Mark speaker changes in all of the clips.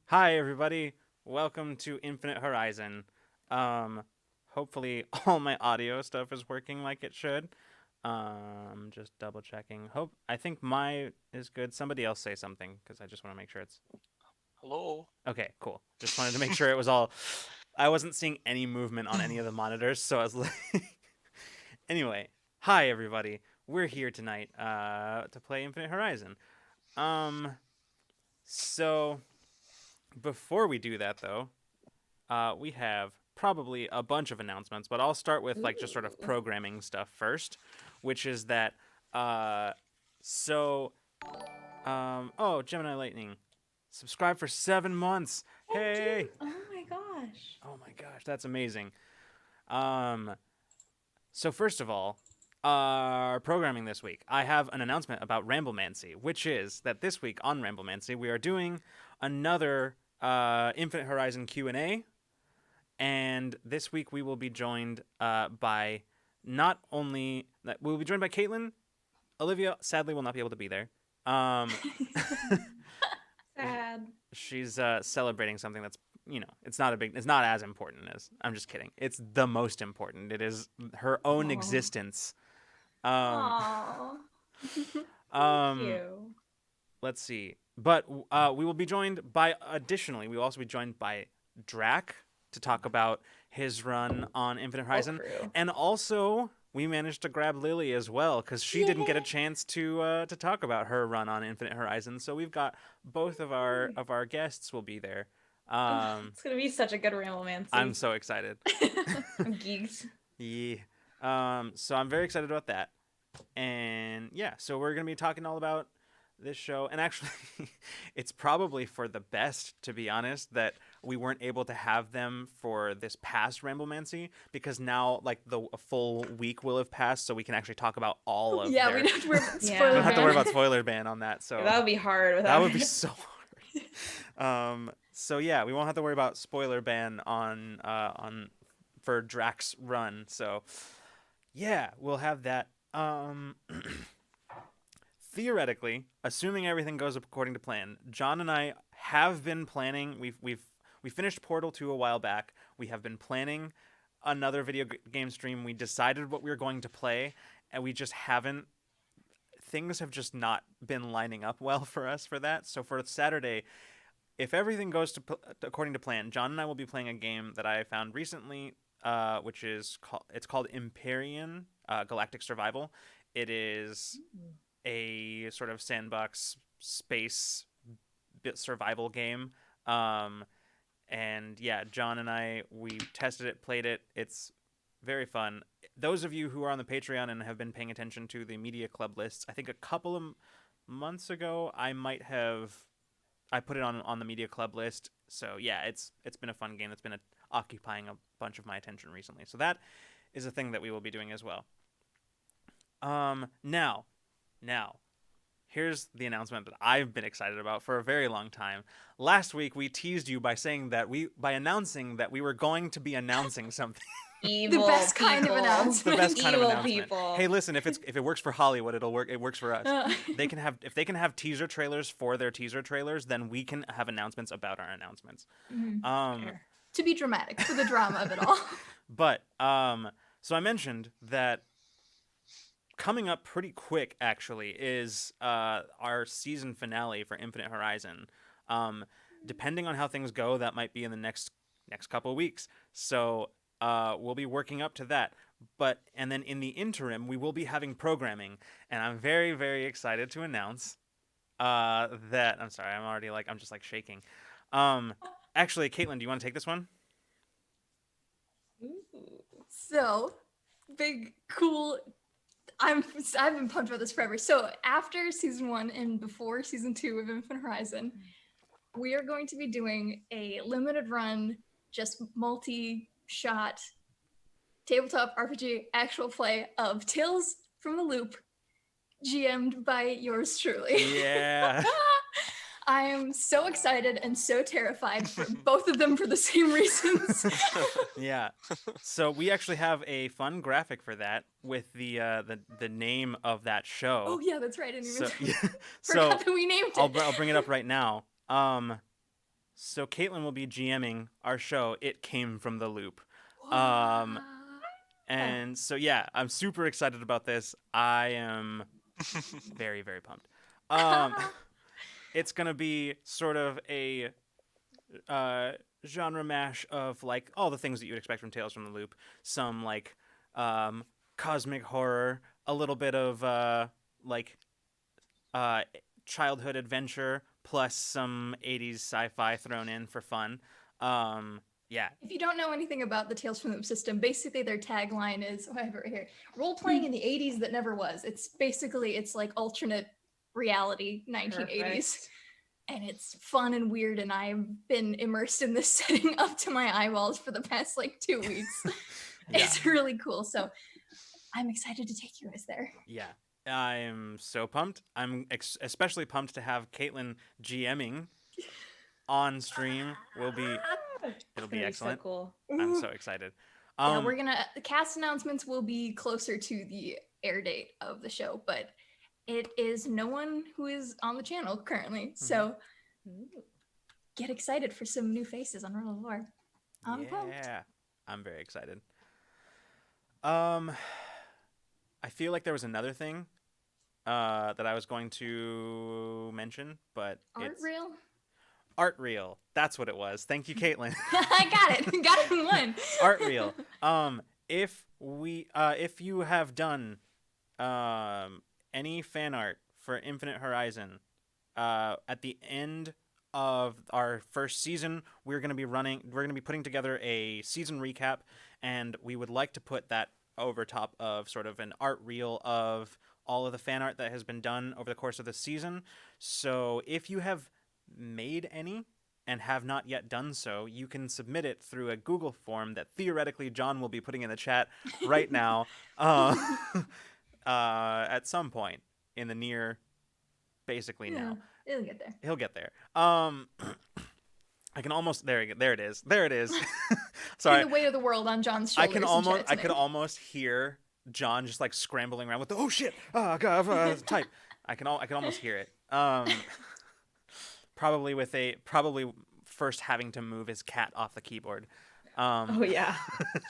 Speaker 1: Hi, everybody. Welcome to Infinite Horizon. Hopefully all my audio stuff is working like it should. Just double checking. I think my is good. Somebody else say something because I just want to make sure it's
Speaker 2: Hello.
Speaker 1: okay. Cool. Just wanted to make sure it was all. I wasn't seeing any movement on any of the monitors, so I was like. Anyway, hi everybody. We're here tonight to play Infinite Horizon. Um, so before we do that though, we have probably a bunch of announcements, but I'll start with like just sort of
Speaker 3: Ooh.
Speaker 1: programming stuff first, which is that uh so oh, Gemini Lightning, subscribe for 7 months.
Speaker 3: Thank you.
Speaker 1: Hey.
Speaker 3: Oh my gosh.
Speaker 1: Oh my gosh, that's amazing. Um so first of all, programming this week, I have an announcement about Ramblemancy, which is that this week on Ramblemancy we are doing another Infinite Horizon Q&A. And this week we will be joined by not only we'll be joined by Caitlin. Olivia sadly will not be able to be there. Um,
Speaker 3: Sad.
Speaker 1: she's celebrating something that's it's not as important as I'm just kidding. It's the most important. It is her own
Speaker 3: Oh.
Speaker 1: existence. Um,
Speaker 3: Aw. Thank
Speaker 1: um,
Speaker 3: you.
Speaker 1: let's see. But we will be joined by additionally we will also be joined by Drac to talk about his run on Infinite
Speaker 3: Whole
Speaker 1: Horizon,
Speaker 3: crew.
Speaker 1: and also we managed to grab Lily as well because she didn't get a
Speaker 3: Yeah.
Speaker 1: chance to talk about her run on Infinite Horizon. So we've got both of our guests will be there.
Speaker 3: Oh,
Speaker 1: Um,
Speaker 3: it's gonna be such a good
Speaker 1: I'm
Speaker 3: Ramblemancy.
Speaker 1: so excited.
Speaker 3: I'm geeked.
Speaker 1: Yeah. So I'm very excited about that. And yeah, so we're gonna be talking all about this show, and actually it's probably for the best, to be honest, that we weren't able to have them for this past Ramblemancy, because now like the a full week will have passed, so we can actually talk about all of
Speaker 3: Yeah, we
Speaker 1: their
Speaker 3: don't have to worry about
Speaker 1: we
Speaker 3: spoiler
Speaker 1: don't
Speaker 2: Yeah.
Speaker 1: have to worry
Speaker 3: ban.
Speaker 1: about spoiler ban on that, so
Speaker 3: That would be hard
Speaker 1: that
Speaker 3: without
Speaker 1: would be
Speaker 3: it.
Speaker 1: so hard. So yeah, we won't have to worry about spoiler ban on for Drax run, so yeah, we'll have that. Theoretically, assuming everything goes according to plan, John and I have been planning. We finished Portal 2 a while back. We have been planning another video game stream. We decided what we were going to play, and we just haven't. Things have just not been lining up well for us for that. So for Saturday, if everything goes according to plan, John and I will be playing a game that I found recently, which is called Empyrean Galactic Survival. It is a sort of sandbox space survival game. Um, and yeah, John and I, we tested it, played it. It's very fun. Those of you who are on the Patreon and have been paying attention to the media club lists, I think a couple of months ago, I put it on the media club list. So yeah, it's been a fun game that's been occupying a bunch of my attention recently. So that is a thing that we will be doing as well. Now, here's the announcement that I've been excited about for a very long time. Last week we teased you by announcing that we were going to be announcing something.
Speaker 3: Evil
Speaker 4: best kind of
Speaker 3: people.
Speaker 1: It's the best kind of
Speaker 3: Evil
Speaker 1: announcement.
Speaker 3: people.
Speaker 1: Hey, listen, if it works for Hollywood, it'll work. It works for us. If they can have teaser trailers for their teaser trailers, then we can have announcements about our announcements. Um,
Speaker 3: Fair.
Speaker 4: To be dramatic, for the drama of it all.
Speaker 1: but so I mentioned that coming up pretty quick actually is our season finale for Infinite Horizon. Depending on how things go, that might be in the next couple of weeks. So we'll be working up to that. And then in the interim, we will be having programming, and I'm very very excited to announce that I'm sorry, I'm just like shaking. Actually, Caitlin, do you want to take this one?
Speaker 3: Ooh.
Speaker 4: So, big, cool. I've been pumped about this forever. So, after season 1 and before season 2 of Infinite Horizon, we are going to be doing a limited run, just multi-shot tabletop RPG actual play of Tales from the Loop, GM'd by yours truly.
Speaker 1: Yeah.
Speaker 4: I am so excited and so terrified for both of them for the same reasons.
Speaker 1: Yeah. So we actually have a fun graphic for that with the name of that show.
Speaker 4: Oh yeah, that's right. I didn't even
Speaker 1: So yeah. So
Speaker 4: forgot that we named it.
Speaker 1: I'll bring it up right now. So Caitlin will be GMing our show. It came from the loop.
Speaker 4: Wow.
Speaker 1: And so yeah, I'm super excited about this. I am very, very pumped. It's gonna be sort of a genre mash of like all the things that you would expect from Tales from the Loop. Some like cosmic horror, a little bit of like uh, childhood adventure, plus some 80s sci-fi thrown in for fun. Yeah.
Speaker 4: If you don't know anything about the Tales from the Loop system, basically their tagline is, oh, I have it right here, role playing in the 80s that never was. It's like alternate reality 1980s.
Speaker 3: Perfect.
Speaker 4: And it's fun and weird, and I've been immersed in this setting up to my eyeballs for the past like 2 weeks.
Speaker 1: Yeah.
Speaker 4: It's really cool. So I'm excited to take you guys there.
Speaker 1: Yeah. I'm so pumped. I'm especially pumped to have Caitlin GMing on stream. It'll be excellent.
Speaker 3: So cool.
Speaker 1: I'm so excited.
Speaker 4: Yeah, the cast announcements will be closer to the air date of the show, but it is no one who is on the channel currently. So get excited for some new faces on Rule of War. I'm pumped.
Speaker 1: Yeah, I'm very excited. I feel like there was another thing that I was going to mention, but it's
Speaker 4: Reel?
Speaker 1: Art reel. That's what it was. Thank you, Caitlin.
Speaker 4: I got it. Got it in one.
Speaker 1: Art reel. If you have done any fan art for Infinite Horizon, at the end of our first season, we're going to be putting together a season recap, and we would like to put that over top of sort of an art reel of all of the fan art that has been done over the course of the season. So if you have made any and have not yet done so, you can submit it through a Google form that theoretically John will be putting in the chat right now at some point in the near, basically now.
Speaker 4: He'll get there.
Speaker 1: He'll get there. I can almost there it is. There it is. Sorry.
Speaker 4: The weight of the world on John's shoulders.
Speaker 1: I could almost hear John just like scrambling around with the oh shit, oh god, type. I can almost hear it. Probably first having to move his cat off the keyboard.
Speaker 3: Oh yeah.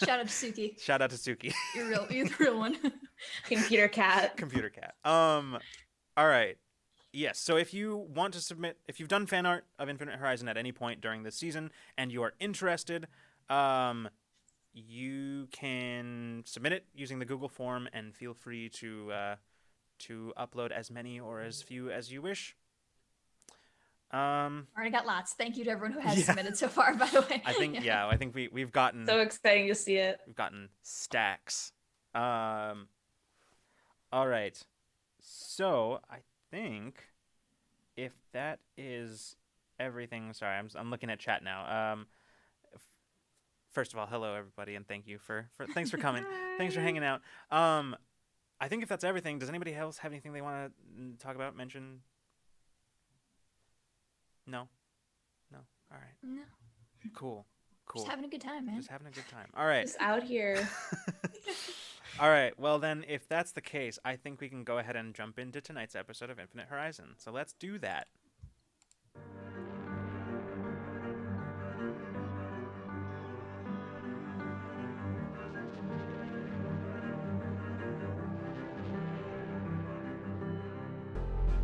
Speaker 4: Shout out to Suki.
Speaker 1: Shout out to Suki.
Speaker 4: You're the real one.
Speaker 3: Computer cat.
Speaker 1: Computer cat. All right. Yes. So if you want to submit, if you've done fan art of Infinite Horizon at any point during this season and you are interested, you can submit it using the Google form, and feel free to upload as many or as few as you wish.
Speaker 4: Already got lots. Thank you to everyone who has submitted so far, by the way.
Speaker 1: I think I think we've gotten
Speaker 3: so exciting to see it.
Speaker 1: We've gotten stacks. All right. So I think if that is everything, sorry, I'm looking at chat now. First of all, hello everybody, and thank you for thanks for coming. Thanks for hanging out. I think if that's everything, does anybody else have anything they want to talk about, mention? No? All right.
Speaker 4: No.
Speaker 1: Cool.
Speaker 4: Just having a good time, man.
Speaker 1: Just having a good time. All right.
Speaker 3: Just out here.
Speaker 1: All right. Well, then, if that's the case, I think we can go ahead and jump into tonight's episode of Infinite Horizon. So let's do that.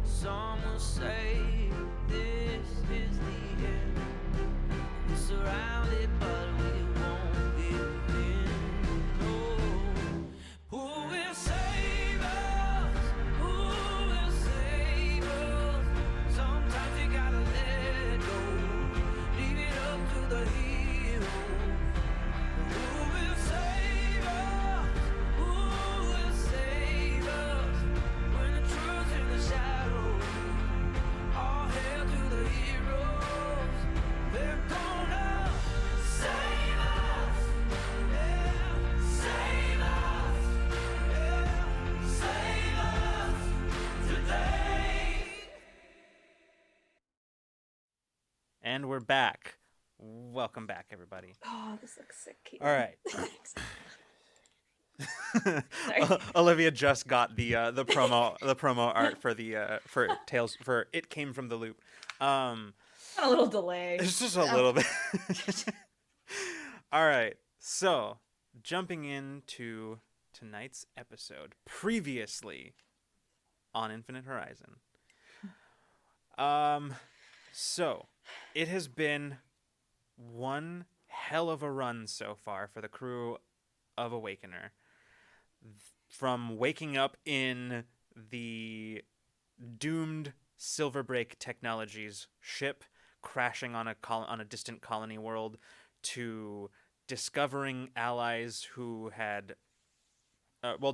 Speaker 2: Some will say this is the end. We're surrounded, but we won't give in. No. Who will save us? Who will save us? Sometimes you gotta let it go. Leave it up to the hero. Who will save us? Who will save us? When the truth's in the shadows. All hail to the heroes. They're gonna save us. Yeah, save us. Yeah, save us today.
Speaker 1: And we're back. Welcome back, everybody.
Speaker 3: Oh, this looks sick. Cute.
Speaker 1: All right.
Speaker 3: Sorry.
Speaker 1: Olivia just got the promo art for the for Tales for It Came from the Loop.
Speaker 3: A little delay.
Speaker 1: It's just a little bit. All right. So, jumping into tonight's episode, previously on Infinite Horizon. So it has been one hell of a run so far for the crew of Awakener. From waking up in the doomed Silverbreak Technologies ship crashing on a distant colony world, to discovering allies who had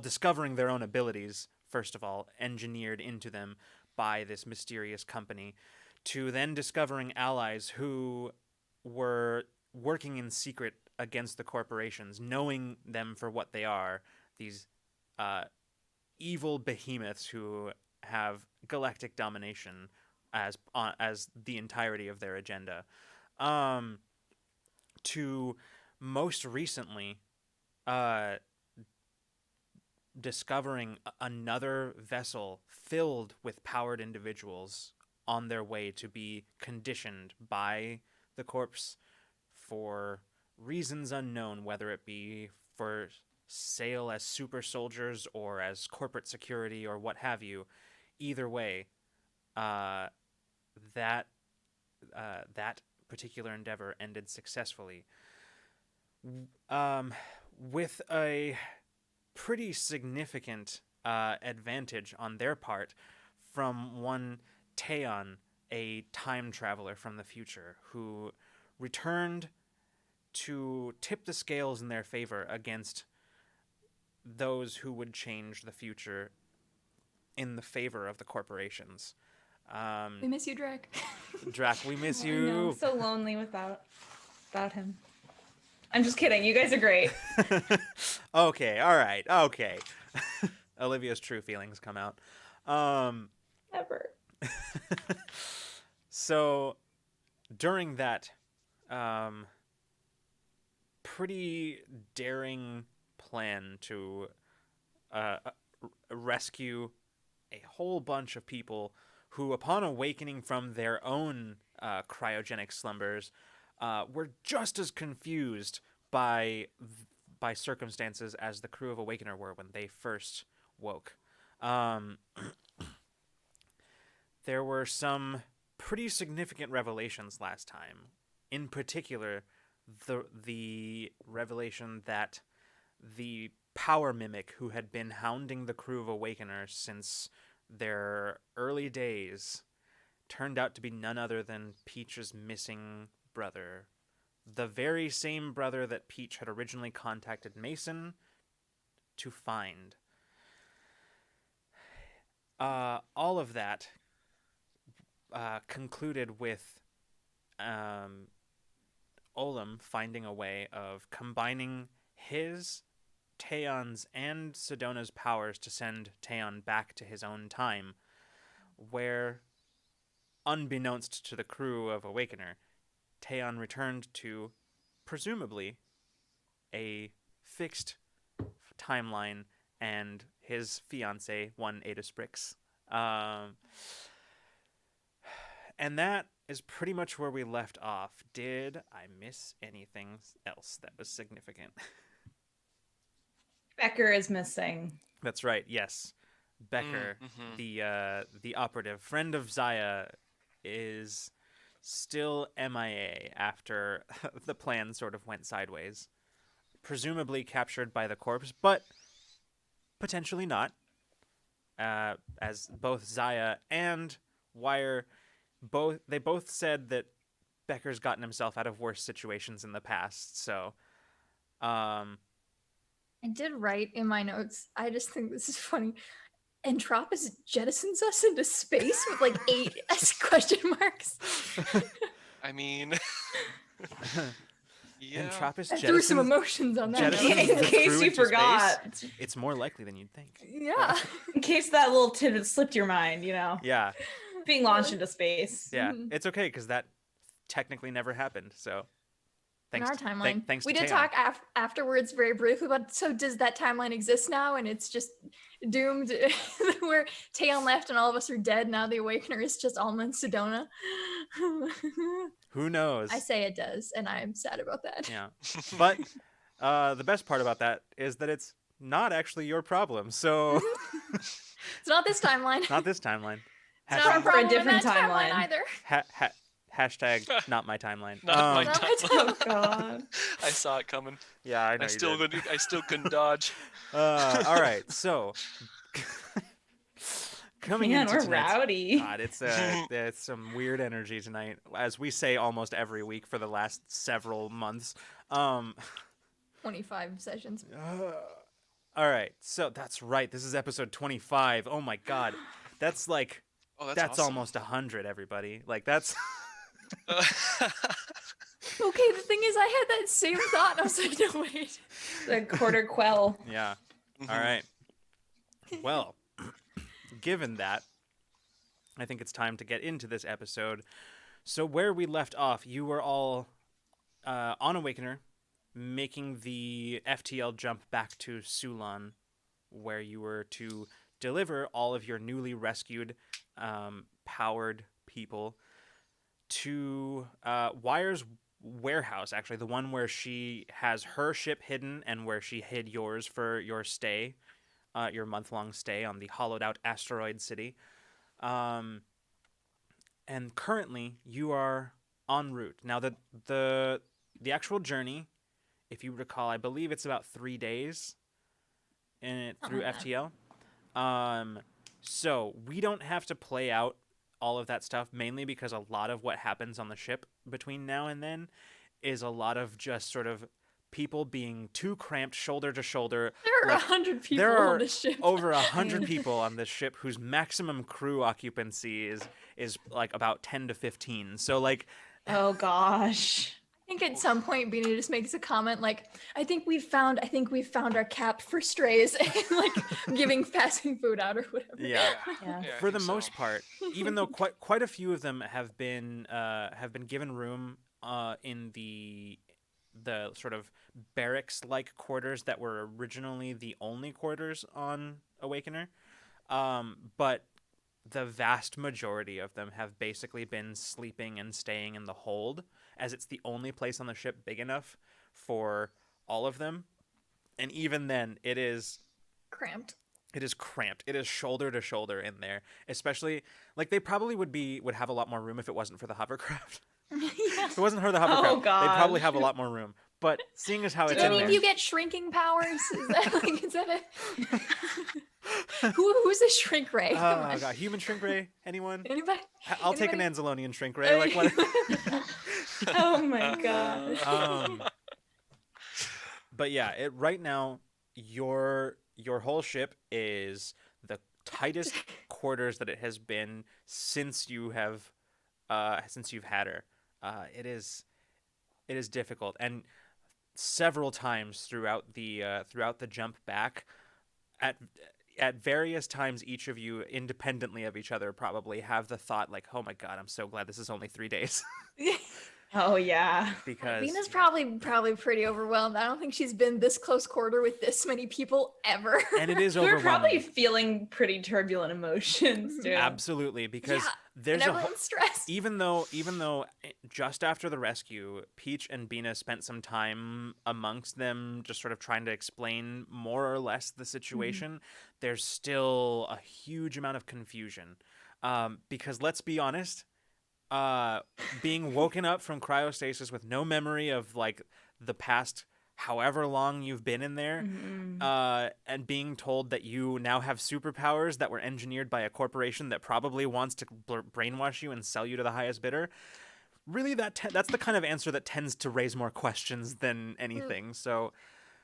Speaker 1: discovering their own abilities, first of all, engineered into them by this mysterious company, to then discovering allies who were working in secret against the corporations, knowing them for what they are, these evil behemoths who have galactic domination as the entirety of their agenda. To most recently discovering another vessel filled with powered individuals on their way to be conditioned by the corpse for reasons unknown, whether it be for sale as super soldiers or as corporate security or what have you. Either way, that particular endeavor ended successfully, with a pretty significant advantage on their part from one Teon, a time traveler from the future, who returned to tip the scales in their favor against those who would change the future in the favor of the corporations.
Speaker 4: We miss you, Drake.
Speaker 1: Drac, we miss
Speaker 3: I know,
Speaker 1: you.
Speaker 3: I'm so lonely without him. I'm just kidding. You guys are great.
Speaker 1: Okay, all right, okay. Olivia's true feelings come out.
Speaker 3: Ever.
Speaker 1: So, during that pretty daring plan to rescue a whole bunch of people who, upon awakening from their own cryogenic slumbers, were just as confused by circumstances as the crew of Awakener were when they first woke. There were some pretty significant revelations last time. In particular, the revelation that the power mimic who had been hounding the crew of Awakener since their early days turned out to be none other than Peach's missing brother. The very same brother that Peach had originally contacted Mason to find. All of that concluded with Olam finding a way of combining his, Teon's, and Sedona's powers to send Teon back to his own time, where, unbeknownst to the crew of Awakener, Teon returned to, presumably, a fixed timeline and his fiancée, one Ada Sprix. And that is pretty much where we left off. Did I miss anything else that was significant?
Speaker 3: Becker is missing.
Speaker 1: That's right, yes. Becker, the operative, friend of Zaya, is still MIA after the plan sort of went sideways. Presumably captured by the corpse, but potentially not. As both Zaya and Wyre both said that Becker's gotten himself out of worse situations in the past, so
Speaker 4: I did write in my notes, I just think this is funny. Entropis jettisons us into space with like 8 question marks.
Speaker 5: I mean, yeah.
Speaker 1: Entropis
Speaker 4: I threw some emotions on that.
Speaker 1: jettisons
Speaker 3: In
Speaker 1: the
Speaker 3: case
Speaker 1: crew
Speaker 3: you
Speaker 1: into
Speaker 3: forgot.
Speaker 1: space? It's more likely than you'd think.
Speaker 4: Yeah.
Speaker 3: In case that little tidbit slipped your mind,
Speaker 1: Yeah,
Speaker 3: being launched into space.
Speaker 1: yeah.
Speaker 4: Mhm.
Speaker 1: It's okay because that technically never happened. So,
Speaker 4: In
Speaker 1: thanks.
Speaker 4: our timeline.
Speaker 1: Thanks.
Speaker 4: We
Speaker 1: to
Speaker 4: did
Speaker 1: Teon.
Speaker 4: talk afterwards very briefly about, so does that timeline exist now and it's just doomed where Teon left and all of us are dead, now the Awakener is just Alma and Sedona?
Speaker 1: Who knows?
Speaker 4: I say it does, and I'm sad about that.
Speaker 1: Yeah. But the best part about that is that it's not actually your problem. So
Speaker 4: It's not this timeline.
Speaker 1: not this timeline.
Speaker 4: It's not our
Speaker 3: For a
Speaker 4: problem in
Speaker 3: different
Speaker 4: that timeline
Speaker 3: timeline.
Speaker 4: either.
Speaker 1: Hashtag not my timeline.
Speaker 5: Not my
Speaker 4: Not my
Speaker 5: timeline.
Speaker 3: Oh God.
Speaker 5: I saw it coming.
Speaker 1: Yeah, I know
Speaker 5: I still couldn't dodge.
Speaker 1: all right, so coming
Speaker 3: Man,
Speaker 1: into
Speaker 3: we're
Speaker 1: tonight's-
Speaker 3: rowdy.
Speaker 1: God, it's some weird energy tonight, as we say almost every week for the last several months.
Speaker 4: 25 sessions.
Speaker 1: All right, so that's right. This is episode 25. Oh my God, that's like
Speaker 5: Oh, that's
Speaker 1: that's
Speaker 5: awesome.
Speaker 1: almost 100. Everybody, like that's
Speaker 4: Okay, the thing is, I had that same thought. I was like, no, wait.
Speaker 3: The quarter quell.
Speaker 1: yeah.
Speaker 5: Mhm.
Speaker 1: All right. Well, given that, I think it's time to get into this episode. So where we left off, you were all on Awakener, making the FTL jump back to Sulon, where you were to deliver all of your newly rescued, powered people to Wyre's warehouse, actually, the one where she has her ship hidden and where she hid yours for your stay, your month-long stay on the hollowed-out asteroid city. And currently, you are en route. Now, the actual journey, if you recall, I believe it's about 3 days in it through
Speaker 4: like that.
Speaker 1: FTL. So we don't have to play out all of that stuff, mainly because a lot of what happens on the ship between now and then is a lot of just sort of people being too cramped shoulder to shoulder.
Speaker 4: There are
Speaker 1: Like,
Speaker 4: 100 people
Speaker 1: there are
Speaker 4: on this ship.
Speaker 1: over 100 people on this ship whose maximum crew occupancy is like about 10 to 15. So like
Speaker 3: Oh gosh.
Speaker 4: I think at some point Beanie just makes a comment like, I think we've found our cap for strays, and like passing food out or whatever.
Speaker 1: yeah.
Speaker 3: Yeah.
Speaker 5: Yeah, I
Speaker 1: For the
Speaker 5: think so.
Speaker 1: most part, even though quite a few of them have been given room in the sort of barracks-like quarters that were originally the only quarters on Awakener, but the vast majority of them have basically been sleeping and staying in the hold, as it's the only place on the ship big enough for all of them. And even then, it is
Speaker 4: Cramped.
Speaker 1: cramped. It is shoulder to shoulder in there. Especially, like, they probably would have a lot more room if it wasn't for the hovercraft.
Speaker 4: Yeah.
Speaker 1: If it wasn't for the hovercraft, they'd probably
Speaker 3: gosh.
Speaker 1: have a lot more room. But seeing as how
Speaker 4: Did
Speaker 1: it's in
Speaker 4: any
Speaker 1: there,
Speaker 4: of you get shrinking powers? Is that a who's a shrink ray? Come
Speaker 1: oh
Speaker 4: on.
Speaker 1: god, human shrink ray? Anyone?
Speaker 4: Anybody?
Speaker 1: I'll take an
Speaker 4: Anybody?
Speaker 1: Anzalonian shrink ray. Like what?
Speaker 3: Oh my gosh.
Speaker 1: But yeah, right now your whole ship is the tightest quarters that it has been since you've had her. It is difficult, and several times throughout the jump back, at various times, each of you independently of each other probably have the thought like, oh my god, I'm so glad this is only 3 days.
Speaker 3: Oh yeah.
Speaker 1: Because
Speaker 4: Venus probably pretty overwhelmed. I don't think she's been this close quarter with this many people ever.
Speaker 1: and it is
Speaker 3: We're probably
Speaker 1: overwhelming.
Speaker 3: feeling pretty turbulent emotions too.
Speaker 1: Absolutely, because
Speaker 4: Yeah,
Speaker 1: there's
Speaker 4: and
Speaker 1: a whole,
Speaker 4: everyone's stressed.
Speaker 1: even though just after the rescue, Peach and Bina spent some time amongst them just sort of trying to explain more or less the situation, there's still a huge amount of confusion. Because let's be honest, being woken up from cryostasis with no memory of like the past however long you've been in there, and being told that you now have superpowers that were engineered by a corporation that probably wants to brainwash you and sell you to the highest bidder, really that's the kind of answer that tends to raise more questions than anything. So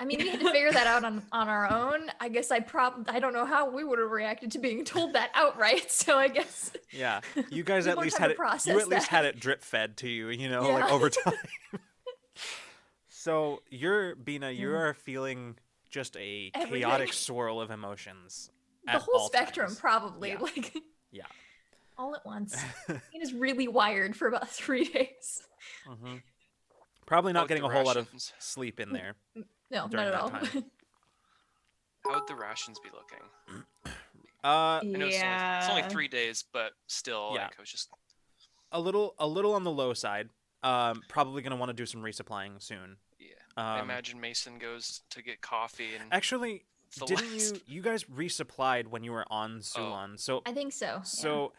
Speaker 4: I mean, we had to figure that out on our own. I guess I don't know how we would have reacted to being told that outright. So I guess
Speaker 1: yeah, you guys
Speaker 4: We
Speaker 1: at
Speaker 4: won't
Speaker 1: least
Speaker 4: have
Speaker 1: had
Speaker 4: to
Speaker 1: it. You
Speaker 4: process
Speaker 1: at least
Speaker 4: that.
Speaker 1: had it drip fed to you,
Speaker 4: Yeah.
Speaker 1: like over time. So Bina, you are feeling just a
Speaker 4: Everything.
Speaker 1: chaotic swirl of emotions.
Speaker 4: the
Speaker 1: at
Speaker 4: whole
Speaker 1: all
Speaker 4: spectrum
Speaker 1: times.
Speaker 4: probably
Speaker 1: Yeah.
Speaker 4: like
Speaker 1: Yeah.
Speaker 4: all at once. It is really wired for about 3 days.
Speaker 1: hmm Probably not
Speaker 5: About
Speaker 1: getting
Speaker 5: the
Speaker 1: a whole lot of
Speaker 5: rations.
Speaker 1: sleep in there.
Speaker 4: No, not
Speaker 1: During
Speaker 4: at
Speaker 1: that
Speaker 4: all.
Speaker 1: time.
Speaker 5: How'd the rations be looking?
Speaker 1: Uh,
Speaker 5: I know it's only 3 days, but still,
Speaker 1: Yeah.
Speaker 5: like, I was just
Speaker 1: a little on the low side. Probably gonna want to do some resupplying soon.
Speaker 5: Yeah. I
Speaker 1: Um,
Speaker 5: imagine Mason goes to get coffee and
Speaker 1: Actually,
Speaker 5: the
Speaker 1: didn't
Speaker 5: last.
Speaker 1: you guys resupplied when you were on
Speaker 5: Oh.
Speaker 1: Sulon? So
Speaker 4: I think so.
Speaker 1: so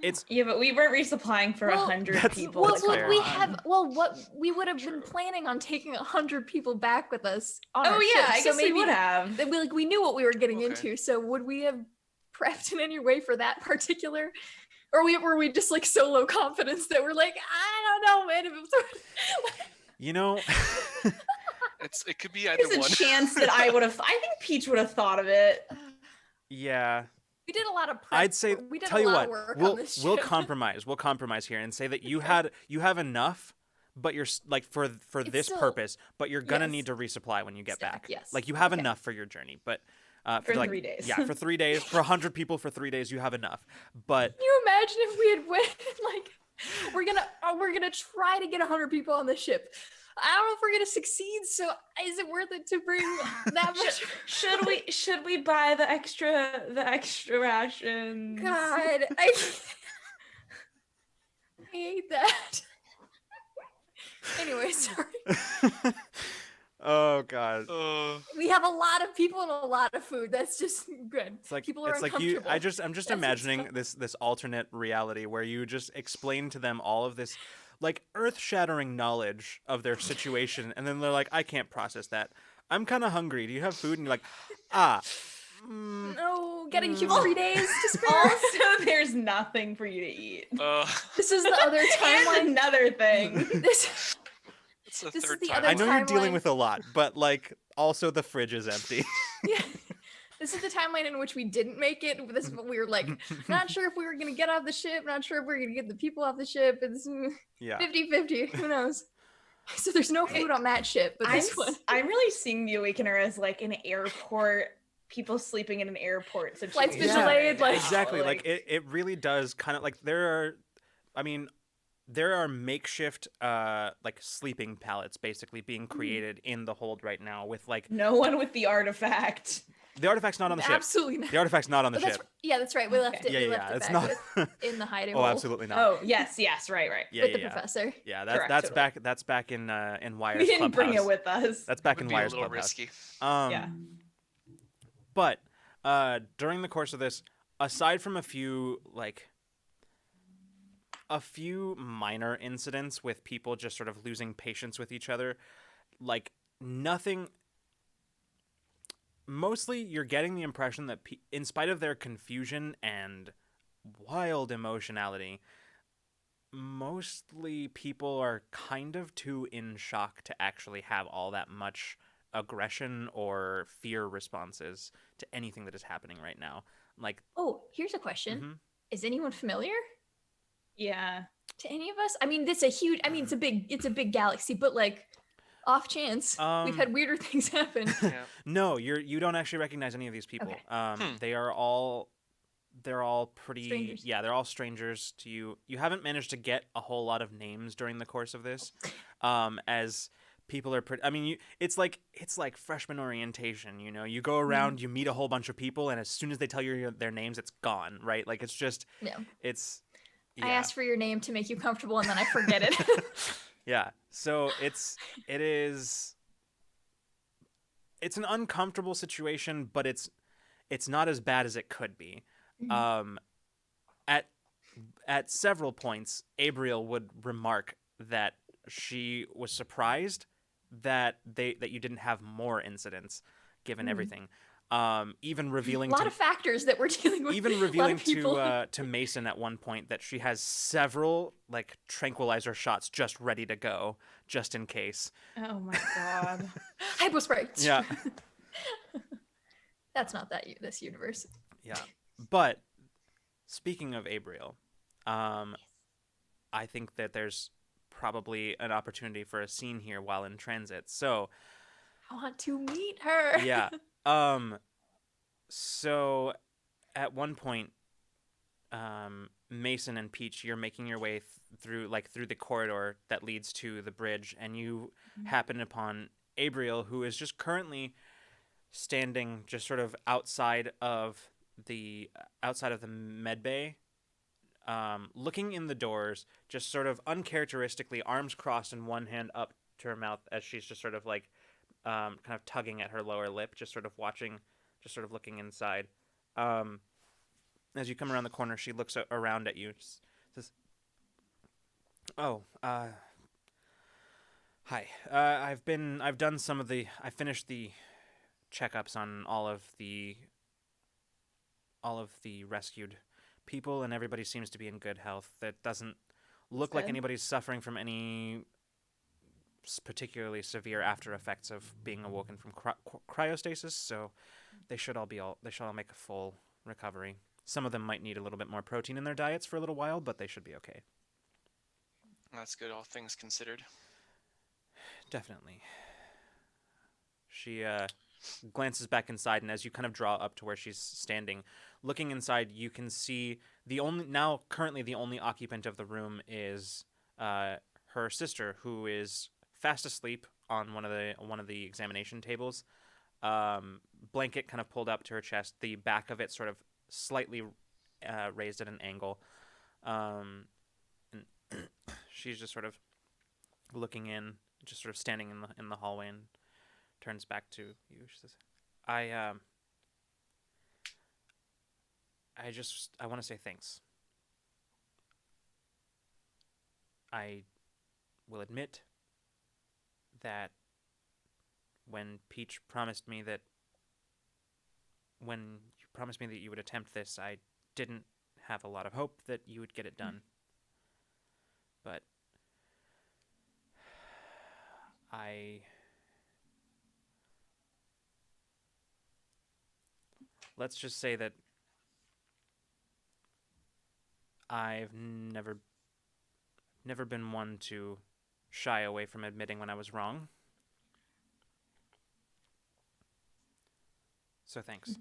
Speaker 1: it's
Speaker 3: Yeah, but we weren't resupplying for
Speaker 4: Well,
Speaker 3: 100
Speaker 1: that's-
Speaker 3: people.
Speaker 4: Well,
Speaker 1: that's
Speaker 3: to
Speaker 4: what
Speaker 1: fair.
Speaker 4: we
Speaker 3: come
Speaker 4: have,
Speaker 3: on.
Speaker 4: well, what we would have been
Speaker 5: True.
Speaker 4: planning on taking 100 people back with us on
Speaker 3: Oh
Speaker 4: our
Speaker 3: yeah,
Speaker 4: ship.
Speaker 3: I
Speaker 4: So
Speaker 3: guess
Speaker 4: maybe
Speaker 3: we would have.
Speaker 4: that we knew what we were getting
Speaker 5: Okay.
Speaker 4: into. So would we have prepped in any way for that particular, or were we just like so low confidence that we're like, I don't know, man. If it was
Speaker 1: you know
Speaker 5: It could be either
Speaker 3: There's a
Speaker 5: one.
Speaker 3: chance that I think Peach would have thought of it.
Speaker 1: yeah.
Speaker 4: we did a lot of prep.
Speaker 1: I'd say
Speaker 4: we did
Speaker 1: tell
Speaker 4: a
Speaker 1: you
Speaker 4: lot
Speaker 1: what
Speaker 4: of work
Speaker 1: we'll
Speaker 4: on this
Speaker 1: we'll
Speaker 4: ship.
Speaker 1: compromise here and say that you have enough, but you're like for this
Speaker 4: still-
Speaker 1: purpose, but you're gonna
Speaker 4: yes.
Speaker 1: need to resupply when you get
Speaker 4: Stack,
Speaker 1: back.
Speaker 4: yes.
Speaker 1: Like you have
Speaker 4: Okay.
Speaker 1: enough for your journey, but
Speaker 3: For
Speaker 1: like
Speaker 3: 3 days.
Speaker 1: yeah, for 3 days, for 100 people for 3 days, you have enough. But
Speaker 4: Can you imagine if we had went like we're gonna try to get 100 people on the ship. I don't know if we're gonna succeed. So is it worth it to bring that much?
Speaker 3: Should we buy the extra rations?
Speaker 4: God, I hate that. Anyway, sorry.
Speaker 1: oh god.
Speaker 4: We have a lot of people and a lot of food. That's just good.
Speaker 1: It's like
Speaker 4: people are
Speaker 1: it's like you.
Speaker 4: uncomfortable.
Speaker 1: I'm just
Speaker 4: That's what's
Speaker 1: imagining
Speaker 4: fun.
Speaker 1: this alternate reality where you just explain to them all of this, like earth-shattering knowledge of their situation, and then they're like, "I can't process that. I'm kind of hungry. Do you have food?" And you're like, "Ah,
Speaker 4: No, getting you 3 days to spare.
Speaker 3: Also, there's nothing for you to eat.
Speaker 4: This is the other
Speaker 3: And
Speaker 4: timeline.
Speaker 3: another thing.
Speaker 4: This
Speaker 5: It's the
Speaker 4: This is
Speaker 5: third
Speaker 4: the
Speaker 5: time.
Speaker 4: other
Speaker 1: I know you're dealing
Speaker 4: timeline.
Speaker 1: with a lot, but like also the fridge is empty."
Speaker 4: Yeah. This is the timeline in which we didn't make it. This is what we were like, not sure if we were going to get off the ship, not sure if we are going to get the people off the ship. It's
Speaker 1: Yeah.
Speaker 4: 50-50. Who knows? So there's no food on that ship, but this one.
Speaker 3: I'm really seeing the Awakener as like an airport, people sleeping in an airport
Speaker 4: Flights
Speaker 3: situation.
Speaker 4: been delayed, like-
Speaker 1: Exactly. Like it really does kind of like there are makeshift like sleeping pallets basically being created in the hold right now with like
Speaker 3: No one with the artifact.
Speaker 1: the artifact's not on the ship.
Speaker 4: Absolutely not.
Speaker 1: The artifact's not on the
Speaker 4: But
Speaker 1: ship.
Speaker 4: that's right. We left it.
Speaker 1: Yeah,
Speaker 4: we
Speaker 1: yeah,
Speaker 4: left it
Speaker 1: it's
Speaker 4: back
Speaker 1: not.
Speaker 4: in the hiding
Speaker 1: Oh,
Speaker 4: hole
Speaker 1: absolutely not.
Speaker 3: Oh, yes, right.
Speaker 1: Yeah,
Speaker 4: with
Speaker 1: yeah,
Speaker 4: the
Speaker 1: yeah.
Speaker 4: professor.
Speaker 1: Yeah,
Speaker 3: Correct,
Speaker 1: that's back in Wyre's
Speaker 3: We didn't bring it
Speaker 1: clubhouse.
Speaker 3: with us.
Speaker 1: That's back
Speaker 5: Would
Speaker 1: in
Speaker 5: be a
Speaker 1: Wyre's
Speaker 5: little
Speaker 1: clubhouse.
Speaker 5: risky.
Speaker 3: Yeah.
Speaker 1: But during the course of this, aside from a few minor incidents with people just sort of losing patience with each other, like nothing. Mostly, you're getting the impression that, in spite of their confusion and wild emotionality, mostly people are kind of too in shock to actually have all that much aggression or fear responses to anything that is happening right now. Like,
Speaker 4: Oh, here's a question.
Speaker 1: Mhm.
Speaker 4: Is anyone familiar
Speaker 3: Yeah.
Speaker 4: to any of us? I mean, it's a big galaxy, but like off chance, we've had weirder things happen.
Speaker 5: Yeah.
Speaker 1: no, you don't actually recognize any of these people.
Speaker 4: Okay.
Speaker 1: They're all pretty.
Speaker 4: Strangers.
Speaker 1: Yeah, they're all strangers to you. You haven't managed to get a whole lot of names during the course of this, as people are pretty. I mean, it's like freshman orientation. You know, you go around, you meet a whole bunch of people, and as soon as they tell you their names, it's gone. Right? Like it's just.
Speaker 4: No.
Speaker 1: It's.
Speaker 4: I
Speaker 1: Yeah.
Speaker 4: asked for your name to make you comfortable, and then I forget it.
Speaker 1: Yeah. So it's an uncomfortable situation, but it's not as bad as it could be. At several points, Abriel would remark that she was surprised that you didn't have more incidents, given everything. Even
Speaker 4: a
Speaker 1: revealing
Speaker 4: lot
Speaker 1: to
Speaker 4: of factors that we're dealing with.
Speaker 1: even
Speaker 4: a lot
Speaker 1: revealing
Speaker 4: of people.
Speaker 1: to Mason at one point that she has several like tranquilizer shots just ready to go, just in case.
Speaker 3: Oh my god.
Speaker 4: Hypospray.
Speaker 1: Yeah,
Speaker 4: That's not this universe.
Speaker 1: yeah. But speaking of Abriel, I think that there's probably an opportunity for a scene here while in transit. So
Speaker 4: I want to meet her.
Speaker 1: yeah. So at one point, Mason and Peach, you're making your way through the corridor that leads to the bridge, and you happen upon Abriel, who is just currently standing just sort of outside of the med bay, looking in the doors, just sort of uncharacteristically, arms crossed and one hand up to her mouth as she's just sort of like kind of tugging at her lower lip, just sort of watching, just sort of looking inside. As you come around the corner, she looks around at you, says, "Oh, hi. I've done some of the. I finished the checkups on all of the rescued people, and everybody seems to be in good health. That doesn't look like
Speaker 3: Good.
Speaker 1: anybody's suffering from any particularly severe after effects of being awoken from cryostasis. So they should all make a full recovery. Some of them might need a little bit more protein in their diets for a little while, but they should be okay.
Speaker 5: That's good, all things considered.
Speaker 1: Definitely." She glances back inside, and as you kind of draw up to where she's standing, looking inside, you can see currently the only occupant of the room is her sister, who is fast asleep on one of the examination tables. Blanket kind of pulled up to her chest, the back of it sort of slightly raised at an angle. And she's just sort of looking in, just sort of standing in the hallway, and turns back to you. She says, I want to say thanks. I will admit that when Peach promised me that you would attempt this, I didn't have a lot of hope that you would get it done. But let's just say that I've never been one to shy away from admitting when I was wrong. So thanks.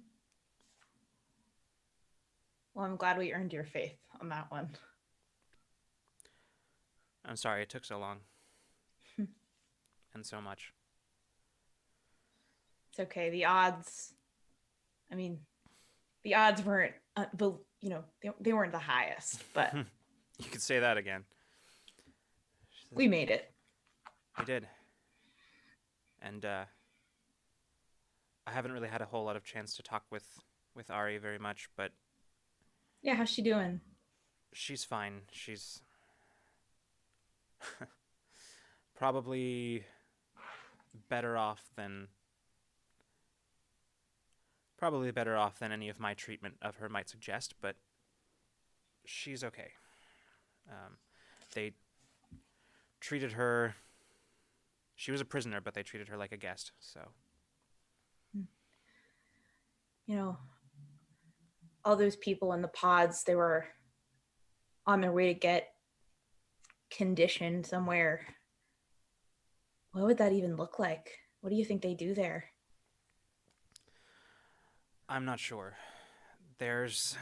Speaker 3: Well, I'm glad we earned your faith on that one.
Speaker 1: I'm sorry it took so long. And so much.
Speaker 3: It's okay. The odds weren't, they weren't the highest, but
Speaker 1: You could say that again.
Speaker 3: we made it.
Speaker 1: We did. And I haven't really had a whole lot of chance to talk with Ari very much, but
Speaker 3: Yeah, how's she doing?
Speaker 1: she's fine. She's probably better off than any of my treatment of her might suggest, but she's okay. They treated her. She was a prisoner, but they treated her like a guest. So
Speaker 3: All those people in the pods, they were on their way to get conditioned somewhere. What would that even look like? What do you think they do there?
Speaker 1: I'm not sure. There's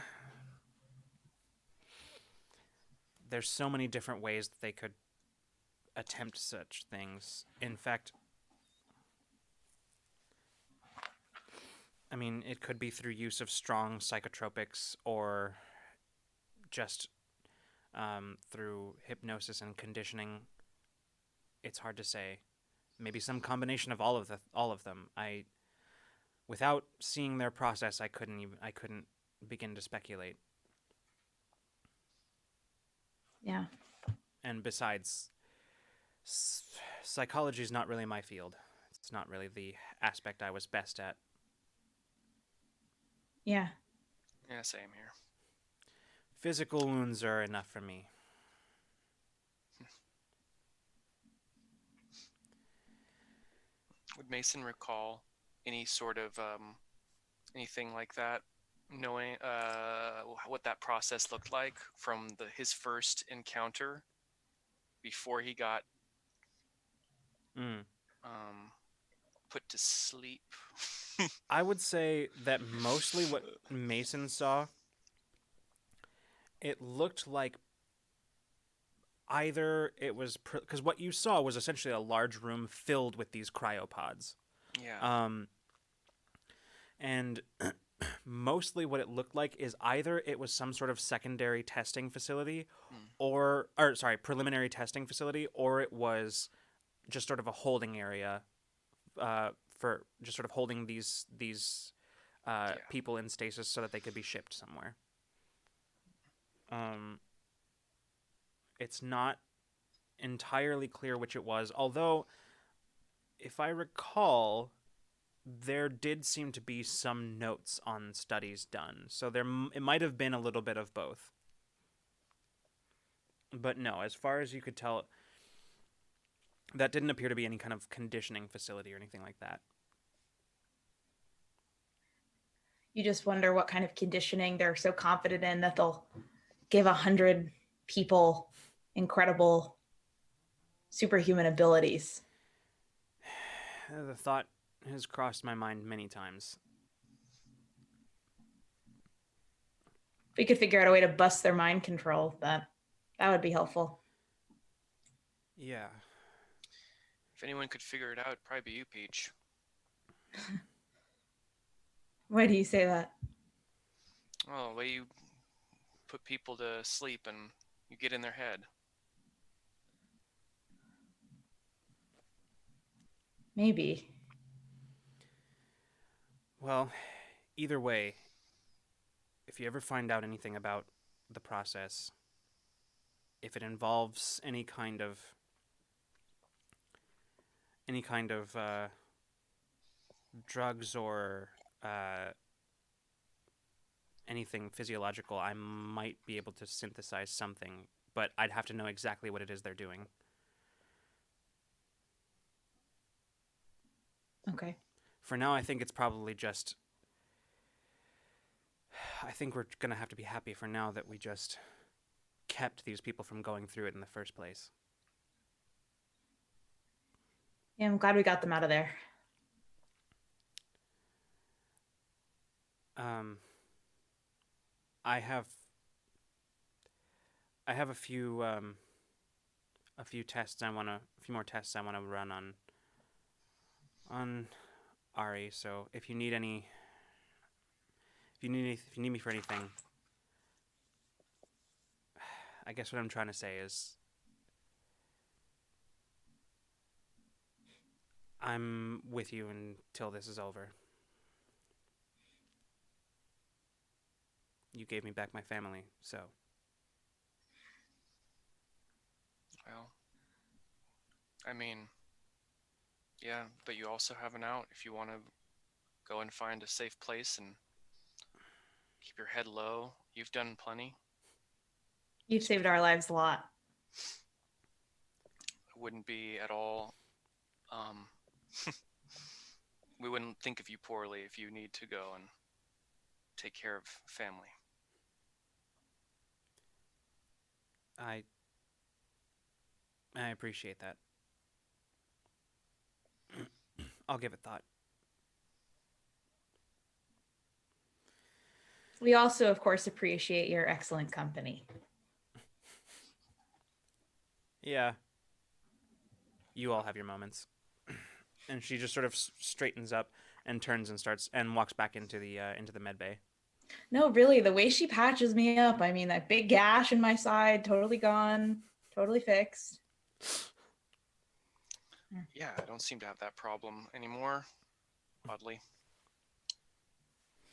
Speaker 1: so many different ways that they could attempt such things. In fact, I mean, it could be through use of strong psychotropics or just through hypnosis and conditioning. It's hard to say. Maybe some combination of all of them. Without seeing their process, I couldn't begin to speculate.
Speaker 3: Yeah.
Speaker 1: And besides, psychology is not really my field. It's not really the aspect I was best at.
Speaker 3: Yeah.
Speaker 5: Yeah, same here.
Speaker 1: Physical wounds are enough for me.
Speaker 5: Would Mason recall any sort of anything like that, knowing what that process looked like from his first encounter before he got put to sleep?
Speaker 1: I would say that mostly what Mason saw, it looked like either it was because what you saw was essentially a large room filled with these cryopods.
Speaker 5: Yeah.
Speaker 1: And mostly what it looked like is either it was some sort of secondary testing facility,
Speaker 5: Hmm.
Speaker 1: or sorry, preliminary testing facility, or it was just sort of a holding area for just sort of holding these
Speaker 5: Yeah.
Speaker 1: people in stasis so that they could be shipped somewhere. It's not entirely clear which it was, although if I recall, there did seem to be some notes on studies done, so it might have been a little bit of both. But no, as far as you could tell, that didn't appear to be any kind of conditioning facility or anything like that.
Speaker 3: You just wonder what kind of conditioning they're so confident in that they'll give 100 people incredible superhuman abilities.
Speaker 1: The thought has crossed my mind many times.
Speaker 3: If we could figure out a way to bust their mind control, that would be helpful.
Speaker 1: Yeah.
Speaker 5: If anyone could figure it out, it'd probably be you, Peach.
Speaker 3: Why do you say that?
Speaker 5: Oh, the way you put people to sleep and you get in their head.
Speaker 3: Maybe.
Speaker 1: Well, either way, if you ever find out anything about the process, if it involves any kind of drugs or anything physiological, I might be able to synthesize something, but I'd have to know exactly what it is they're doing.
Speaker 3: Okay.
Speaker 1: For now, I think it's probably just... I think we're going to have to be happy for now that we just kept these people from going through it in the first place.
Speaker 3: Yeah, I'm glad we got them out of there.
Speaker 1: I have a few tests a few more tests I want to run on Ari. So if you need me for anything, I guess what I'm trying to say is I'm with you until this is over. You gave me back my family, so.
Speaker 5: Well, I mean, yeah, but you also have an out if you want to go and find a safe place and keep your head low. You've done plenty.
Speaker 3: You've saved our lives a lot.
Speaker 5: It wouldn't be at all. We wouldn't think of you poorly if you need to go and take care of family.
Speaker 1: I appreciate that. I'll give it thought.
Speaker 3: We also, of course, appreciate your excellent company.
Speaker 1: Yeah. You all have your moments. And she just sort of straightens up and turns and starts and walks back into the med bay.
Speaker 3: No, really, the way she patches me up, I mean, that big gash in my side, totally gone, totally fixed.
Speaker 5: Yeah, I don't seem to have that problem anymore, oddly.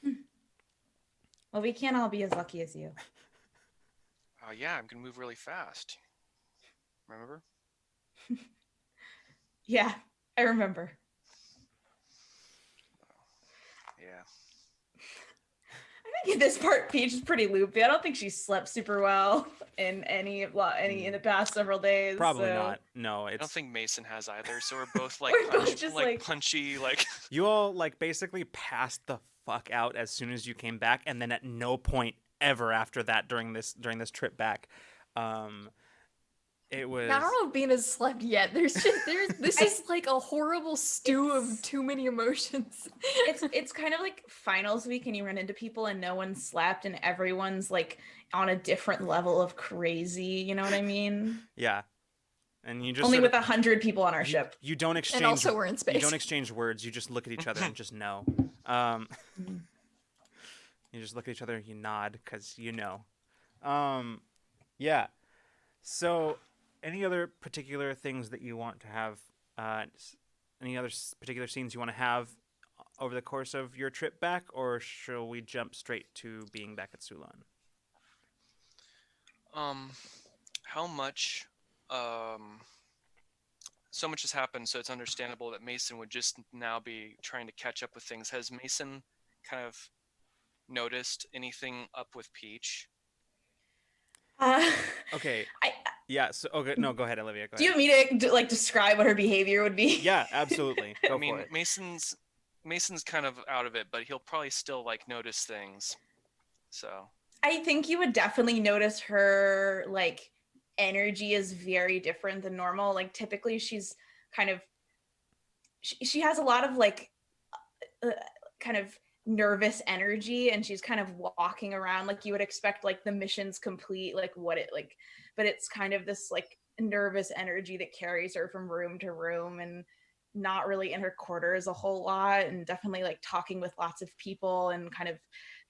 Speaker 3: Well, we can't all be as lucky as you.
Speaker 5: Yeah, I'm gonna move really fast. Remember?
Speaker 3: Yeah, I remember.
Speaker 5: Yeah.
Speaker 3: I think in this part, Peach is pretty loopy. I don't think she slept super well in any in the past several days.
Speaker 1: Probably not. No,
Speaker 5: I don't
Speaker 1: it's
Speaker 5: think Mason has either, so we're both like
Speaker 3: We're both just, like-
Speaker 5: punchy, like
Speaker 1: you all like basically passed the fuck out as soon as you came back, and then at no point ever after that during this trip back. It was.
Speaker 4: I don't know if Bina's slept yet. This is like a horrible stew of too many emotions.
Speaker 3: It's kind of like finals week and you run into people and no one slept and everyone's like on a different level of crazy, you know what I mean?
Speaker 1: Yeah. And you just
Speaker 3: Only
Speaker 1: sort
Speaker 3: with
Speaker 1: of-
Speaker 3: 100 people on our ship.
Speaker 1: You don't exchange.
Speaker 4: And also we're in space.
Speaker 1: You don't exchange words. You just look at each other and just know. You just look at each other, you nod, because you know. Yeah. So, any other particular things that you want to have? Any other particular scenes you want to have over the course of your trip back, or shall we jump straight to being back at Sulon?
Speaker 5: How much? Um, so much has happened, so it's understandable that Mason would just now be trying to catch up with things. Has Mason kind of noticed anything up with Peach?
Speaker 3: Uh,
Speaker 1: Okay.
Speaker 3: I
Speaker 1: Yeah. So, okay. No, go ahead, Olivia. Go
Speaker 3: do you
Speaker 1: ahead.
Speaker 3: want me to like describe what her behavior would be?
Speaker 1: Yeah, absolutely. Go
Speaker 5: I
Speaker 1: for
Speaker 5: mean,
Speaker 1: it.
Speaker 5: Mason's kind of out of it, but he'll probably still like notice things. So
Speaker 3: I think you would definitely notice her like energy is very different than normal. Like typically she's kind of she has a lot of like uh, kind of nervous energy, and she's kind of walking around like you would expect like the mission's complete, like what it like, but it's kind of this like nervous energy that carries her from room to room, and not really in her quarters a whole lot, and definitely like talking with lots of people and kind of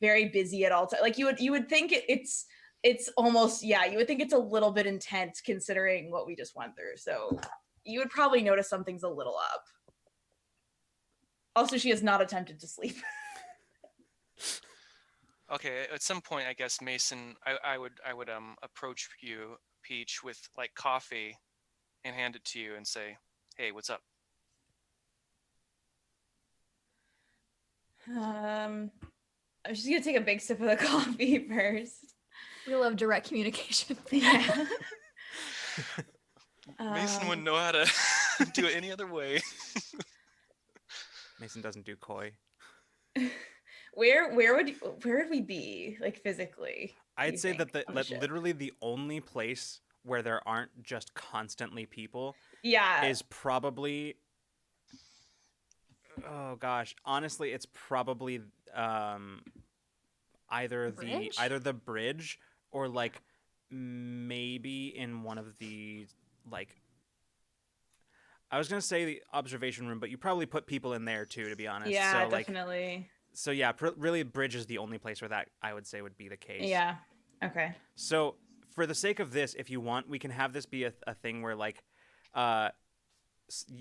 Speaker 3: very busy at all times. Like you would think it's almost, yeah, you would think it's a little bit intense considering what we just went through. So you would probably notice something's a little up. Also, she has not attempted to sleep.
Speaker 5: okay, at some point, I guess Mason, I would approach you, Peach, with like coffee, and hand it to you and say, "Hey, what's up?"
Speaker 3: I'm just gonna take a big sip of the coffee first.
Speaker 4: We love direct communication.
Speaker 3: Yeah.
Speaker 5: Mason wouldn't know how to do it any other way.
Speaker 1: Mason doesn't do koi.
Speaker 3: Where would we be like physically?
Speaker 1: I'd
Speaker 3: you
Speaker 1: say
Speaker 3: think,
Speaker 1: that
Speaker 3: on the
Speaker 1: that
Speaker 3: ship?
Speaker 1: literally the only place where there aren't just constantly people
Speaker 3: Yeah.
Speaker 1: is probably, oh gosh, honestly, it's probably either
Speaker 4: Bridge?
Speaker 1: the bridge, or like maybe in one of the, like, I was gonna say the observation room, but you probably put people in there too, to be honest.
Speaker 3: Yeah,
Speaker 1: So like,
Speaker 3: definitely.
Speaker 1: so yeah, really, bridge is the only place where that I would say would be the case.
Speaker 3: Yeah. Okay.
Speaker 1: So for the sake of this, if you want, we can have this be a thing where like, uh,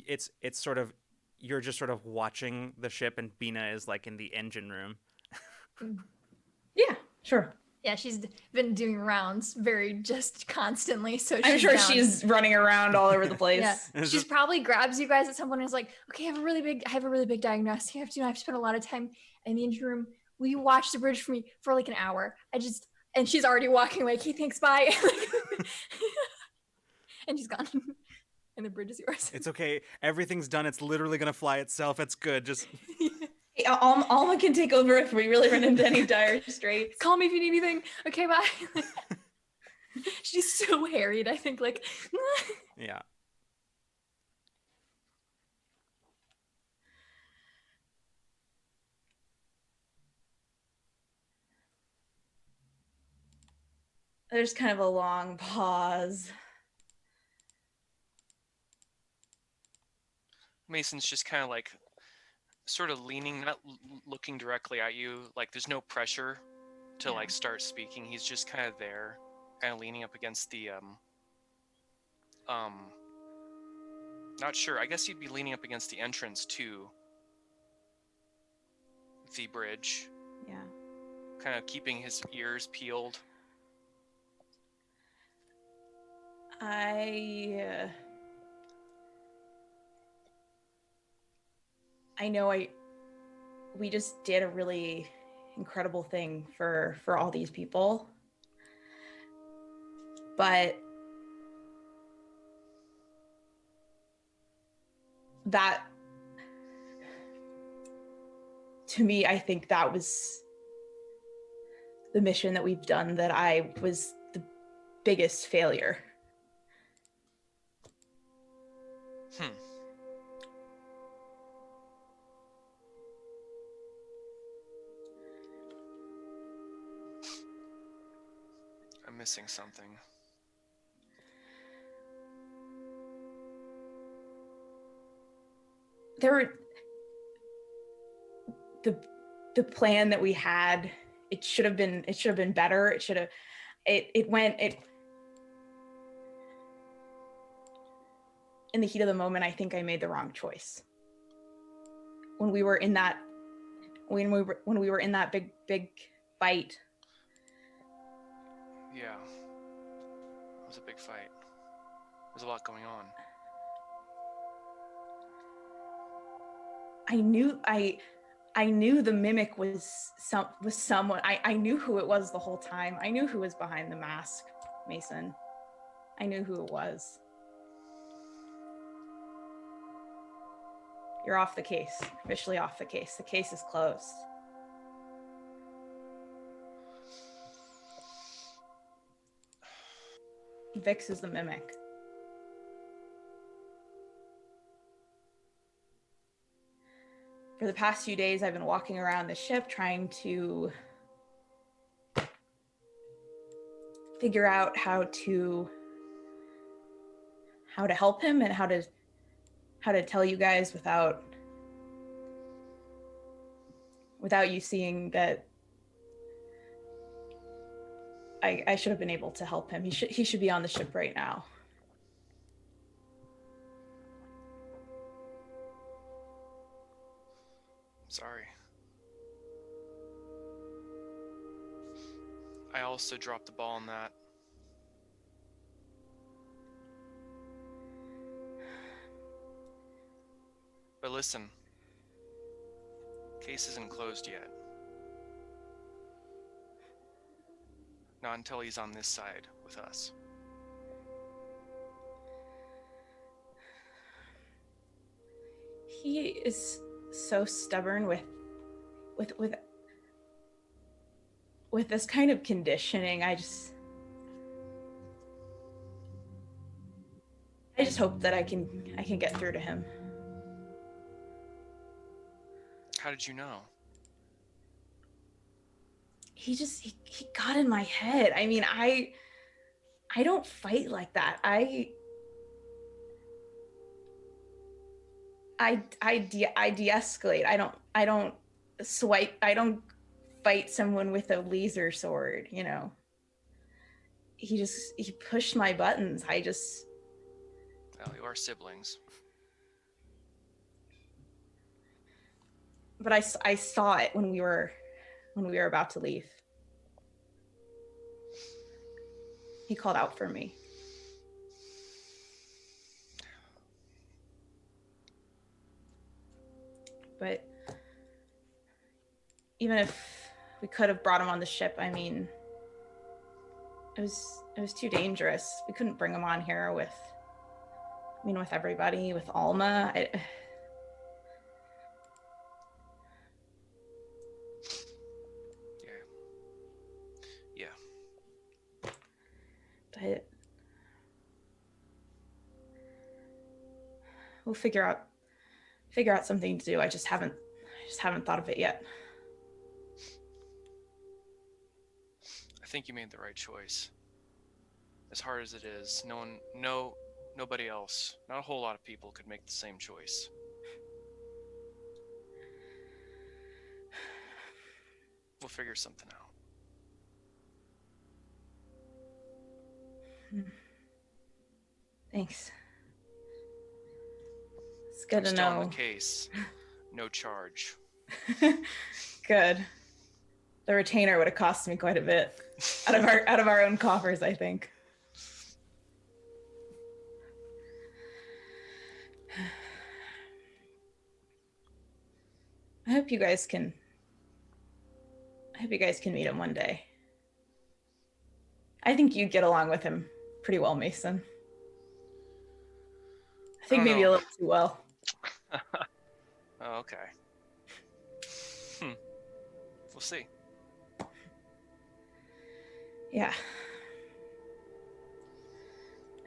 Speaker 1: it's sort of, you're just sort of watching the ship, and Bina is like in the engine room.
Speaker 3: Yeah, sure.
Speaker 4: Yeah, she's been doing rounds very just constantly. So
Speaker 3: I'm
Speaker 4: she's
Speaker 3: sure
Speaker 4: down.
Speaker 3: she's running around all over the place.
Speaker 4: Yeah,
Speaker 1: It's
Speaker 4: she's
Speaker 1: just-
Speaker 4: probably grabs you guys at some point and is like, "Okay, I have a really big diagnosis. I've spent a lot of time in the engine room. Will you watch the bridge for me for like an hour? And she's already walking away. Okay, thanks, bye." And she's gone, and the bridge is yours.
Speaker 1: It's okay. Everything's done. It's literally gonna fly itself. It's good. Just
Speaker 3: Hey, Alma can take over if we really run into any dire straits.
Speaker 4: Call me if you need anything. Okay, bye. She's so harried. I think like.
Speaker 1: yeah.
Speaker 3: There's kind of a long pause.
Speaker 5: Mason's just kind of like, sort of leaning, not looking directly at you. Like there's no pressure to
Speaker 3: Yeah.
Speaker 5: like start speaking. He's just kind of there, kind of leaning up against the not sure. I guess he'd be leaning up against the entrance to the bridge,
Speaker 3: Yeah.
Speaker 5: kind of keeping his ears peeled.
Speaker 3: I know we just did a really incredible thing for all these people. But that, to me, I think that was the mission that we've done that I was the biggest failure.
Speaker 5: I'm missing something.
Speaker 3: There were the plan that we had it should have been better. It went in the heat of the moment. I think I made the wrong choice. When we were in that big fight.
Speaker 5: Yeah. It was a big fight. There's a lot going on.
Speaker 3: I knew the mimic was someone. I knew who it was the whole time. I knew who was behind the mask, Mason. I knew who it was. You're off the case. Officially off the case. The case is closed. Vix is the mimic. For the past few days, I've been walking around the ship trying to figure out how to help him and how to tell you guys without you seeing that I should have been able to help him. He should be on the ship right now.
Speaker 5: Sorry. I also dropped the ball on that. But listen, case isn't closed yet. Not until he's on this side with us.
Speaker 3: He is so stubborn with this kind of conditioning. I just hope that I can get through to him.
Speaker 5: How did you know?
Speaker 3: He got in my head. I mean, I don't fight like that. I de-escalate. I don't swipe. I don't fight someone with a laser sword, you know. He pushed my buttons.
Speaker 5: Well, you are siblings.
Speaker 3: But I saw it when we were about to leave. He called out for me. But even if we could have brought him on the ship, I mean, it was too dangerous. We couldn't bring him on here with everybody, with Alma.
Speaker 5: Yeah.
Speaker 3: But we'll figure out something to do. I just haven't thought of it yet.
Speaker 5: I think you made the right choice. As hard as it is, nobody else, not a whole lot of people could make the same choice. We'll figure something out.
Speaker 3: Thanks. It's good
Speaker 5: I'm
Speaker 3: to
Speaker 5: still
Speaker 3: know.
Speaker 5: on the case. No charge.
Speaker 3: Good. The retainer would have cost me quite a bit out of our own coffers, I think. I hope you guys can meet him one day. I think you'd get along with him pretty well, Mason. I think maybe a little too well.
Speaker 5: Oh, okay. We'll see.
Speaker 3: Yeah.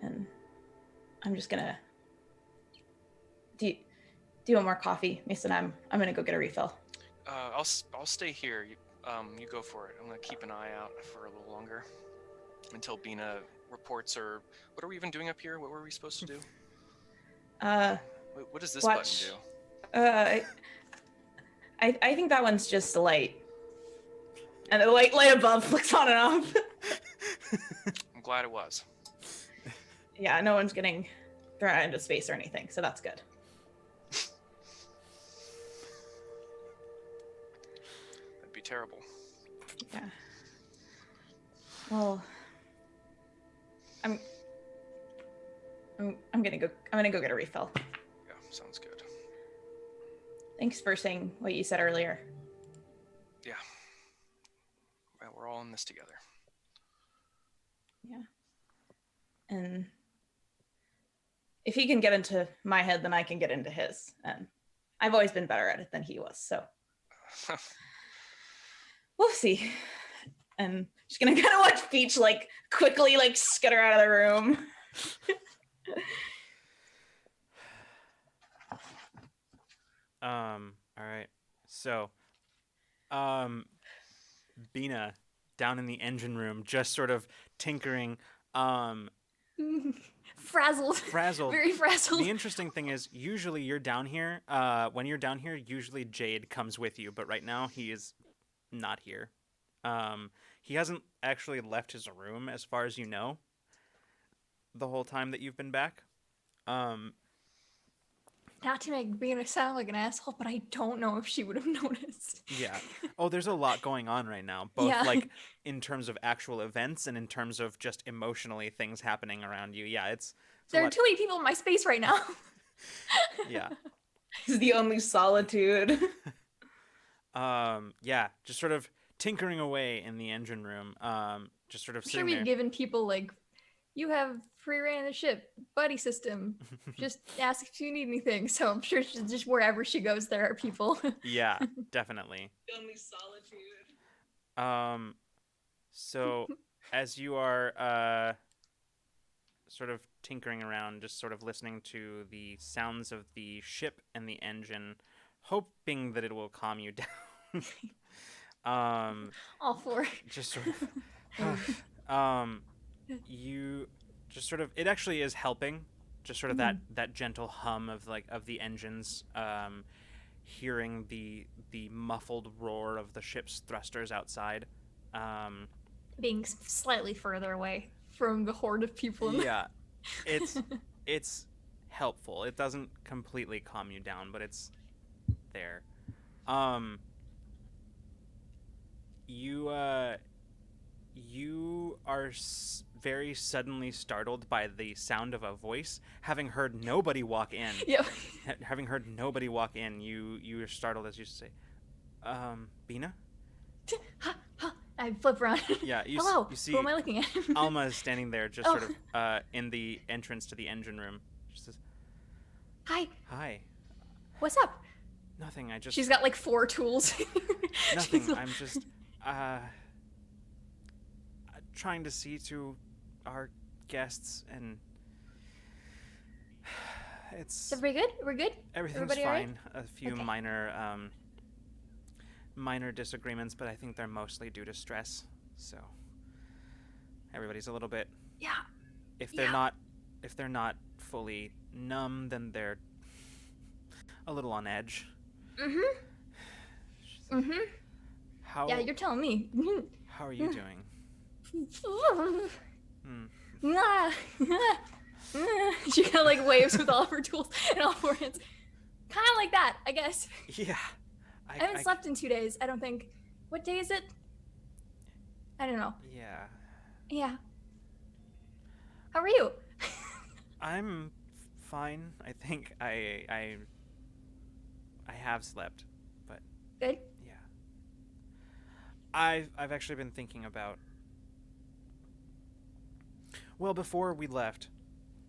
Speaker 3: And I'm just gonna do you want more coffee, Mason? I'm gonna go get a refill.
Speaker 5: I'll stay here. You go for it. I'm gonna keep an eye out for a little longer until Bina reports. Or what are we even doing up here? What were we supposed to do? What does this button do?
Speaker 3: I think that one's just a light. And the light above flicks on and off.
Speaker 5: I'm glad it was.
Speaker 3: Yeah, no one's getting thrown out into space or anything, so that's good.
Speaker 5: That'd be terrible.
Speaker 3: Yeah. Well, I'm gonna go. I'm gonna go get a refill.
Speaker 5: Yeah, sounds good.
Speaker 3: Thanks for saying what you said earlier.
Speaker 5: Yeah. Well, we're all in this together.
Speaker 3: Yeah. And if he can get into my head, then I can get into his. And I've always been better at it than he was, so we'll see. And just gonna kind of watch Peach like quickly like skitter out of the room.
Speaker 1: All right. So, Bina down in the engine room, just sort of tinkering,
Speaker 4: Frazzled.
Speaker 1: frazzled.
Speaker 4: Very frazzled.
Speaker 1: The interesting thing is, usually you're down here. When you're down here, usually Jade comes with you, but right now he is not here. He hasn't actually left his room, as far as you know, the whole time that you've been back.
Speaker 4: Not to make Bina sound like an asshole, but I don't know if she would have noticed.
Speaker 1: Yeah. Oh, there's a lot going on right now, both
Speaker 4: Yeah.
Speaker 1: like in terms of actual events and in terms of just emotionally things happening around you. Yeah, it's a
Speaker 4: There are
Speaker 1: lot-
Speaker 4: too many people in my space right now.
Speaker 1: Yeah.
Speaker 3: It's the only solitude.
Speaker 1: Yeah, just sort of tinkering away in the engine room. Just sort of
Speaker 4: I'm sure
Speaker 1: sitting
Speaker 4: we've
Speaker 1: there.
Speaker 4: given people like, you have free reign of the ship, buddy system. Just ask if you need anything. So I'm sure she's just wherever she goes, there are people.
Speaker 1: Yeah, definitely.
Speaker 3: The only solitude.
Speaker 1: So as you are sort of tinkering around, just sort of listening to the sounds of the ship and the engine, hoping that it will calm you down.
Speaker 4: All four.
Speaker 1: Just sort of you just sort of, it actually is helping, just sort of that gentle hum of like of the engines, hearing the muffled roar of the ship's thrusters outside.
Speaker 4: Being slightly further away from the horde of people. In
Speaker 1: Yeah, it's helpful. It doesn't completely calm you down, but it's there. You are very suddenly startled by the sound of a voice. Having heard nobody walk in,
Speaker 4: Yep.
Speaker 1: having heard nobody walk in, you are startled as you say, Bina?
Speaker 4: I flip around.
Speaker 1: Yeah, you
Speaker 4: Hello.
Speaker 1: you see
Speaker 4: Who am I looking at?
Speaker 1: Alma is standing there, just
Speaker 4: Oh.
Speaker 1: sort of in the entrance to the engine room. She says,
Speaker 4: Hi.
Speaker 1: "Hi,
Speaker 4: What's up?
Speaker 1: nothing. I just
Speaker 4: She's got like 4 tools.
Speaker 1: nothing.
Speaker 4: She's like-
Speaker 1: I'm just trying to see to our guests, and it's
Speaker 4: Is everybody good? We're good?
Speaker 1: everything's
Speaker 4: everybody all right?
Speaker 1: fine. A few
Speaker 4: Okay.
Speaker 1: minor disagreements, but I think they're mostly due to stress. So everybody's a little bit.
Speaker 4: Yeah.
Speaker 1: If they're
Speaker 4: Yeah.
Speaker 1: not fully numb, then they're a little on edge.
Speaker 4: Mm-hmm. Mm-hmm.
Speaker 1: How
Speaker 4: Yeah, you're telling me.
Speaker 1: how are you doing? Hmm.
Speaker 4: She kind of like waves with all of her tools and all 4 hands. Kind of like that, I guess.
Speaker 1: Yeah.
Speaker 4: I haven't slept in 2 days, I don't think. What day is it? I don't know.
Speaker 1: Yeah.
Speaker 4: Yeah. How are you?
Speaker 1: I'm fine. I think I have slept, but
Speaker 4: Good?
Speaker 1: yeah. I've actually been thinking about, well, before we left,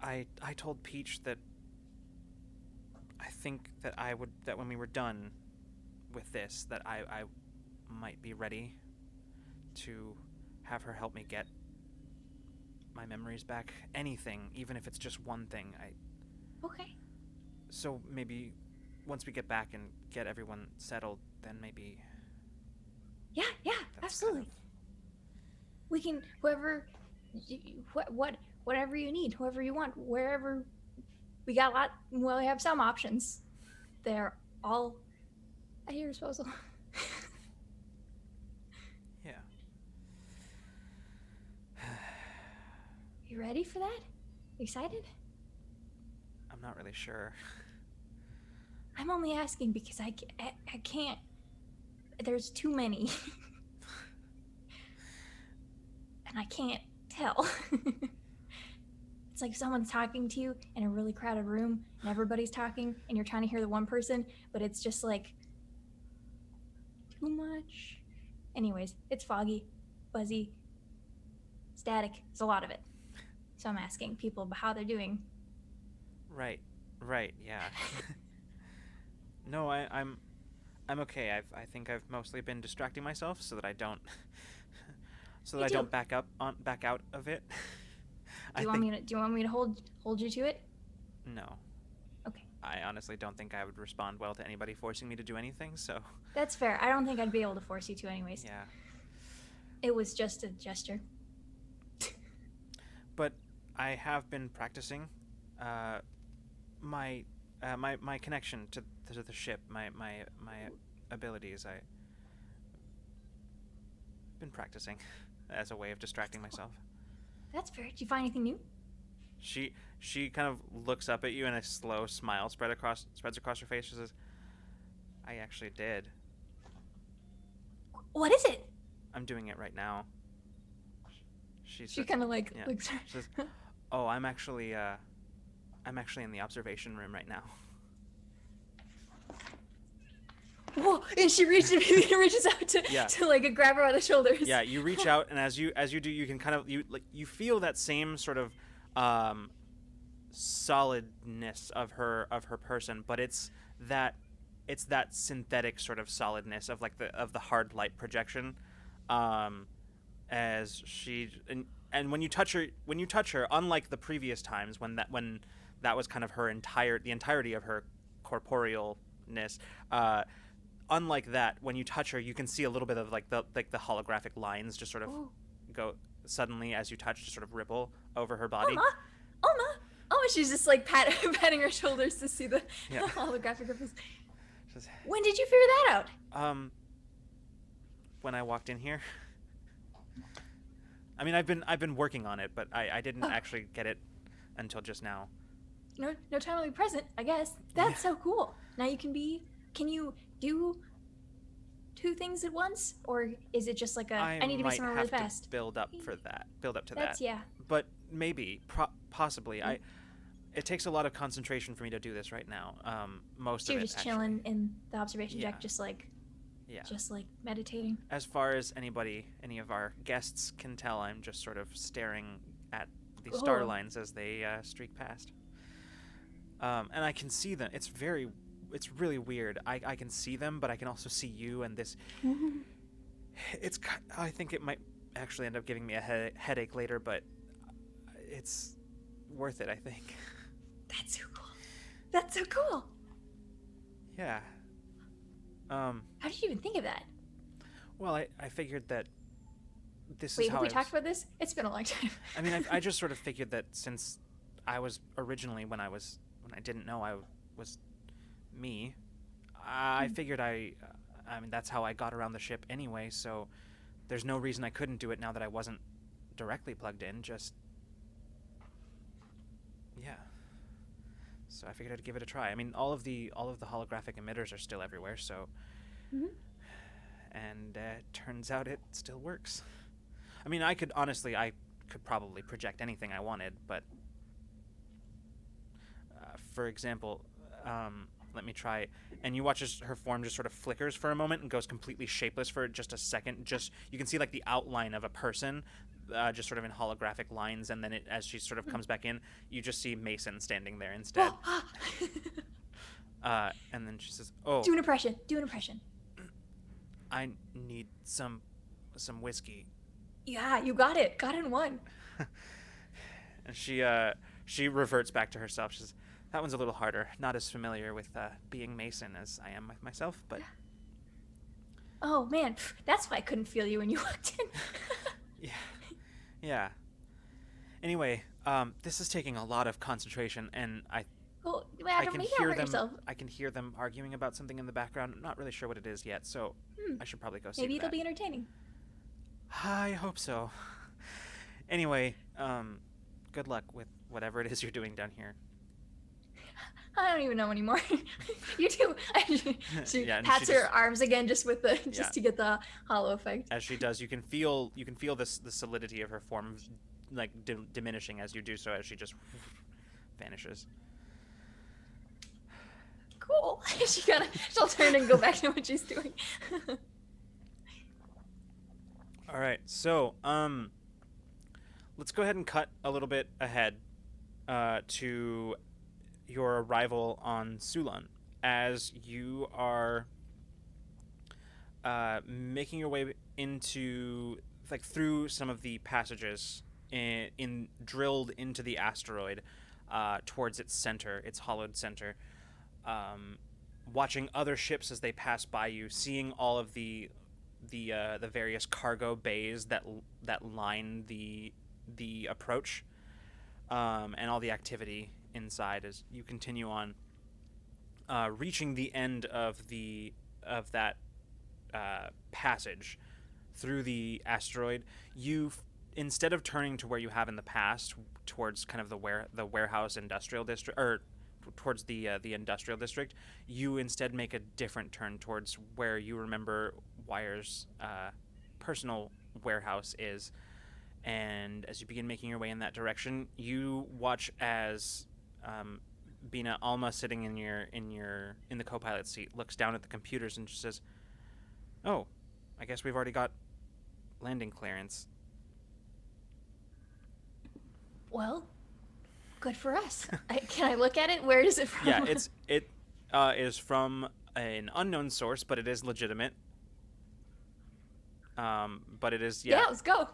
Speaker 1: I told Peach that I think that that when we were done with this, that I might be ready to have her help me get my memories back. Anything, even if it's just one thing.
Speaker 4: Okay.
Speaker 1: So maybe once we get back and get everyone settled, then maybe
Speaker 4: Yeah,
Speaker 1: that's
Speaker 4: absolutely.
Speaker 1: kind
Speaker 4: We can, whatever you need, whoever you want, wherever. We got a lot, well, we have some options. They're all at your disposal.
Speaker 1: of, yeah.
Speaker 4: You ready for that? Excited?
Speaker 1: I'm not really sure.
Speaker 4: I'm only asking because I can't. There's too many. And I can't tell. It's like someone's talking to you in a really crowded room and everybody's talking and you're trying to hear the one person, but it's just like too much. Anyways, it's foggy, buzzy, static. It's a lot of it. So I'm asking people about how they're doing.
Speaker 1: Right, yeah. No, I'm okay. I think I've mostly been distracting myself so that I don't
Speaker 4: Me
Speaker 1: I
Speaker 4: too.
Speaker 1: don't back out of it.
Speaker 4: Do you want me to hold you to it?
Speaker 1: No.
Speaker 4: Okay.
Speaker 1: I honestly don't think I would respond well to anybody forcing me to do anything, so
Speaker 4: That's fair. I don't think I'd be able to force you to anyways.
Speaker 1: yeah.
Speaker 4: It was just a gesture.
Speaker 1: But I have been practicing my connection to the ship, my abilities. I've been practicing as a way of distracting myself.
Speaker 4: That's fair. Did you find anything new?
Speaker 1: She kind of looks up at you and a slow smile spreads across her face. She says, "I actually did.
Speaker 4: What is it?
Speaker 1: I'm doing it right now."
Speaker 4: She kind of like
Speaker 1: yeah.
Speaker 4: looks.
Speaker 1: She says, "Oh, I'm actually in the observation room right now."
Speaker 4: Whoa! And she reaches out to like grab her by the shoulders.
Speaker 1: Yeah, you reach out, and as you do, you can kind of you feel that same sort of solidness of her person, but it's that synthetic sort of solidness of like the hard light projection. As she and when you touch her, unlike the previous times when that was kind of the entirety of her corporealness. Unlike that, when you touch her, you can see a little bit of like the holographic lines just sort of go suddenly as you touch, just sort of ripple over her body.
Speaker 4: Alma. Oh, she's just like patting her shoulders to see the holographic ripples. When did you figure that out?
Speaker 1: When I walked in here. I mean, I've been working on it, but I didn't actually get it until just now.
Speaker 4: No time to be present, I guess. That's so cool. Now can you do two things at once, or is it just like I need to be somewhere really fast?
Speaker 1: To build up to that.
Speaker 4: Yeah.
Speaker 1: But maybe, possibly. It takes a lot of concentration for me to do this right now. Most
Speaker 4: so
Speaker 1: of it.
Speaker 4: You're just chilling in the observation deck,
Speaker 1: Yeah.
Speaker 4: Just like meditating.
Speaker 1: As far as any of our guests can tell, I'm just sort of staring at the star lines as they streak past. And I can see them. It's really weird. I can see them, but I can also see you and this. I think it might actually end up giving me a headache later, but it's worth it, I think.
Speaker 4: That's so cool.
Speaker 1: Yeah.
Speaker 4: How did you even think of that?
Speaker 1: Well, I figured that this
Speaker 4: Wait,
Speaker 1: is how
Speaker 4: have we talked about this? It's been a long time.
Speaker 1: I mean, I just sort of figured that since I was originally when I didn't know I was me, I figured I mean that's how I got around the ship anyway. So there's no reason I couldn't do it now that I wasn't directly plugged in. So I figured I'd give it a try. I mean, all of the holographic emitters are still everywhere. So, and turns out it still works. I mean, I could probably project anything I wanted, but for example, let me try. And you watch her form just sort of flickers for a moment and goes completely shapeless for just a second. Just you can see like the outline of a person, just sort of in holographic lines, and then as she sort of comes back in, you just see Mason standing there instead. And then she says, "Oh,
Speaker 4: Do an impression.
Speaker 1: I need some whiskey."
Speaker 4: Yeah, you got it. Got it in one.
Speaker 1: And she reverts back to herself. She says, "That one's a little harder. Not as familiar with being Mason as I am with myself, but."
Speaker 4: Oh man, that's why I couldn't feel you when you walked in.
Speaker 1: Yeah. Anyway, this is taking a lot of concentration, and I can hear them.
Speaker 4: Yourself.
Speaker 1: I can hear them arguing about something in the background. I'm not really sure what it is yet, so I should probably go see.
Speaker 4: Maybe it'll be entertaining.
Speaker 1: I hope so. Anyway, good luck with whatever it is you're doing down here.
Speaker 4: I don't even know anymore. You too. She
Speaker 1: Yeah, and
Speaker 4: pats
Speaker 1: she
Speaker 4: her
Speaker 1: just-
Speaker 4: arms again just with the
Speaker 1: Yeah.
Speaker 4: to get the hollow effect.
Speaker 1: As she does, you can feel the solidity of her form like diminishing as you do so, as she just vanishes.
Speaker 4: Cool. She'll turn and go back to what she's doing.
Speaker 1: All right, so let's go ahead and cut a little bit ahead to your arrival on Sulon, as you are making your way into like through some of the passages in drilled into the asteroid towards its center, its hollowed center. Watching other ships as they pass by you, seeing all of the various cargo bays that line the approach, and all the activity inside as you continue on, reaching the end of that passage through the asteroid. Instead of turning to where you have in the past towards kind of the warehouse industrial district, or towards the industrial district, you instead make a different turn towards where you remember Wyre's personal warehouse is. And as you begin making your way in that direction, you watch as Bina, Alma, sitting in the co-pilot seat, looks down at the computers and just says, "Oh, I guess we've already got landing clearance."
Speaker 4: Well, good for us. Can I look at it? Where is it from?
Speaker 1: Yeah, it is from an unknown source, but it is legitimate. But it is
Speaker 4: Yeah, let's go.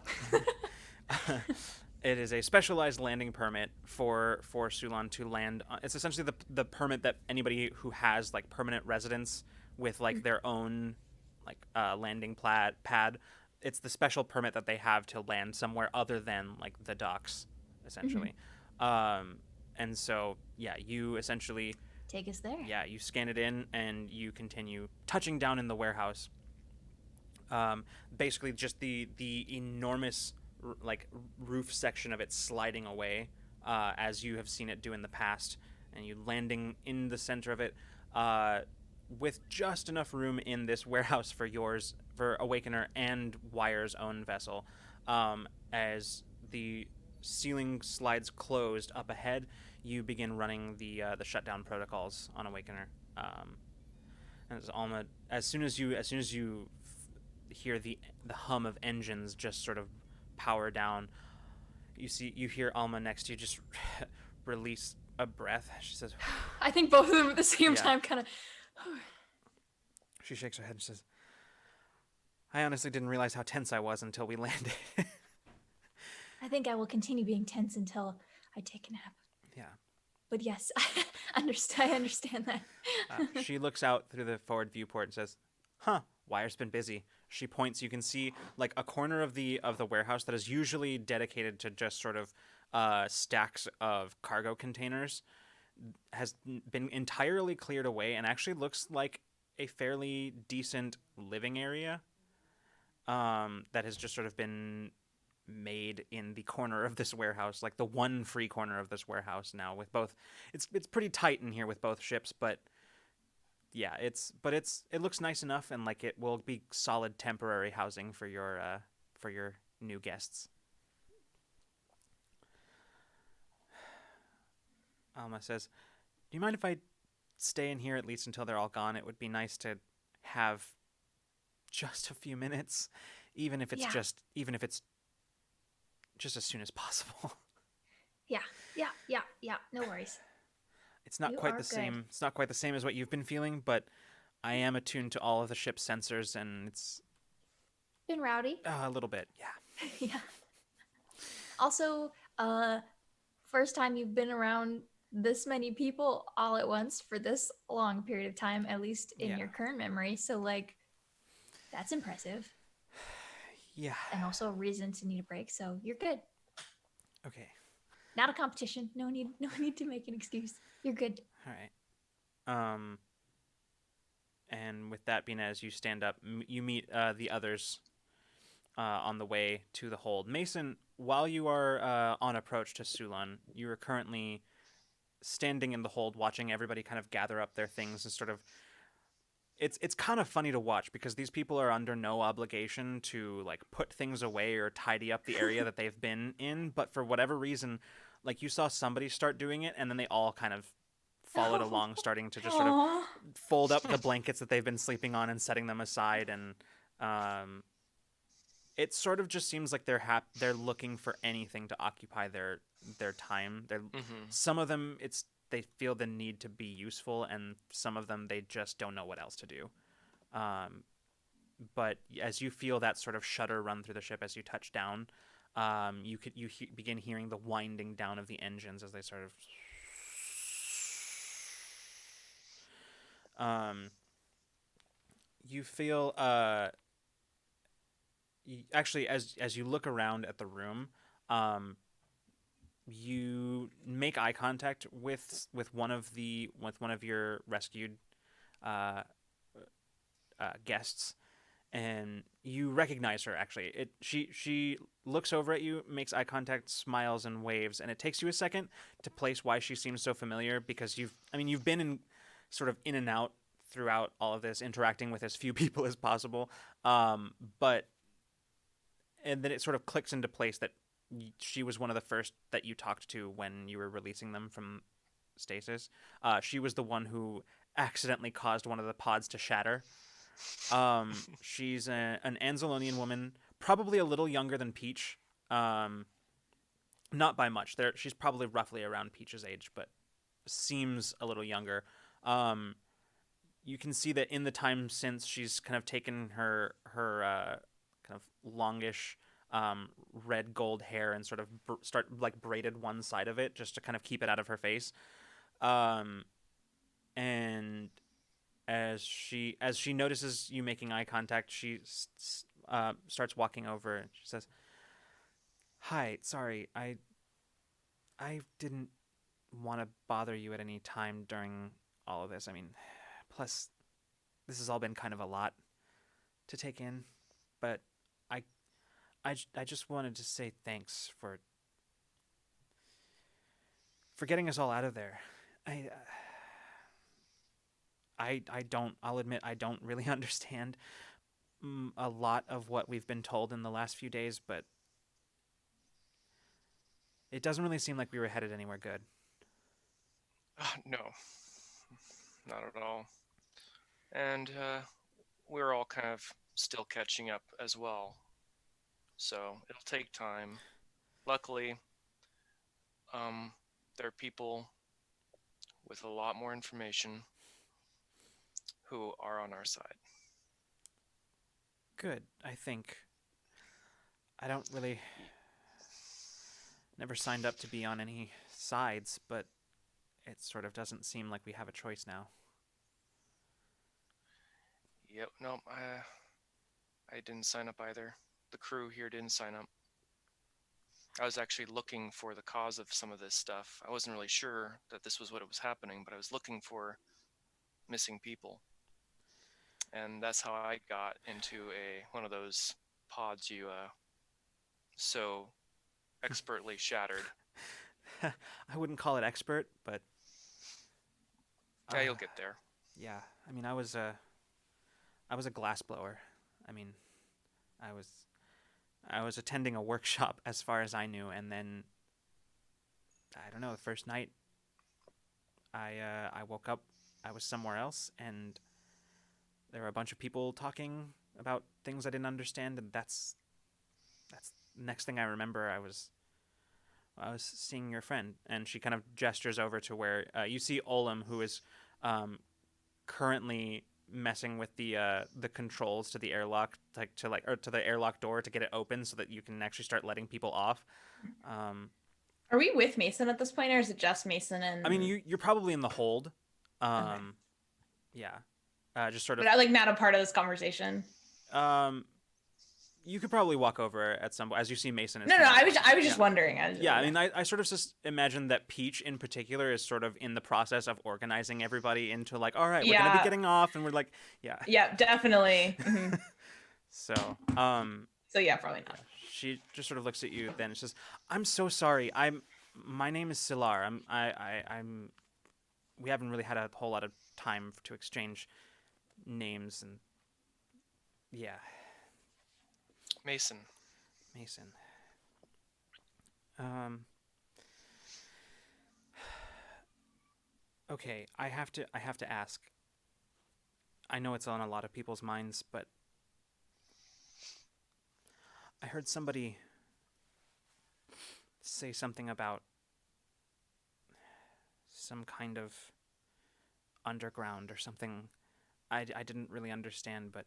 Speaker 1: It is a specialized landing permit for Sulon to land. It's essentially the permit that anybody who has like permanent residence with like their own like landing pad. It's the special permit that they have to land somewhere other than like the docks, essentially. And so yeah, you essentially
Speaker 4: Take us there.
Speaker 1: yeah, you scan it in and you continue touching down in the warehouse. Basically just the enormous like roof section of it sliding away, as you have seen it do in the past, and you landing in the center of it, with just enough room in this warehouse for Awakener and Wyre's own vessel. As the ceiling slides closed up ahead, you begin running the shutdown protocols on Awakener. And as Alma, as soon as you hear the hum of engines just sort of power down, you hear Alma next to you just release a breath. She says,
Speaker 4: I think both of them at the same
Speaker 1: Yeah.
Speaker 4: time kind of.
Speaker 1: she shakes her head and says, "I honestly didn't realize how tense I was until we landed."
Speaker 4: I think I will continue being tense until I take a nap.
Speaker 1: Yeah.
Speaker 4: But yes, I understand that.
Speaker 1: She looks out through the forward viewport and says, "Huh, Wyre's been busy." She points. You can see like a corner of the warehouse that is usually dedicated to just sort of stacks of cargo containers has been entirely cleared away and actually looks like a fairly decent living area that has just sort of been made in the corner of this warehouse, like the one free corner of this warehouse now, with both. It's pretty tight in here with both ships, but yeah, it looks nice enough, and like it will be solid temporary housing for your new guests. Alma says, "Do you mind if I stay in here at least until they're all gone? It would be nice to have just a few minutes, even if it's
Speaker 4: Yeah.
Speaker 1: just as soon as possible."
Speaker 4: Yeah. No worries.
Speaker 1: It's not
Speaker 4: You
Speaker 1: quite
Speaker 4: are
Speaker 1: the
Speaker 4: good.
Speaker 1: same. It's not quite the same as what you've been feeling, but I am attuned to all of the ship's sensors, and it's
Speaker 4: Been rowdy.
Speaker 1: a little bit. Yeah.
Speaker 4: Yeah. Also, first time you've been around this many people all at once for this long period of time, at least in
Speaker 1: Yeah.
Speaker 4: your current memory. So like, that's impressive,
Speaker 1: Yeah.
Speaker 4: and also a reason to need a break. So you're good.
Speaker 1: Okay.
Speaker 4: Not a competition. No need to make an excuse. You're good.
Speaker 1: All right. And with that being as you stand up, you meet the others on the way to the hold. Mason, while you are on approach to Sulon, you are currently standing in the hold, watching everybody kind of gather up their things and sort of. It's kind of funny to watch because these people are under no obligation to like put things away or tidy up the area that they've been in, but for whatever reason, like you saw somebody start doing it and then they all kind of followed along, starting to just sort of
Speaker 3: Aw.
Speaker 1: fold up the blankets that they've been sleeping on and setting them aside, and it sort of just seems like they're looking for anything to occupy their time. Some of them they feel the need to be useful, and some of them they just don't know what else to do. But as you feel that sort of shudder run through the ship as you touch down, you begin hearing the winding down of the engines as they sort of. You feel actually as you look around at the room, you make eye contact with one of your rescued guests, and you recognize her. Actually, she looks over at you, makes eye contact, smiles, and waves, and it takes you a second to place why she seems so familiar, because you've been in sort of in and out throughout all of this, interacting with as few people as possible, but and then it sort of clicks into place that she was one of the first that you talked to when you were releasing them from stasis. She was the one who accidentally caused one of the pods to shatter. She's an Anzalonian woman, probably a little younger than Peach. Not by much. She's probably roughly around Peach's age, but seems a little younger. You can see that in the time since, she's kind of taken her kind of longish red gold hair and sort of braided one side of it just to kind of keep it out of her face. And as she notices you making eye contact, she starts walking over and she says, "Hi, sorry, I didn't want to bother you at any time during all of this. I mean, plus this has all been kind of a lot to take in, but I just wanted to say thanks for getting us all out of there. I'll admit I don't really understand a lot of what we've been told in the last few days, but it doesn't really seem like we were headed anywhere good."
Speaker 5: No, not at all. And we're all kind of still catching up as well. So it'll take time. Luckily, there are people with a lot more information who are on our side.
Speaker 1: Good, I think. I don't really... Never signed up to be on any sides, but it sort of doesn't seem like we have a choice now.
Speaker 5: Yep, no, I didn't sign up either. The crew here didn't sign up. I was actually looking for the cause of some of this stuff. I wasn't really sure that this was what was happening, but I was looking for missing people. And that's how I got into one of those pods you so expertly shattered.
Speaker 1: I wouldn't call it expert, but...
Speaker 5: Yeah, you'll get there.
Speaker 1: Yeah, I mean, I was a glass blower. I mean, I was attending a workshop as far as I knew, and then I don't know, the first night I woke up, I was somewhere else, and there were a bunch of people talking about things I didn't understand, and that's the next thing I remember. I was seeing your friend, and she kind of gestures over to where you see Olam, who is currently messing with the controls to the airlock, or to the airlock door to get it open so that you can actually start letting people off.
Speaker 3: Are we with Mason at this point, or is it just Mason and...
Speaker 1: I mean, you're probably in the hold.
Speaker 3: Okay.
Speaker 1: Yeah. Just sort of...
Speaker 3: But I'm not a part of this conversation.
Speaker 1: You could probably walk over at some point as you see Mason.
Speaker 3: No, I was just wondering.
Speaker 1: I mean, I sort of just imagine that Peach in particular is sort of in the process of organizing everybody into like, all right, we're gonna be getting off, and we're like, yeah.
Speaker 3: Yeah, definitely. Mm-hmm.
Speaker 1: So,
Speaker 3: So yeah, probably
Speaker 1: Yeah.
Speaker 3: not.
Speaker 1: She just sort of looks at you then and says, "I'm so sorry. My name is Silar. I'm we haven't really had a whole lot of time to exchange names and yeah,
Speaker 5: Mason,
Speaker 1: Mason. Um okay, I have to ask. I know it's on a lot of people's minds, but I heard somebody say something about some kind of underground or something. I didn't really understand, but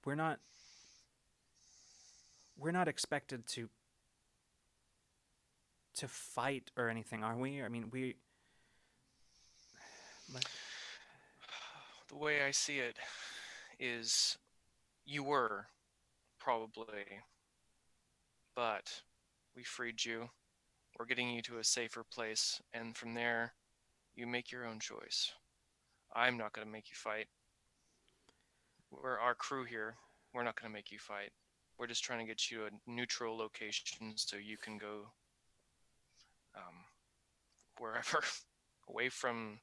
Speaker 1: we're not we're not expected to fight or anything, are we? I mean, like,
Speaker 5: the way I see it is you were, probably, but we freed you. We're getting you to a safer place, and from there, you make your own choice. I'm not going to make you fight. We're our crew here. We're not going to make you fight. We're just trying to get you a neutral location so you can go um, wherever, away from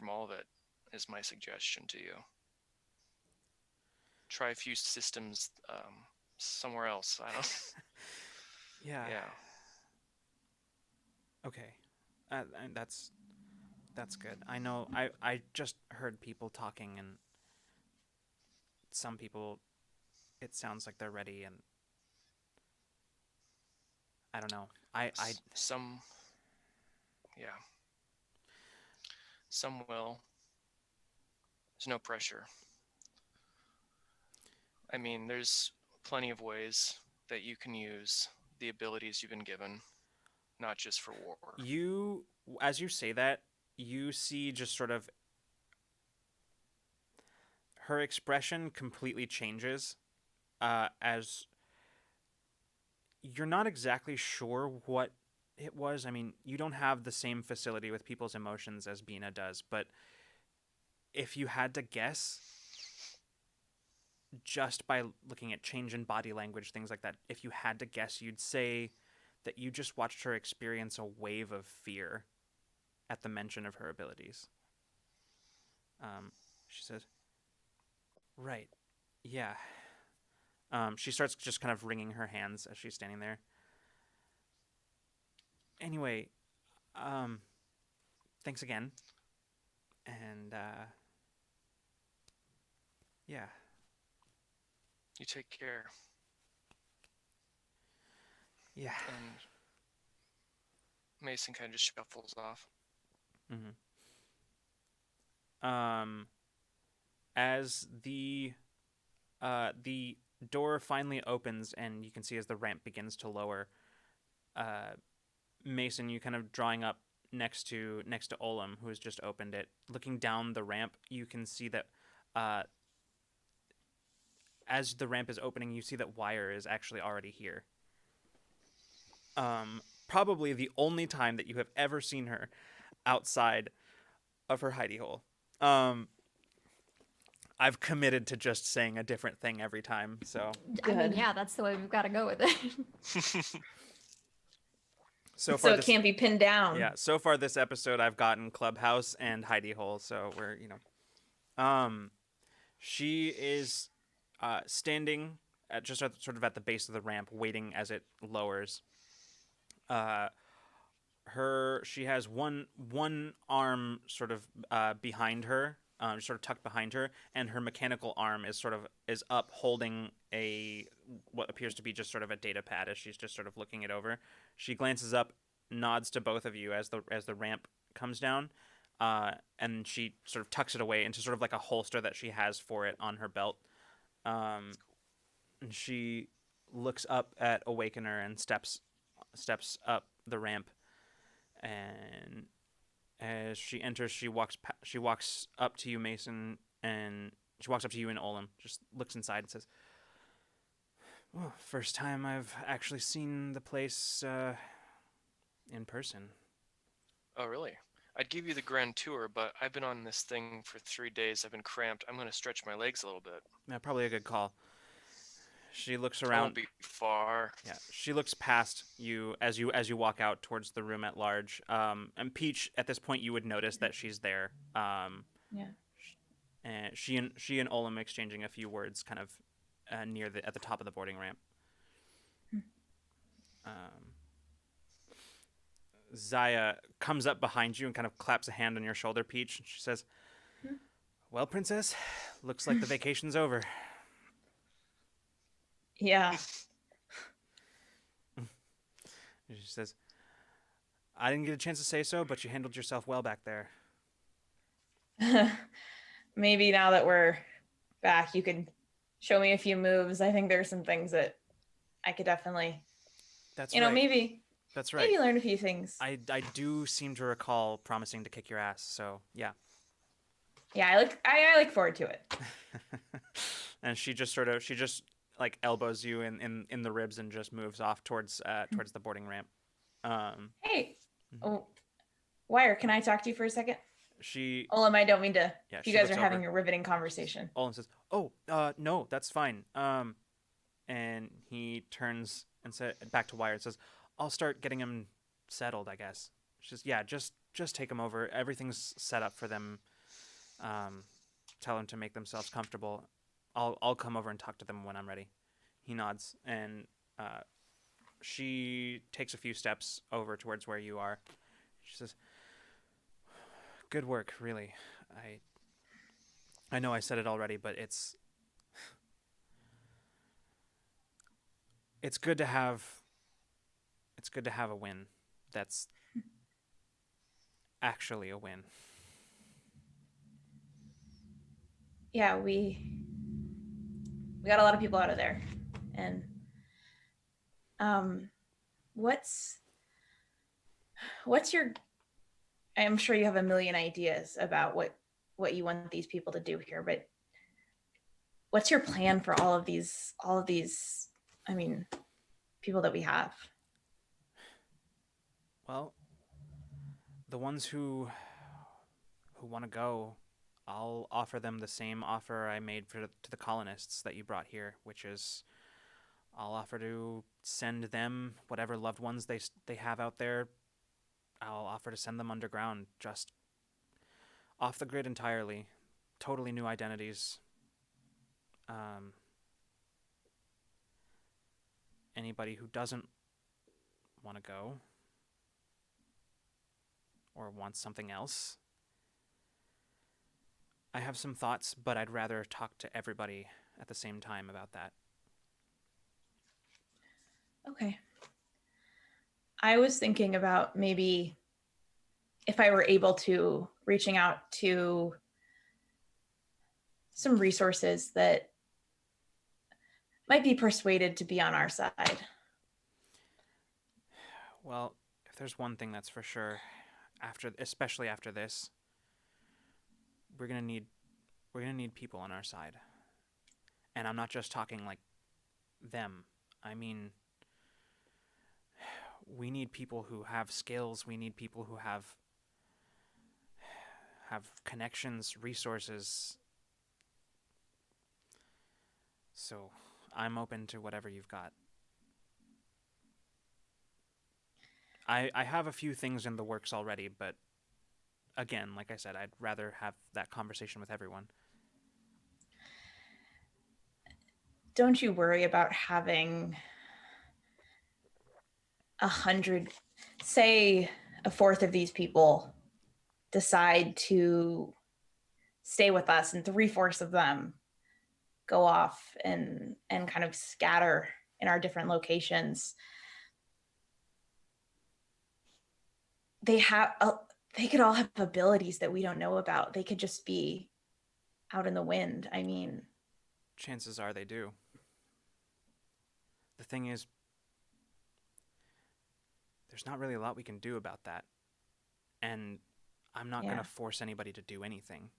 Speaker 5: all of it. Is my suggestion to you. Try a few systems somewhere else. I don't.
Speaker 1: yeah.
Speaker 5: Yeah.
Speaker 1: Okay. And that's good. I know. I just heard people talking, and some people, it sounds like they're ready, and I don't know.
Speaker 5: Some. Yeah. Some will. There's no pressure. I mean, there's plenty of ways that you can use the abilities you've been given, not just for war.
Speaker 1: you as you say that, you see just sort of her expression completely changes as you're not exactly sure what it was. I mean, you don't have the same facility with people's emotions as Bina does, but if you had to guess, just by looking at change in body language, things like that, if you had to guess, you'd say that you just watched her experience a wave of fear at the mention of her abilities. She says, "Right, yeah." She starts just kind of wringing her hands as she's standing there. Anyway, um, thanks again, and yeah,
Speaker 5: You take care.
Speaker 1: yeah.
Speaker 5: And Mason kind of just shuffles off.
Speaker 1: Mm-hmm. Um, as the door finally opens and you can see as the ramp begins to lower, uh, Mason, you kind of drawing up next to Olam, who has just opened it. Looking down the ramp, you can see that uh, as the ramp is opening, you see that Wyre is actually already here. Probably the only time that you have ever seen her outside of her hidey hole. I've committed to just saying a different thing every time, so
Speaker 4: I mean,
Speaker 3: Good.
Speaker 4: yeah, that's the way we've got to go with it.
Speaker 1: so
Speaker 3: So
Speaker 1: far
Speaker 3: it
Speaker 1: this
Speaker 3: can't be pinned down.
Speaker 1: yeah, so far this episode I've gotten Clubhouse and hidey hole, so um she is standing sort of at the base of the ramp, waiting as it lowers. Uh, she has one arm sort of behind her, sort of tucked behind her, and her mechanical arm is up, holding a what appears to be just sort of a data pad as she's just sort of looking it over. She glances up, nods to both of you as the ramp comes down, and she sort of tucks it away into sort of like a holster that she has for it on her belt. And she looks up at Awakener and steps up the ramp, and as she enters, she walks up to you, Mason, and she walks up to you and Olam. Just looks inside and says, "Oh, first time I've actually seen the place in person."
Speaker 5: Oh, really? I'd give you the grand tour, but I've been on this thing for 3 days. I've been cramped. I'm going to stretch my legs a little bit.
Speaker 1: Yeah, probably a good call. She looks
Speaker 5: I
Speaker 1: around.
Speaker 5: won't be far.
Speaker 1: Yeah, she looks past you as you walk out towards the room at large. And Peach, at this point, you would notice that she's there.
Speaker 3: Yeah.
Speaker 1: And she and Olam exchanging a few words, kind of at the top of the boarding ramp. Um, Zaya comes up behind you and kind of claps a hand on your shoulder, Peach. She says, "Well, princess, looks like the vacation's over."
Speaker 3: Yeah.
Speaker 1: She says, "I didn't get a chance to say so, but you handled yourself well back there."
Speaker 3: Maybe now that we're back, you could show me a few moves. I think there's some things that I could definitely,
Speaker 1: That's
Speaker 3: you know,
Speaker 1: right.
Speaker 3: maybe
Speaker 1: That's right.
Speaker 3: maybe learn a few things.
Speaker 1: I do seem to recall promising to kick your ass, so yeah.
Speaker 3: Yeah, I look forward to it.
Speaker 1: And she just like elbows you in the ribs and just moves off towards the boarding ramp.
Speaker 3: Hey, oh, Wyre, can I talk to you for a second?
Speaker 1: She
Speaker 3: Olam, I don't mean to.
Speaker 1: Yeah,
Speaker 3: You
Speaker 1: she
Speaker 3: guys
Speaker 1: looks
Speaker 3: are having
Speaker 1: over.
Speaker 3: a riveting conversation.
Speaker 1: Olin says, "Oh, no, that's fine." And he turns and back to Wire and says, "I'll start getting him settled, I guess." She says, "Yeah, just take him over. Everything's set up for them. Tell them to make themselves comfortable. I'll come over and talk to them when I'm ready." He nods, and she takes a few steps over towards where you are. She says, "Good work, really. I know I said it already, but it's good to have a win that's actually a win."
Speaker 3: Yeah, we got a lot of people out of there, and what's your? I'm sure you have a million ideas about what you want these people to do here, but what's your plan for all of these? I mean, people that we have.
Speaker 1: Well, the ones who want to go, I'll offer them the same offer I made to the colonists that you brought here, which is I'll offer to send them whatever loved ones they have out there. I'll offer to send them underground, just off the grid entirely, totally new identities. Anybody who doesn't want to go or wants something else, I have some thoughts, but I'd rather talk to everybody at the same time about that.
Speaker 3: Okay. I was thinking about maybe if I were able to reaching out to some resources that might be persuaded to be on our side.
Speaker 1: Well, if there's one thing that's for sure, especially after this, we're gonna need people on our side. And I'm not just talking like them. I mean, we need people who have skills. We need people who have connections, resources. So I'm open to whatever you've got. I have a few things in the works already, but again, like I said, I'd rather have that conversation with everyone.
Speaker 3: Don't you worry about having 100, say a fourth of these people decide to stay with us and 3/4 of them go off and kind of scatter in our different locations. They could all have abilities that we don't know about. They could just be out in the wind. I mean,
Speaker 1: chances are they do. The thing is, there's not really a lot we can do about that. And I'm not going to force anybody to do anything.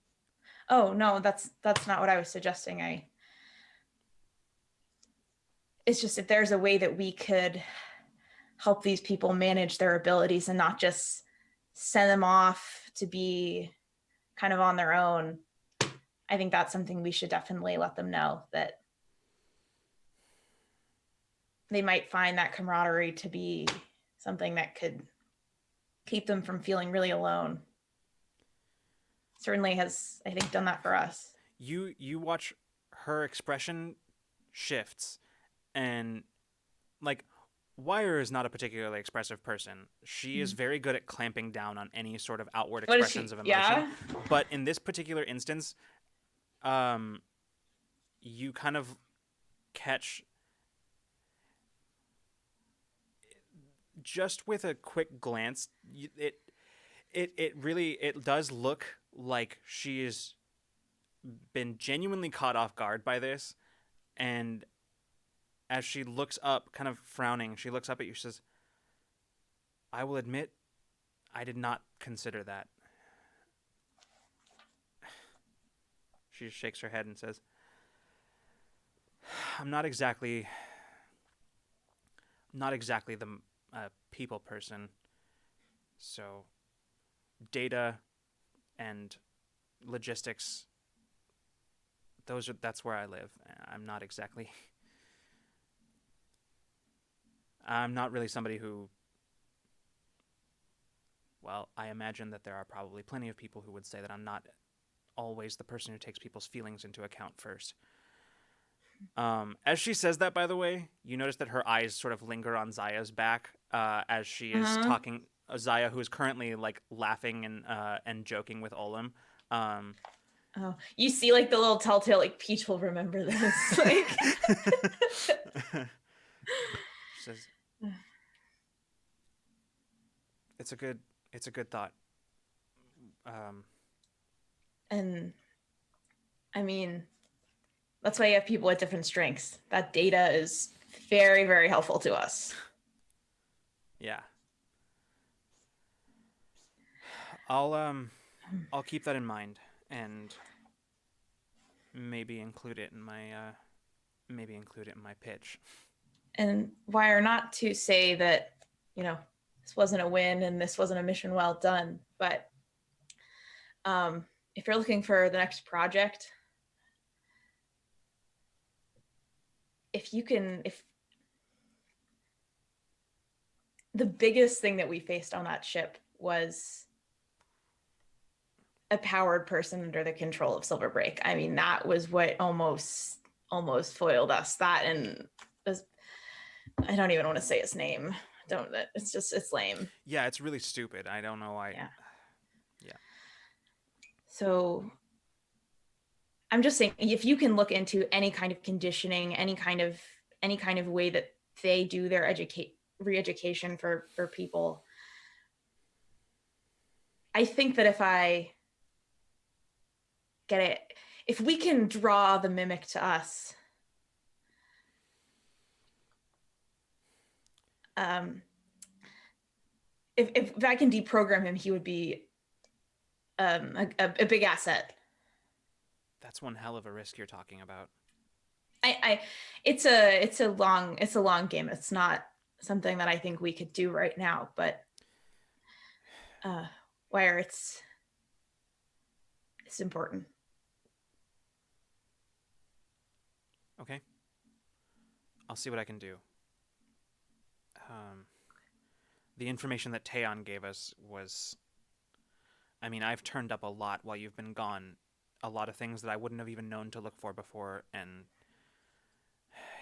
Speaker 3: Oh, no, that's not what I was suggesting. It's just if there's a way that we could help these people manage their abilities and not just send them off to be kind of on their own, I think that's something we should definitely let them know that they might find that camaraderie to be something that could keep them from feeling really alone. Certainly has, I think, done that for us.
Speaker 1: You watch her expression shifts, and like Wyre is not a particularly expressive person. She is very good at clamping down on any sort of outward
Speaker 3: What is
Speaker 1: expressions
Speaker 3: she?
Speaker 1: of emotion.
Speaker 3: Yeah.
Speaker 1: But in this particular instance, you kind of catch just with a quick glance, it really it does look like she has been genuinely caught off guard by this, and as she looks up, kind of frowning, she looks up at you. She says, "I will admit, I did not consider that." She just shakes her head and says, "I'm not exactly the people person. So, data and logistics, that's where I live. I'm not really somebody who, well, I imagine that there are probably plenty of people who would say that I'm not always the person who takes people's feelings into account first." As she says that, by the way, you notice that her eyes sort of linger on Zaya's back as she is talking. Zaya, who is currently like laughing and joking with Olim.
Speaker 3: Oh, you see, like the little telltale, like Peach will remember this. Like,
Speaker 1: She says, "It's a good thought."
Speaker 3: and I mean, that's why you have people with different strengths. That data is very, very helpful to us.
Speaker 1: Yeah. I'll keep that in mind and maybe include it in my pitch.
Speaker 3: And why are not to say that, you know, this wasn't a win and this wasn't a mission well done, but if you're looking for the next project, if the biggest thing that we faced on that ship was a powered person under the control of Silverbreak. I mean, that was what almost foiled us. That, and I don't even want to say his name. It's lame.
Speaker 1: Yeah, it's really stupid. I don't know why.
Speaker 3: Yeah.
Speaker 1: Yeah.
Speaker 3: So I'm just saying, if you can look into any kind of conditioning, any kind of way that they do their re-education for people, I think that if we can draw the mimic to us, if I can deprogram him, he would be a big asset.
Speaker 1: That's one hell of a risk you're talking about.
Speaker 3: It's a long game. It's not something that I think we could do right now, but where it's important.
Speaker 1: Okay. I'll see what I can do. The information that Taeon gave us was, I mean, I've turned up a lot while you've been gone. A lot of things that I wouldn't have even known to look for before, and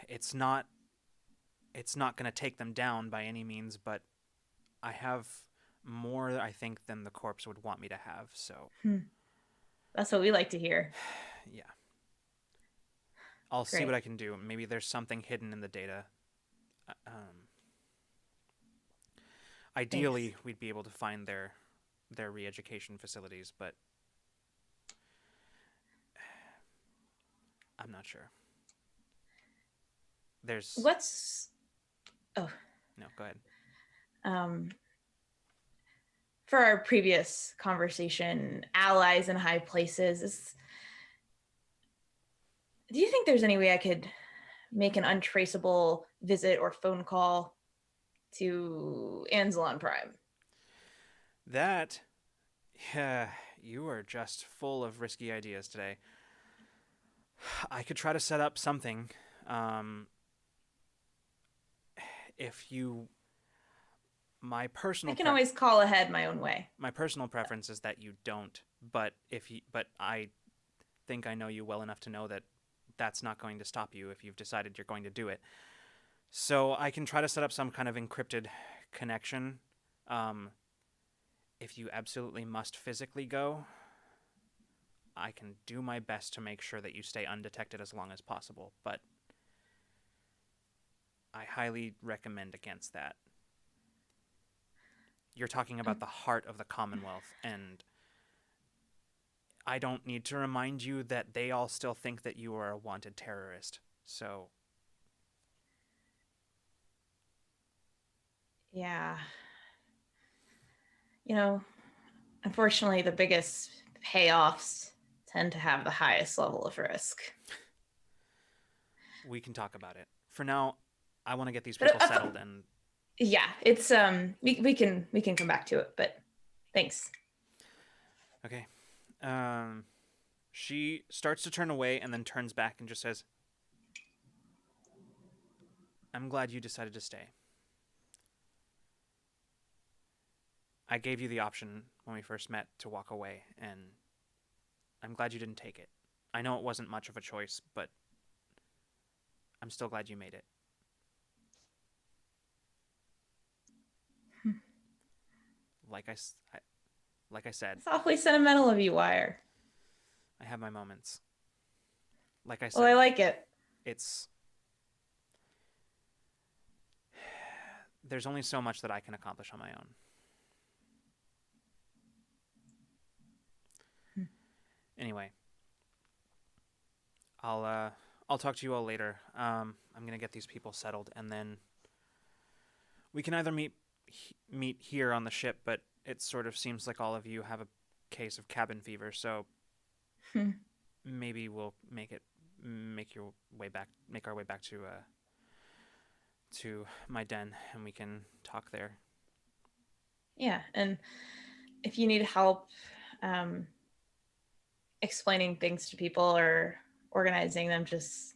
Speaker 1: it's not going to take them down by any means, but I have more, I think, than the corpse would want me to have, so.
Speaker 3: That's what we like to hear.
Speaker 1: Yeah. I'll see
Speaker 3: Great.
Speaker 1: what I can do. Maybe there's something hidden in the data. Ideally,
Speaker 3: Thanks.
Speaker 1: we'd be able to find their re-education facilities, but I'm not sure.
Speaker 3: Oh.
Speaker 1: No, go ahead.
Speaker 3: For our previous conversation, allies in high places, do you think there's any way I could make an untraceable visit or phone call to Anzelon Prime?
Speaker 1: That, yeah, you are just full of risky ideas today. I could try to set up something. if you, my personal,
Speaker 3: I can always call ahead my own way.
Speaker 1: my personal preference is that you don't. But but I think I know you well enough to know that that's not going to stop you if you've decided you're going to do it. So I can try to set up some kind of encrypted connection. If you absolutely must physically go, I can do my best to make sure that you stay undetected as long as possible, but I highly recommend against that. You're talking about the heart of the Commonwealth, and I don't need to remind you that they all still think that you are a wanted terrorist. So,
Speaker 3: Yeah. You know, unfortunately, the biggest payoffs tend to have the highest level of risk.
Speaker 1: we can talk about it. For now, I want to get these
Speaker 3: But,
Speaker 1: people settled, and
Speaker 3: Yeah, it's we can come back to it, but thanks.
Speaker 1: okay. She starts to turn away and then turns back and just says, I'm glad you decided to stay. I gave you the option when we first met to walk away, and I'm glad you didn't take it. I know it wasn't much of a choice, but I'm still glad you made it. Like I said,
Speaker 3: It's awfully sentimental of you, Wyre.
Speaker 1: I have my moments. Like I
Speaker 3: Well, I
Speaker 1: said,
Speaker 3: like it.
Speaker 1: there's only so much that I can accomplish on my own. Anyway, I'll talk to you all later. I'm gonna get these people settled, and then we can either meet here on the ship, but it sort of seems like all of you have a case of cabin fever, so maybe we'll make our way back to my den, and we can talk there.
Speaker 3: Yeah, and if you need help explaining things to people or organizing them, just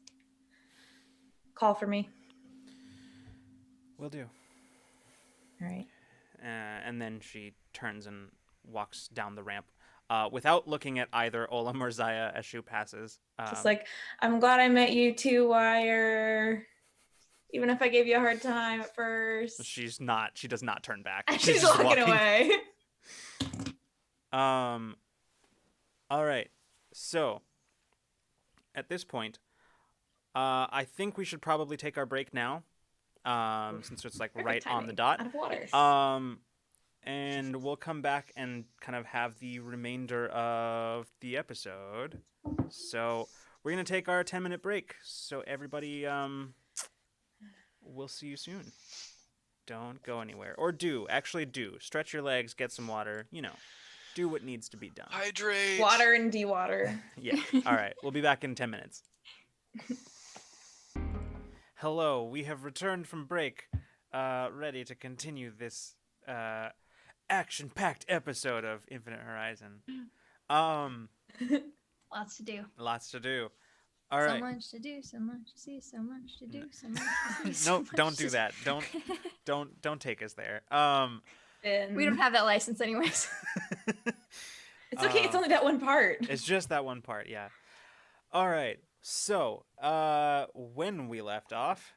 Speaker 3: call for me.
Speaker 1: Will do.
Speaker 3: All right.
Speaker 1: And then she turns and walks down the ramp without looking at either Olam or Zaya as she passes.
Speaker 3: Just like, I'm glad I met you too, Wyre. Even if I gave you a hard time at first.
Speaker 1: She does not turn back.
Speaker 3: She's
Speaker 1: just
Speaker 3: walking away.
Speaker 1: All right. So, at this point, I think we should probably take our break now. Since it's like right on the dot.
Speaker 3: Out of water.
Speaker 1: And we'll come back and kind of have the remainder of the episode. So we're gonna take our 10-minute break. So everybody, we'll see you soon. Don't go anywhere, or do stretch your legs, get some water. Do what needs to be done.
Speaker 5: Hydrate.
Speaker 3: Water and de-water.
Speaker 1: Yeah. All right. We'll be back in 10 minutes. Hello, we have returned from break, ready to continue this action-packed episode of Infinite Horizon.
Speaker 4: Lots to do.
Speaker 1: Lots to do. All
Speaker 4: So
Speaker 1: right.
Speaker 4: much to do, so much to see, so much to do, so much to see.
Speaker 1: No,
Speaker 4: so much
Speaker 1: don't
Speaker 4: to
Speaker 1: do that. Don't take us there.
Speaker 4: We don't have that license anyways.
Speaker 3: It's okay. It's only that one part.
Speaker 1: It's just that one part, yeah. All right. So, when we left off,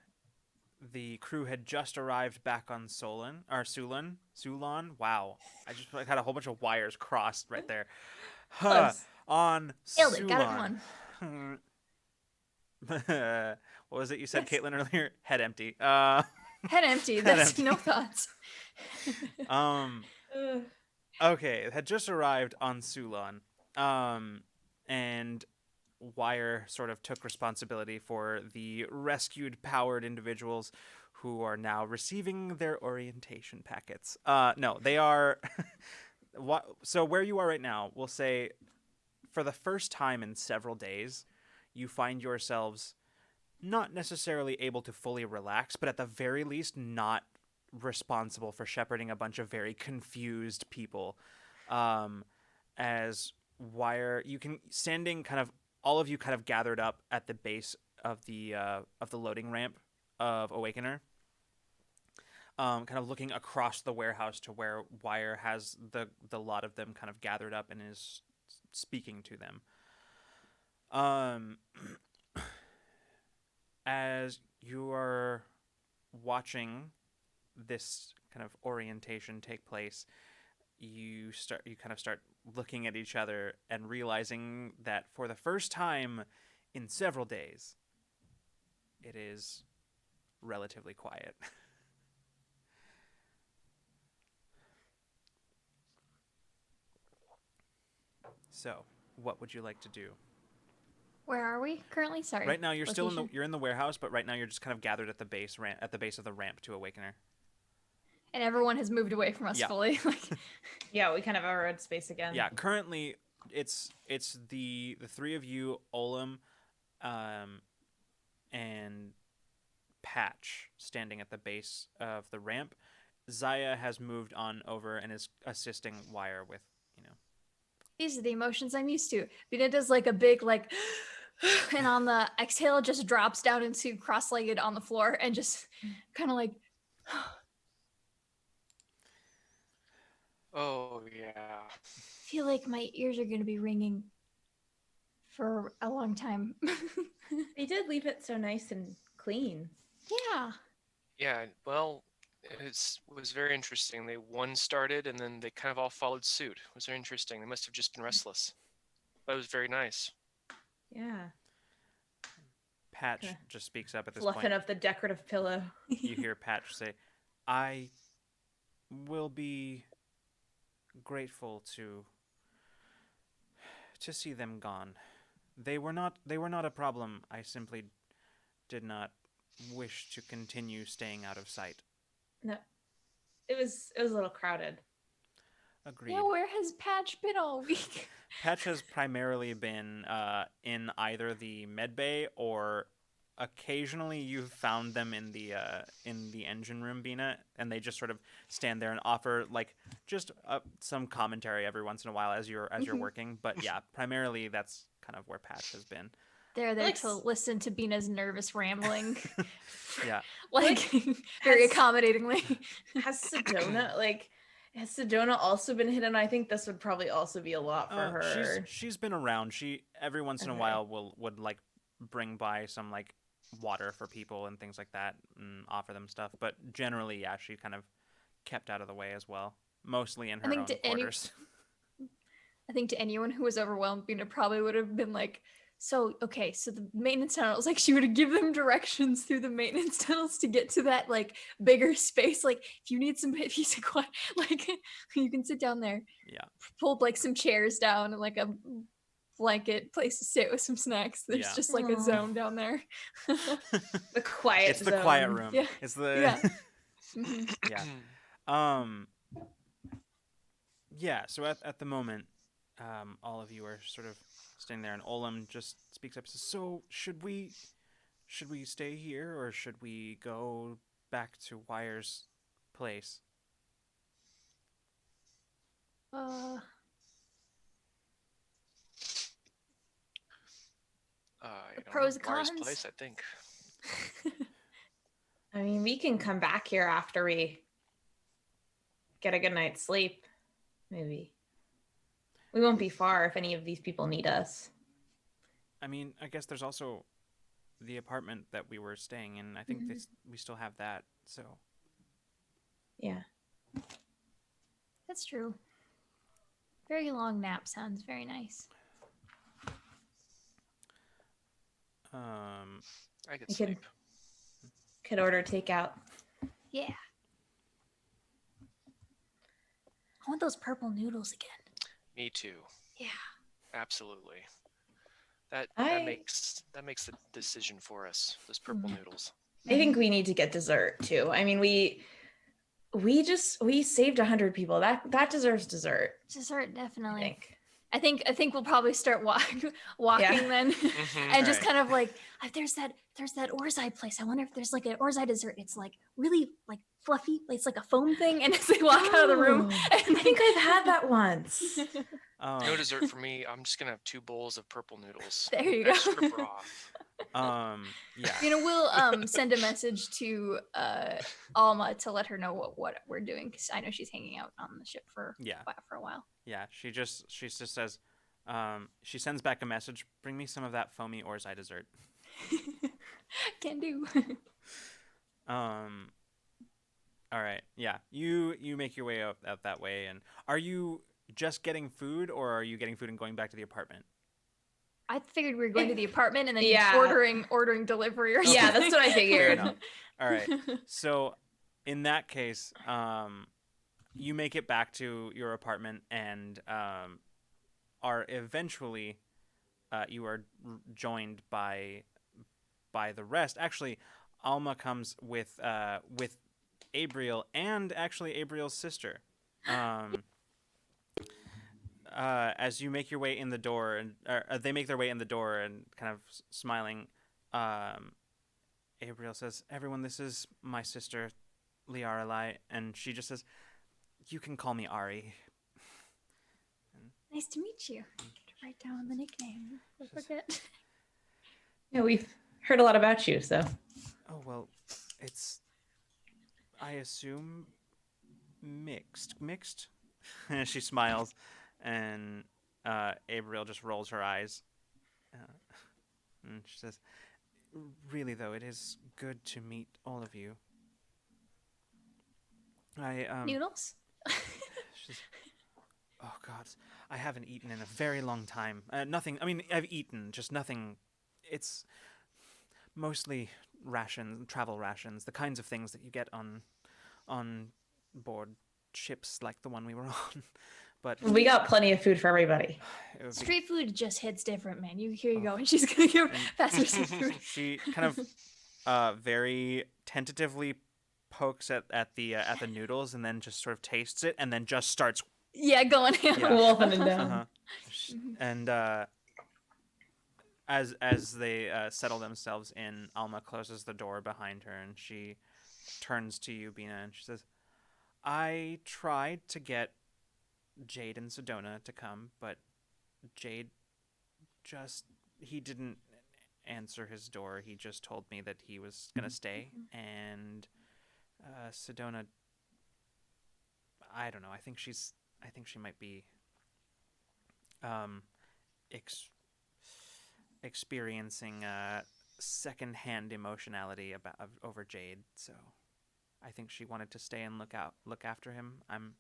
Speaker 1: the crew had just arrived back on Sulon. Wow. I just had a whole bunch of wires crossed right there.
Speaker 3: Close.
Speaker 1: On
Speaker 4: Nailed
Speaker 1: Sulon.
Speaker 4: it. Got it one.
Speaker 1: What was it you said, Caitlin, earlier? Head empty.
Speaker 4: Head empty. That's
Speaker 1: empty.
Speaker 4: no thoughts.
Speaker 1: Okay, it had just arrived on Sulon. And Wyre sort of took responsibility for the rescued powered individuals who are now receiving their orientation packets. No, they are... So where you are right now, we'll say for the first time in several days, you find yourselves not necessarily able to fully relax, but at the very least not responsible for shepherding a bunch of very confused people. As Wyre, standing kind of, all of you kind of gathered up at the base of the loading ramp of Awakener. kind of looking across the warehouse to where Wyre has the lot of them kind of gathered up and is speaking to them. As you are watching this kind of orientation take place, you kind of start looking at each other and realizing that for the first time in several days, it is relatively quiet. So, what would you like to do?
Speaker 4: Where are we currently? Sorry.
Speaker 1: Right now, you're still
Speaker 4: Location?
Speaker 1: you're in the warehouse, but right now you're just kind of gathered at the base of the ramp to Awakener.
Speaker 4: And everyone has moved away from us
Speaker 1: Yeah.
Speaker 4: fully. Like,
Speaker 3: Yeah, we kind of have our own space again.
Speaker 1: Yeah, currently it's the three of you, Olam, and Patch standing at the base of the ramp. Zaya has moved on over and is assisting Wyre with,
Speaker 4: these are the emotions I'm used to. Bina does like a big like, and on the exhale just drops down into cross-legged on the floor and just kind of like.
Speaker 5: Oh yeah.
Speaker 4: Feel like my ears are gonna be ringing for a long time.
Speaker 3: They did leave it so nice and clean.
Speaker 4: Yeah.
Speaker 5: Yeah. Well, was very interesting. One started and then they kind of all followed suit. It was very interesting. They must have just been restless. But it was very nice.
Speaker 3: Yeah.
Speaker 1: Patch
Speaker 3: Okay.
Speaker 1: just speaks up at this
Speaker 3: Fluffing
Speaker 1: point.
Speaker 3: up the decorative pillow.
Speaker 1: You hear Patch say, "I will be grateful to see them gone. They were not a problem. I simply did not wish to continue staying out of sight."
Speaker 3: No, it was a little crowded.
Speaker 1: Agreed.
Speaker 4: Yeah, where has Patch been all week?
Speaker 1: Patch has primarily been in either the med bay or occasionally you've found them in the engine room, Bina, and they just sort of stand there and offer like just some commentary every once in a while as you're working. But yeah, primarily that's kind of where Patch has been.
Speaker 4: They're there
Speaker 3: Like
Speaker 4: to listen to Bina's nervous rambling.
Speaker 1: Yeah.
Speaker 4: Like very
Speaker 3: has-
Speaker 4: accommodatingly.
Speaker 3: Has Sedona also been hidden? I think this would probably also be a lot for her.
Speaker 1: She's been around. She every once in a
Speaker 3: Okay.
Speaker 1: while would like bring by some like water for people and things like that and offer them stuff. But generally, yeah, she kind of kept out of the way as well, mostly in her
Speaker 4: think
Speaker 1: own
Speaker 4: to any-
Speaker 1: quarters.
Speaker 4: I think to anyone who was overwhelmed, Bina probably would have been like, so the maintenance tunnels, like she would give them directions through the maintenance tunnels to get to that like bigger space. Like if you need some peace and quiet, like you can sit down there.
Speaker 1: Yeah.
Speaker 4: Pulled like some chairs down and like a blanket place to sit with some snacks. There's
Speaker 1: Yeah.
Speaker 4: just like a
Speaker 3: Aw.
Speaker 4: zone down there.
Speaker 3: The quiet
Speaker 1: It's the
Speaker 3: zone.
Speaker 1: quiet room.
Speaker 4: Yeah.
Speaker 1: It's the
Speaker 4: Yeah. Mhm.
Speaker 1: yeah. Yeah, so at the moment, all of you are sort of standing there, and Olam just speaks up and says, "So should we stay here, or should we go back to Wyre's place?"
Speaker 5: I don't
Speaker 4: pros
Speaker 5: know.
Speaker 4: and
Speaker 5: Mars
Speaker 4: cons?
Speaker 5: place, I think.
Speaker 3: I mean, we can come back here after we get a good night's sleep. Maybe. We won't be far if any of these people need us.
Speaker 1: I mean, I guess there's also the apartment that we were staying in. I think we still have that. So
Speaker 3: Yeah.
Speaker 4: That's true. Very long nap sounds very nice.
Speaker 5: I could
Speaker 3: We could-
Speaker 5: sleep.
Speaker 3: Could order takeout.
Speaker 4: Yeah. I want those purple noodles again.
Speaker 5: Me too.
Speaker 4: Yeah.
Speaker 5: Absolutely. That
Speaker 3: I-
Speaker 5: makes the decision for us. Those purple noodles.
Speaker 3: I think we need to get dessert too. I mean, we saved 100 people. That deserves dessert.
Speaker 4: Dessert,
Speaker 3: I
Speaker 4: definitely.
Speaker 3: think.
Speaker 4: I think we'll probably start walking
Speaker 3: Yeah.
Speaker 4: then,
Speaker 5: Mhm.
Speaker 4: and just
Speaker 1: Alright.
Speaker 4: kind of like there's that Orzai place. I wonder if there's like an Orzai dessert. It's like really like fluffy. It's like a foam thing, and as they walk out of the room,
Speaker 3: Oh,
Speaker 4: and
Speaker 3: I think I've had that once.
Speaker 5: No dessert for me. I'm just gonna have 2 bowls of purple noodles.
Speaker 4: There you go.
Speaker 5: Extra broth.
Speaker 1: Yeah.
Speaker 4: We'll send a message to Alma to let her know what we're doing, because I know she's hanging out on the ship for
Speaker 1: Yeah.
Speaker 4: a while.
Speaker 1: Yeah. She just says, she sends back a message. Bring me some of that foamy Orzai dessert.
Speaker 4: Can do.
Speaker 1: Um. All right. Yeah. You make your way out that way, and are you just getting food, or are you getting food and going back to the apartment?
Speaker 4: I figured we were going to the apartment and then
Speaker 3: Yeah.
Speaker 4: ordering delivery or something.
Speaker 3: Yeah, that's what I figured.
Speaker 1: Fair enough. All right. So, in that case, you make it back to your apartment and are eventually you are joined by the rest. Actually, Alma comes with Abriel and actually Abriel's sister. As you make your way in the door, and they make their way in the door and kind of smiling, Abriel says, "Everyone, this is my sister, Liaralai," and she just says, "You can call me Ari."
Speaker 4: Nice to meet you. Write down the nickname. Don't forget.
Speaker 3: Yeah, we've heard a lot about you, so.
Speaker 1: Oh, well, it's, I assume, mixed. And she smiles, and Abriel just rolls her eyes. And she says, "Really, though, it is good to meet all of you.
Speaker 4: Noodles?
Speaker 1: She's, oh, God, I haven't eaten in a very long time. Nothing, I mean, I've eaten, just nothing. It's mostly rations, travel rations, the kinds of things that you get on board ships like the one we were on. But
Speaker 3: We got plenty of food for everybody.
Speaker 1: it would be,
Speaker 4: Street food just hits different, man. Here you go. And she's going to give pass her some food.
Speaker 1: she kind of very tentatively pokes at the noodles and then just sort of tastes it and then just starts
Speaker 4: Yeah, going ham.
Speaker 1: Yeah.
Speaker 3: Wolfing it down.
Speaker 1: uh-huh. And as they settle themselves in, Alma closes the door behind her and she turns to you, Bina, and she says, "I tried to get Jade and Sedona to come, but Jade he didn't answer his door. He just told me that he was gonna stay, and Sedona, I don't know. I think she might be experiencing secondhand emotionality over Jade. So I think she wanted to stay and look after him. I'm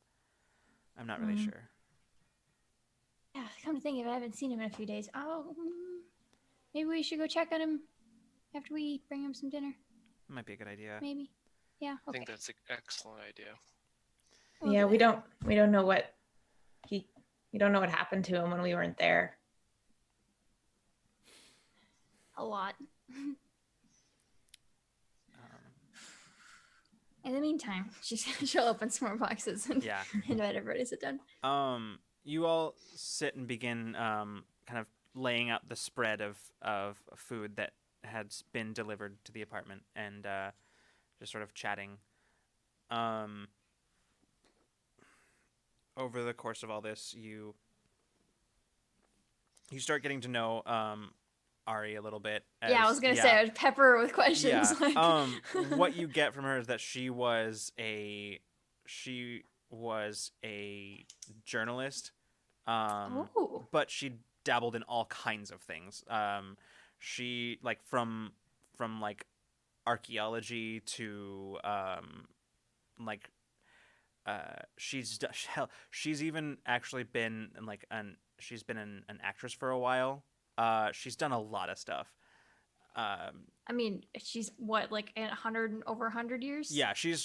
Speaker 1: not really sure.
Speaker 4: Yeah, come to think of it, I haven't seen him in a few days. Oh, maybe we should go check on him after we bring him some dinner.
Speaker 1: Might be a good idea.
Speaker 4: Maybe. Yeah.
Speaker 5: I
Speaker 4: Okay.
Speaker 5: think that's an excellent idea.
Speaker 3: Yeah, we don't know what we don't know what happened to him when we weren't there.
Speaker 4: A lot. In the meantime, she'll open some more boxes and
Speaker 1: Yeah.
Speaker 4: invite everybody to sit down.
Speaker 1: You all sit and begin kind of laying out the spread of food that had been delivered to the apartment and just sort of chatting. Over the course of all this, you start getting to know Ari a little bit.
Speaker 4: Yeah, I was gonna say I would pepper her with questions.
Speaker 1: Yeah.
Speaker 4: Like...
Speaker 1: What you get from her is that she was a journalist,
Speaker 4: Oh.
Speaker 1: but she dabbled in all kinds of things. She like from like archaeology to she's even actually been she's been an actress for a while. She's done a lot of stuff.
Speaker 4: I mean, she's what, like over 100 years?
Speaker 1: Yeah, she's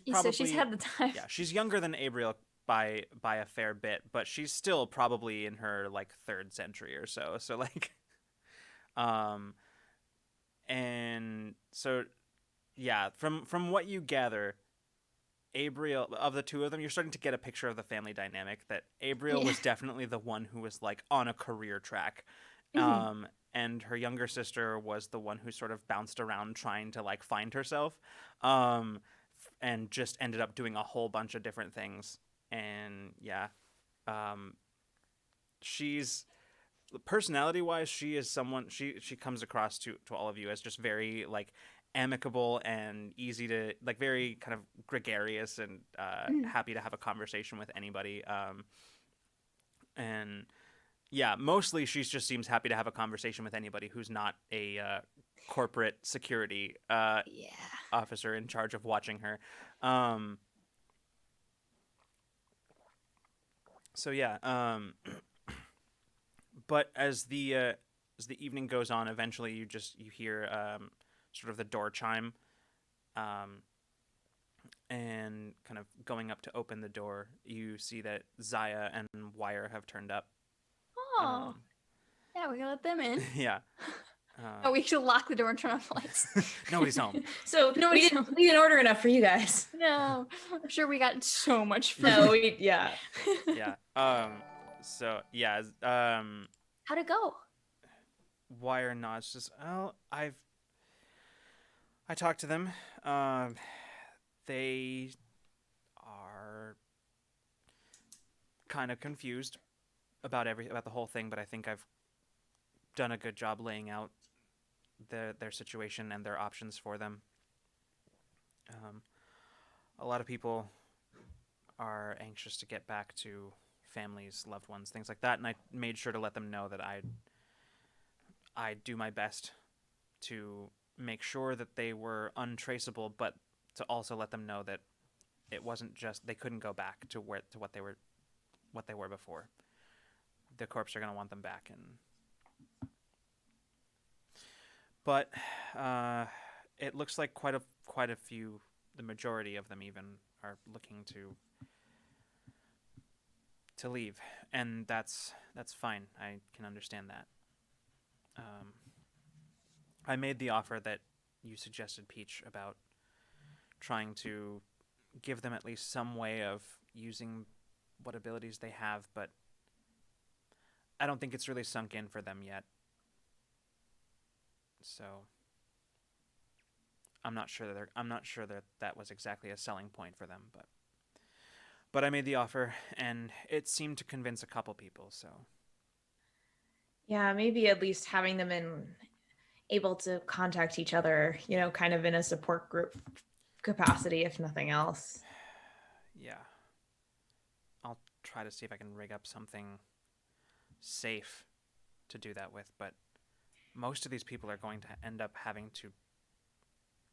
Speaker 1: probably.
Speaker 4: So she's had the time.
Speaker 1: Yeah, she's younger than Abriel by a fair bit, but she's still probably in her like 3rd century or so. So like, and so, yeah, from what you gather, Abriel, of the two of them, you're starting to get a picture of the family dynamic. That Abriel was definitely the one who was like on a career track.
Speaker 4: Mm-hmm.
Speaker 1: And her younger sister was the one who sort of bounced around trying to like find herself, and just ended up doing a whole bunch of different things. And yeah, she's personality-wise, she is someone she comes across to all of you as just very like amicable and easy to like, very kind of gregarious and happy to have a conversation with anybody. And yeah, mostly she just seems happy to have a conversation with anybody who's not a corporate security
Speaker 3: Yeah.
Speaker 1: officer in charge of watching her. Um, so yeah, but as the evening goes on, eventually you hear sort of the door chime, um, and kind of going up to open the door, you see that Zaya and Wyre have turned up.
Speaker 4: Oh, yeah, we can let them in.
Speaker 1: Yeah.
Speaker 4: Oh, we should lock the door and turn off the lights.
Speaker 1: Nobody's home.
Speaker 3: So
Speaker 4: No,
Speaker 3: we
Speaker 4: it's
Speaker 3: didn't order enough for you guys.
Speaker 4: No, I'm sure we got so much food.
Speaker 3: No, yeah.
Speaker 1: Yeah. So yeah.
Speaker 4: How'd it go?
Speaker 1: Wyre nods. Says, "Oh, I talked to them. They are kind of confused about the whole thing, but I think I've done a good job laying out their situation and their options for them. A lot of people are anxious to get back to families, loved ones, things like that, and I made sure to let them know that I'd do my best to make sure that they were untraceable, but to also let them know that it wasn't just they couldn't go back to what they were before. The corps are going to want them back, but it looks like quite a few, the majority of them even, are looking to leave, and that's fine. I can understand that. I made the offer that you suggested, Peach, about trying to give them at least some way of using what abilities they have, but I don't think it's really sunk in for them yet. So I'm not sure that that was exactly a selling point for them, but I made the offer, and it seemed to convince a couple people. So
Speaker 3: Yeah, maybe at least having them able to contact each other, kind of in a support group capacity, if nothing else.
Speaker 1: yeah, I'll try to see if I can rig up something safe to do that with, but most of these people are going to end up having to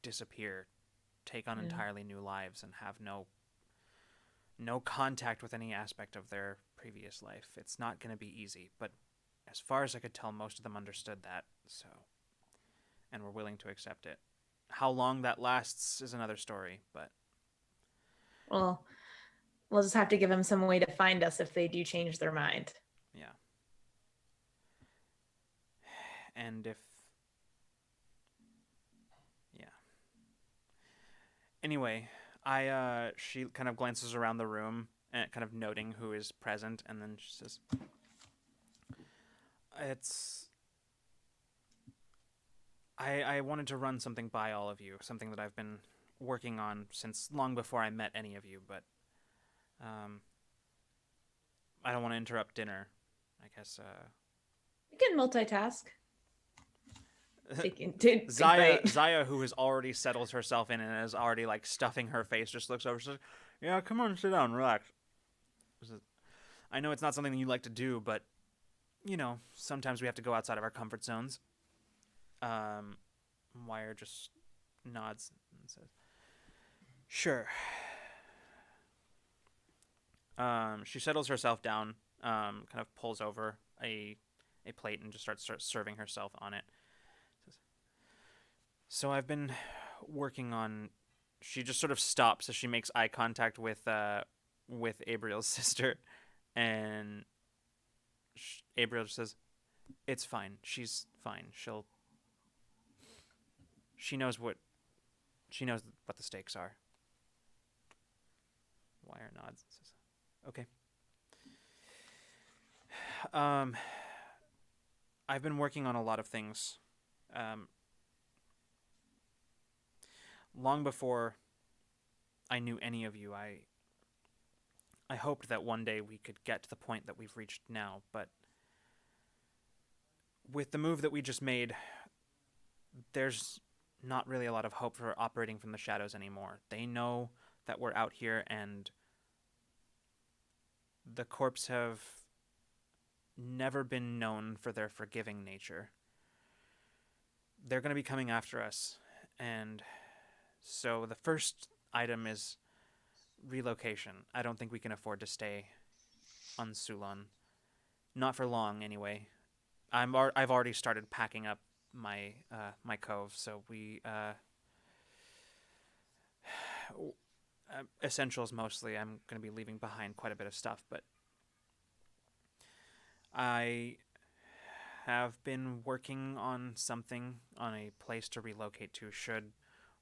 Speaker 1: disappear, take on entirely new lives, and have no contact with any aspect of their previous life. It's not going to be easy, but as far as I could tell, most of them understood that, so, and were willing to accept it. How long that lasts is another story, but
Speaker 3: Well, we'll just have to give them some way to find us if they do change their mind.
Speaker 1: yeah. And if... yeah. Anyway, she kind of glances around the room, and kind of noting who is present, and then she says, I wanted to run something by all of you, something that I've been working on since long before I met any of you, but I don't want to interrupt dinner. I guess
Speaker 3: We can multitask.
Speaker 1: Zaya, who has already settled herself in and is already like stuffing her face, just looks over and says, "Yeah, come on, sit down, relax. I know it's not something you like to do, but sometimes we have to go outside of our comfort zones." Wyre just nods and says, "Sure." She settles herself down, kind of pulls over a plate and just starts serving herself on it. So I've been working on... She just sort of stops as she makes eye contact with Abriel's sister, and Abriel just says, "It's fine. She's fine. She knows what the stakes are." Wyre nods and says, "Okay." I've been working on a lot of things. Long before I knew any of you, I hoped that one day we could get to the point that we've reached now, but with the move that we just made, there's not really a lot of hope for operating from the shadows anymore. They know that we're out here, and the corps have never been known for their forgiving nature. They're going to be coming after us, and so the first item is relocation. I don't think we can afford to stay on Sulon. Not for long, anyway. I've already started packing up my my cove, so we essentials mostly. I'm going to be leaving behind quite a bit of stuff, but I have been working on something, on a place to relocate to should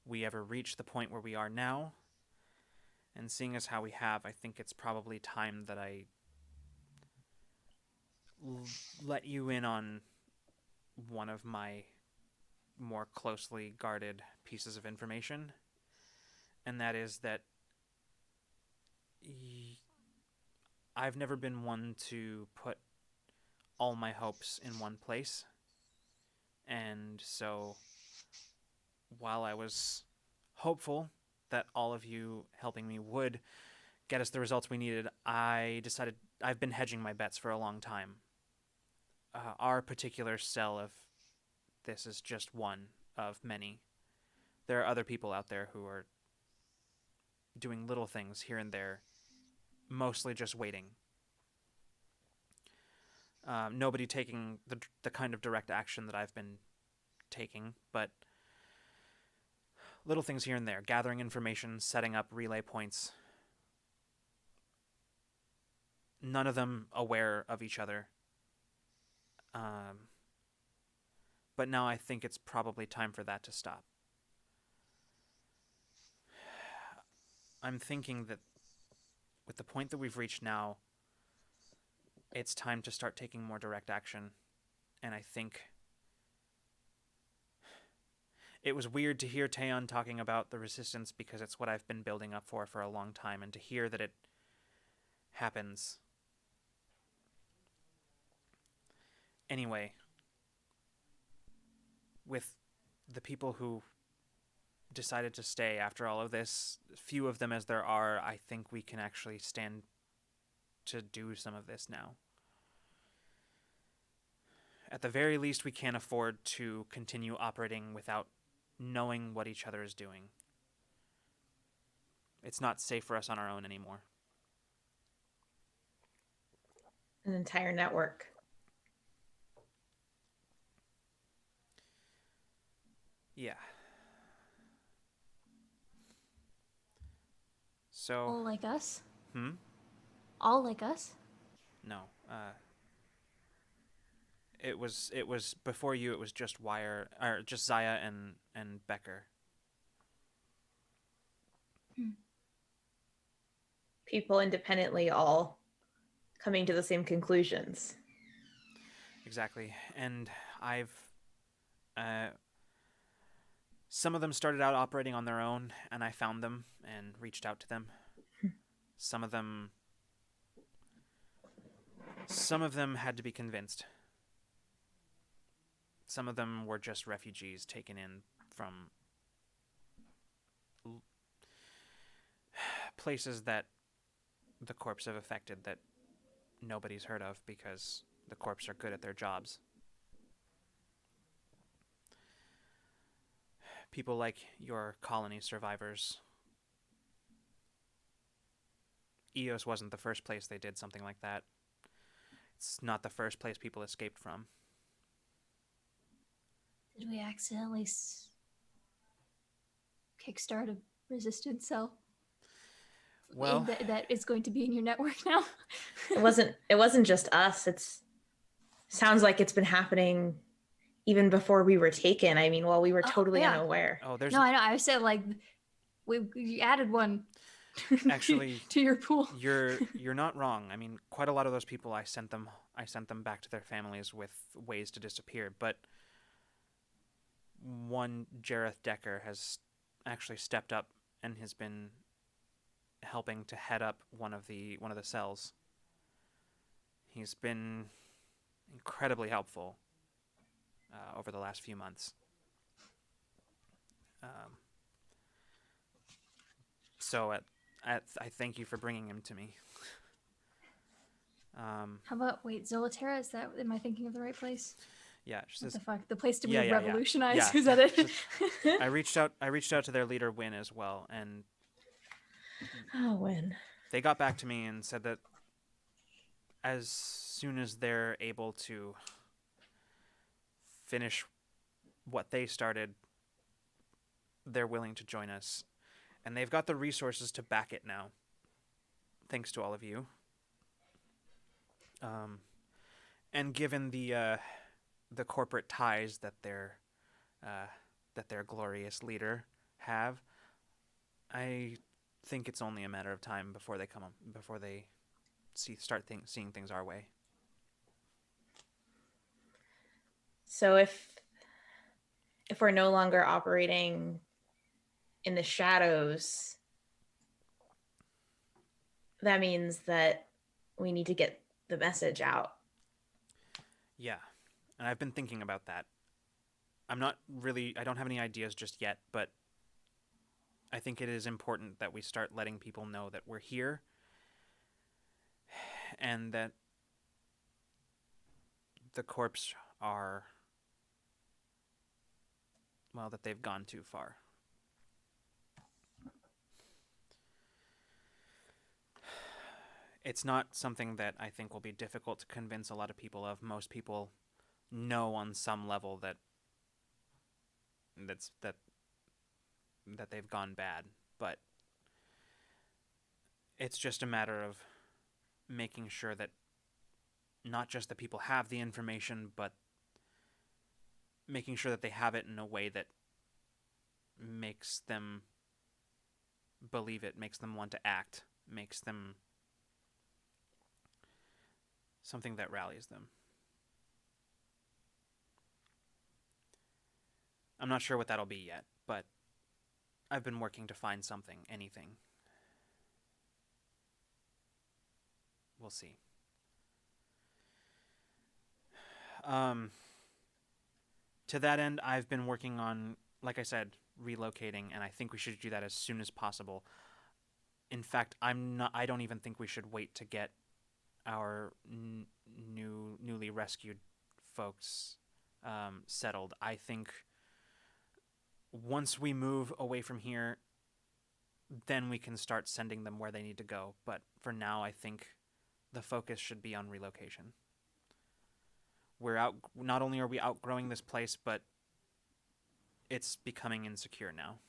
Speaker 1: we ever reach the point where we are now. And seeing as how we have, I think it's probably time that I let you in on one of my more closely guarded pieces of information. And that is that I've never been one to put all my hopes in one place. And so while I was hopeful that all of you helping me would get us the results we needed, I decided I've been hedging my bets for a long time. Our particular cell of this is just one of many. There are other people out there who are doing little things here and there, mostly just waiting. Nobody taking the kind of direct action that I've been taking, but little things here and there, gathering information, setting up relay points. None of them aware of each other. But now I think it's probably time for that to stop. I'm thinking that with the point that we've reached now, it's time to start taking more direct action. And I think it was weird to hear Taeyeon talking about the resistance because it's what I've been building up for a long time, and to hear that it happens. Anyway, with the people who decided to stay after all of this, few of them as there are, I think we can actually stand to do some of this now. At the very least, we can't afford to continue operating without knowing what each other is doing. It's not safe for us on our own anymore.
Speaker 3: An entire network.
Speaker 1: Yeah. So,
Speaker 4: All like us?
Speaker 1: hmm?
Speaker 4: All like us?
Speaker 1: No. It was before you. It was just Wyre, or just Zaya and Becker.
Speaker 3: People independently all coming to the same conclusions.
Speaker 1: Exactly. And I've some of them started out operating on their own, and I found them and reached out to them. Some of them had to be convinced. Some of them were just refugees taken in from places that the corps have affected that nobody's heard of because the corps are good at their jobs. People like your colony survivors. Eos wasn't the first place they did something like that. It's not the first place people escaped from.
Speaker 4: Did we accidentally kickstart a resistance cell?
Speaker 1: Well,
Speaker 4: That is going to be in your network now.
Speaker 3: It wasn't just us. It's sounds like it's been happening even before we were taken. I mean, well, we were totally
Speaker 4: yeah.
Speaker 3: unaware.
Speaker 1: oh, there's
Speaker 4: No, I know. I said like we added one
Speaker 1: actually
Speaker 4: to your pool.
Speaker 1: you're not wrong. I mean, quite a lot of those people I sent them back to their families with ways to disappear, but one Jareth Decker has actually stepped up and has been helping to head up one of the cells. He's been incredibly helpful. over the last few months. So I thank you for bringing him to me.
Speaker 4: How about wait, Zolaterra? Is that am I thinking of the right place?
Speaker 1: Yeah, she
Speaker 4: What
Speaker 1: says.
Speaker 4: the fuck? The place to be
Speaker 1: Yeah, yeah, yeah.
Speaker 4: revolutionized?
Speaker 1: Yeah.
Speaker 4: Is that it?
Speaker 1: I reached out to their leader Win as well, and
Speaker 3: Oh, when?
Speaker 1: they got back to me and said that as soon as they're able to finish what they started, they're willing to join us, and they've got the resources to back it now. Thanks to all of you. And given the corporate ties that their glorious leader have, I think it's only a matter of time before they seeing things our way.
Speaker 3: So if we're no longer operating in the shadows, that means that we need to get the message out.
Speaker 1: Yeah, and I've been thinking about that. I don't have any ideas just yet, but I think it is important that we start letting people know that we're here and that the corps are, well, that they've gone too far. It's not something that I think will be difficult to convince a lot of people of. Most people know on some level that they've gone bad, but it's just a matter of making sure that not just the people have the information, but making sure that they have it in a way that makes them believe it, makes them want to act, makes them something that rallies them. I'm not sure what that'll be yet, but I've been working to find something, anything. We'll see. To that end, I've been working on, like I said, relocating, and I think we should do that as soon as possible. In fact, I don't even think we should wait to get our newly rescued folks settled. I think once we move away from here, then we can start sending them where they need to go. But for now, I think the focus should be on relocation. Not only are we outgrowing this place, but it's becoming insecure now.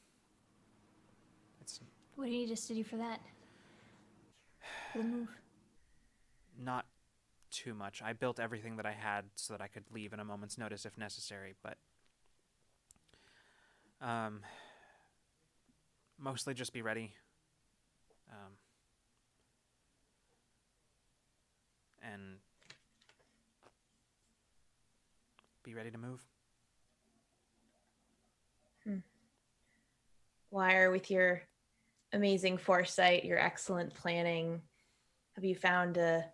Speaker 4: What do you need us to do for that? For the move?
Speaker 1: Not too much. I built everything that I had so that I could leave in a moment's notice if necessary, but mostly just be ready. And be ready to move.
Speaker 3: Wyre, with your amazing foresight, your excellent planning, have you found a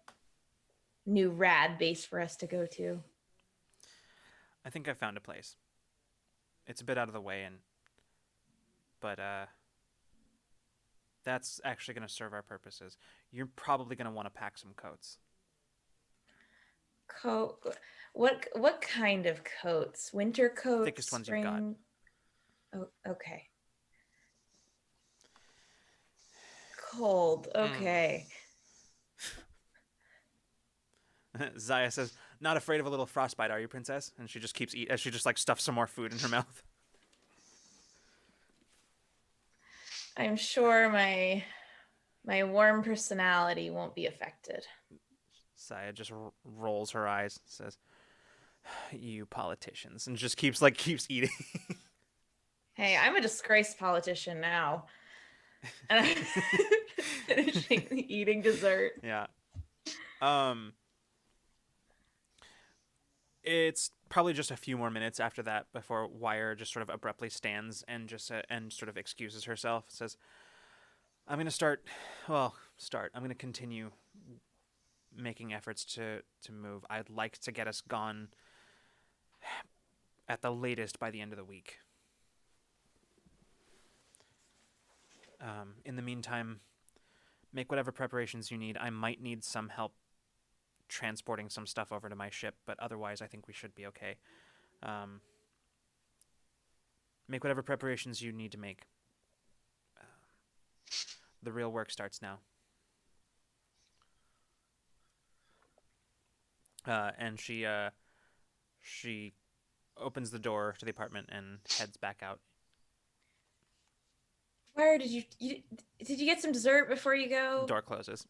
Speaker 3: new rad base for us to go to?
Speaker 1: I think I found a place. It's a bit out of the way, but that's actually going to serve our purposes. You're probably going to want to pack some coats.
Speaker 3: What kind of coats? Winter coats?
Speaker 1: Thickest ones
Speaker 3: spring?
Speaker 1: you've got.
Speaker 3: Oh, okay. Cold. Okay.
Speaker 1: Zaya says, "Not afraid of a little frostbite, are you, princess?" And she just keeps eating. As she just like stuffs some more food in her mouth.
Speaker 3: I'm sure my warm personality won't be affected.
Speaker 1: Zaya just rolls her eyes, says, "You politicians," and just keeps eating.
Speaker 3: Hey, I'm a disgraced politician now. And I'm finishing eating dessert.
Speaker 1: Yeah. It's probably just a few more minutes after that before Wyre just sort of abruptly stands and just and sort of excuses herself. Says, "I'm going to I'm going to continue making efforts to move. I'd like to get us gone at the latest by the end of the week. In the meantime, make whatever preparations you need. I might need some help transporting some stuff over to my ship, but otherwise I think we should be okay. Make whatever preparations you need to make. The real work starts now. And she opens the door to the apartment and heads back out.
Speaker 3: Where did you get some dessert before you go?
Speaker 1: Door closes.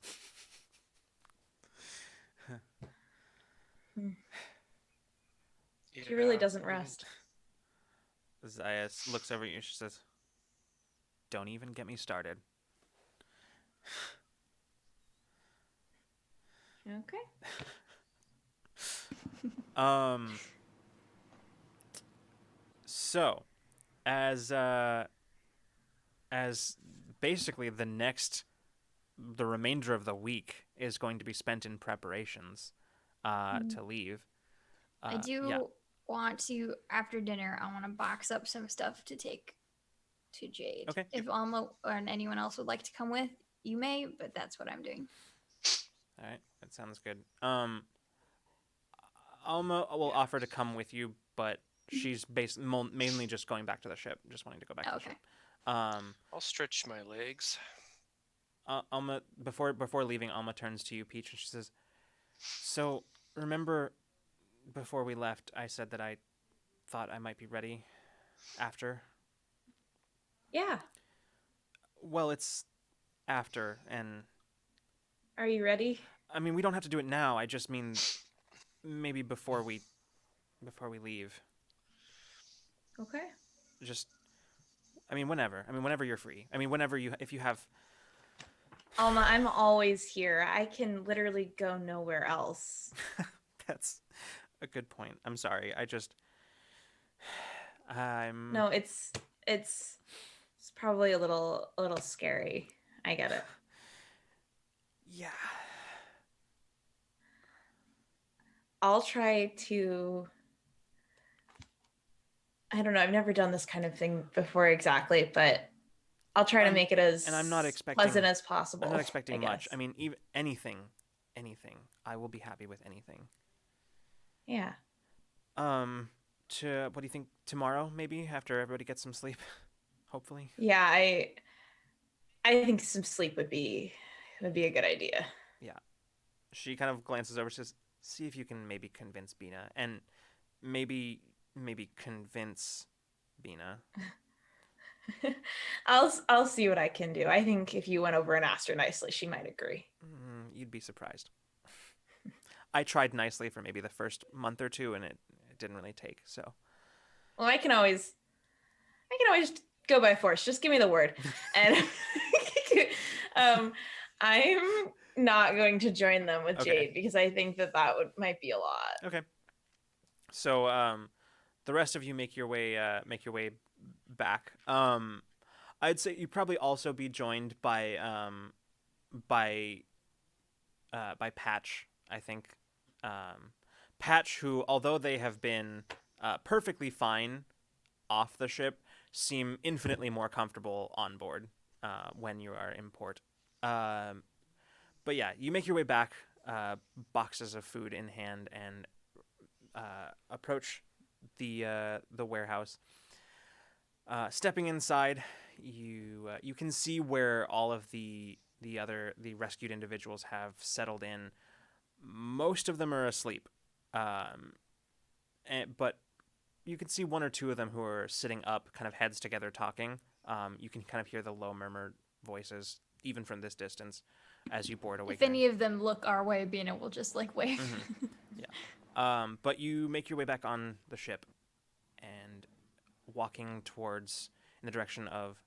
Speaker 3: She really doesn't rest.
Speaker 1: Zaya looks over at you. She says, "Don't even get me started."
Speaker 3: Okay.
Speaker 1: So, as basically the remainder of the week is going to be spent in preparations to leave.
Speaker 4: I do
Speaker 1: Yeah.
Speaker 4: want to, after dinner, I want to box up some stuff to take to Jade.
Speaker 1: Okay.
Speaker 4: If Alma and anyone else would like to come with, you may, but that's what I'm doing.
Speaker 1: All right, that sounds good. Alma will offer to come with you, but she's mainly just going back to the ship, just wanting to go back to the
Speaker 4: Okay.
Speaker 1: ship.
Speaker 5: I'll stretch my legs.
Speaker 1: Alma, before leaving, Alma turns to you, Peach, and she says, "So, remember, before we left, I said that I thought I might be ready after?
Speaker 3: Yeah.
Speaker 1: Well, it's after, and
Speaker 3: Are you ready?
Speaker 1: I mean, we don't have to do it now. I just mean maybe before we leave.
Speaker 3: Okay.
Speaker 1: Just, I mean, whenever. I mean, whenever you're free. I mean, if you have."
Speaker 3: Alma, I'm always here. I can literally go nowhere else.
Speaker 1: That's a good point. I'm sorry. I'm
Speaker 3: No, it's probably a little scary. I get it.
Speaker 1: Yeah.
Speaker 3: I'll try to. I don't know. I've never done this kind of thing before exactly, but I'll try to make it as
Speaker 1: and I'm not expecting
Speaker 3: pleasant as possible.
Speaker 1: I'm not expecting much.
Speaker 3: guess.
Speaker 1: I mean, even anything. I will be happy with anything.
Speaker 3: Yeah.
Speaker 1: To what do you think tomorrow? Maybe after everybody gets some sleep, hopefully.
Speaker 3: Yeah, I think some sleep would be a good idea.
Speaker 1: Yeah. She kind of glances over. Says, "See if you can maybe convince Bina, and maybe convince Bina."
Speaker 3: I'll see what I can do. I think if you went over and asked her nicely, she might agree.
Speaker 1: You'd be surprised. I tried nicely for maybe the first month or two, and it didn't really take. So.
Speaker 3: Well, I can always go by force. Just give me the word, and I'm not going to join them with
Speaker 1: Okay.
Speaker 3: Jade because I think that might be a lot.
Speaker 1: Okay. So the rest of you make your way back. I'd say you'd probably also be joined by Patch. I think Patch, who although they have been perfectly fine off the ship, seem infinitely more comfortable on board when you are in port. But yeah, you make your way back, boxes of food in hand, and approach the warehouse. Stepping inside, you can see where all of the rescued individuals have settled in. Most of them are asleep, but you can see one or two of them who are sitting up, kind of heads together, talking. You can kind of hear the low murmured voices, even from this distance, as you board Awakener.
Speaker 4: If any of them look our way, Bina will just like wave.
Speaker 1: Mm-hmm. Yeah. But you make your way back on the ship, and walking towards in the direction of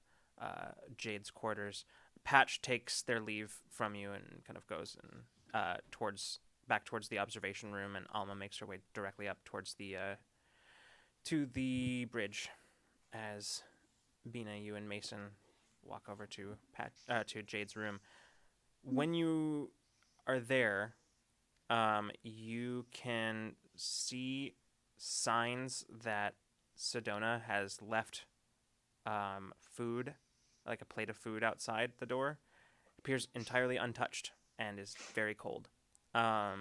Speaker 1: Jade's quarters. Patch takes their leave from you and kind of goes and back towards the observation room, and Alma makes her way directly up towards the to the bridge, as Bina, you and Mason walk over to Jade's room. When you are there, you can see signs that Sedona has left food, like a plate of food outside the door. Appears entirely untouched and is very cold. But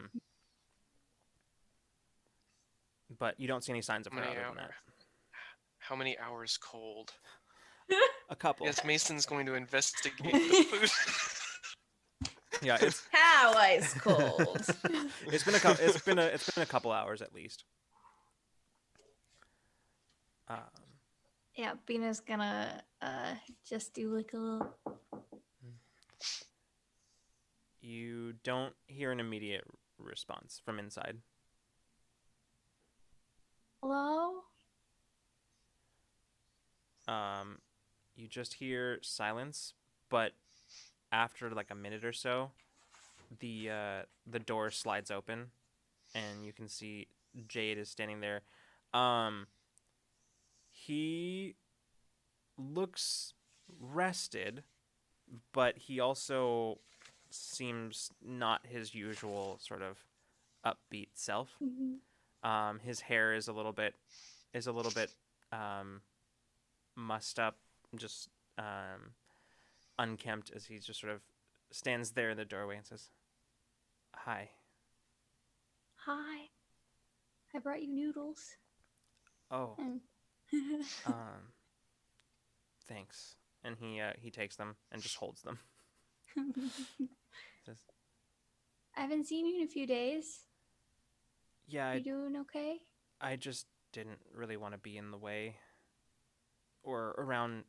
Speaker 1: you don't see any signs of her
Speaker 5: Many
Speaker 1: other
Speaker 5: hour.
Speaker 1: than that.
Speaker 5: How many hours cold?
Speaker 1: A couple.
Speaker 5: Yes, Mason's going to investigate the food.
Speaker 1: Yeah, it's
Speaker 3: How ice cold.
Speaker 1: it's been a couple hours at least.
Speaker 4: Yeah, Bina's gonna just do like a little.
Speaker 1: You don't hear an immediate response from inside.
Speaker 4: Hello?
Speaker 1: You just hear silence, but after like a minute or so, the door slides open, and you can see Jade is standing there. He looks rested, but he also seems not his usual sort of upbeat self. His hair is a little bit mussed up, just unkempt, as he just sort of stands there in the doorway and says, "Hi."
Speaker 4: Hi. I brought you noodles.
Speaker 1: Oh,
Speaker 4: And
Speaker 1: thanks. And he takes them and just holds them. Says,
Speaker 4: I haven't seen you in a few days.
Speaker 1: "Yeah,
Speaker 4: You doing okay?
Speaker 1: I just didn't really want to be in the way or around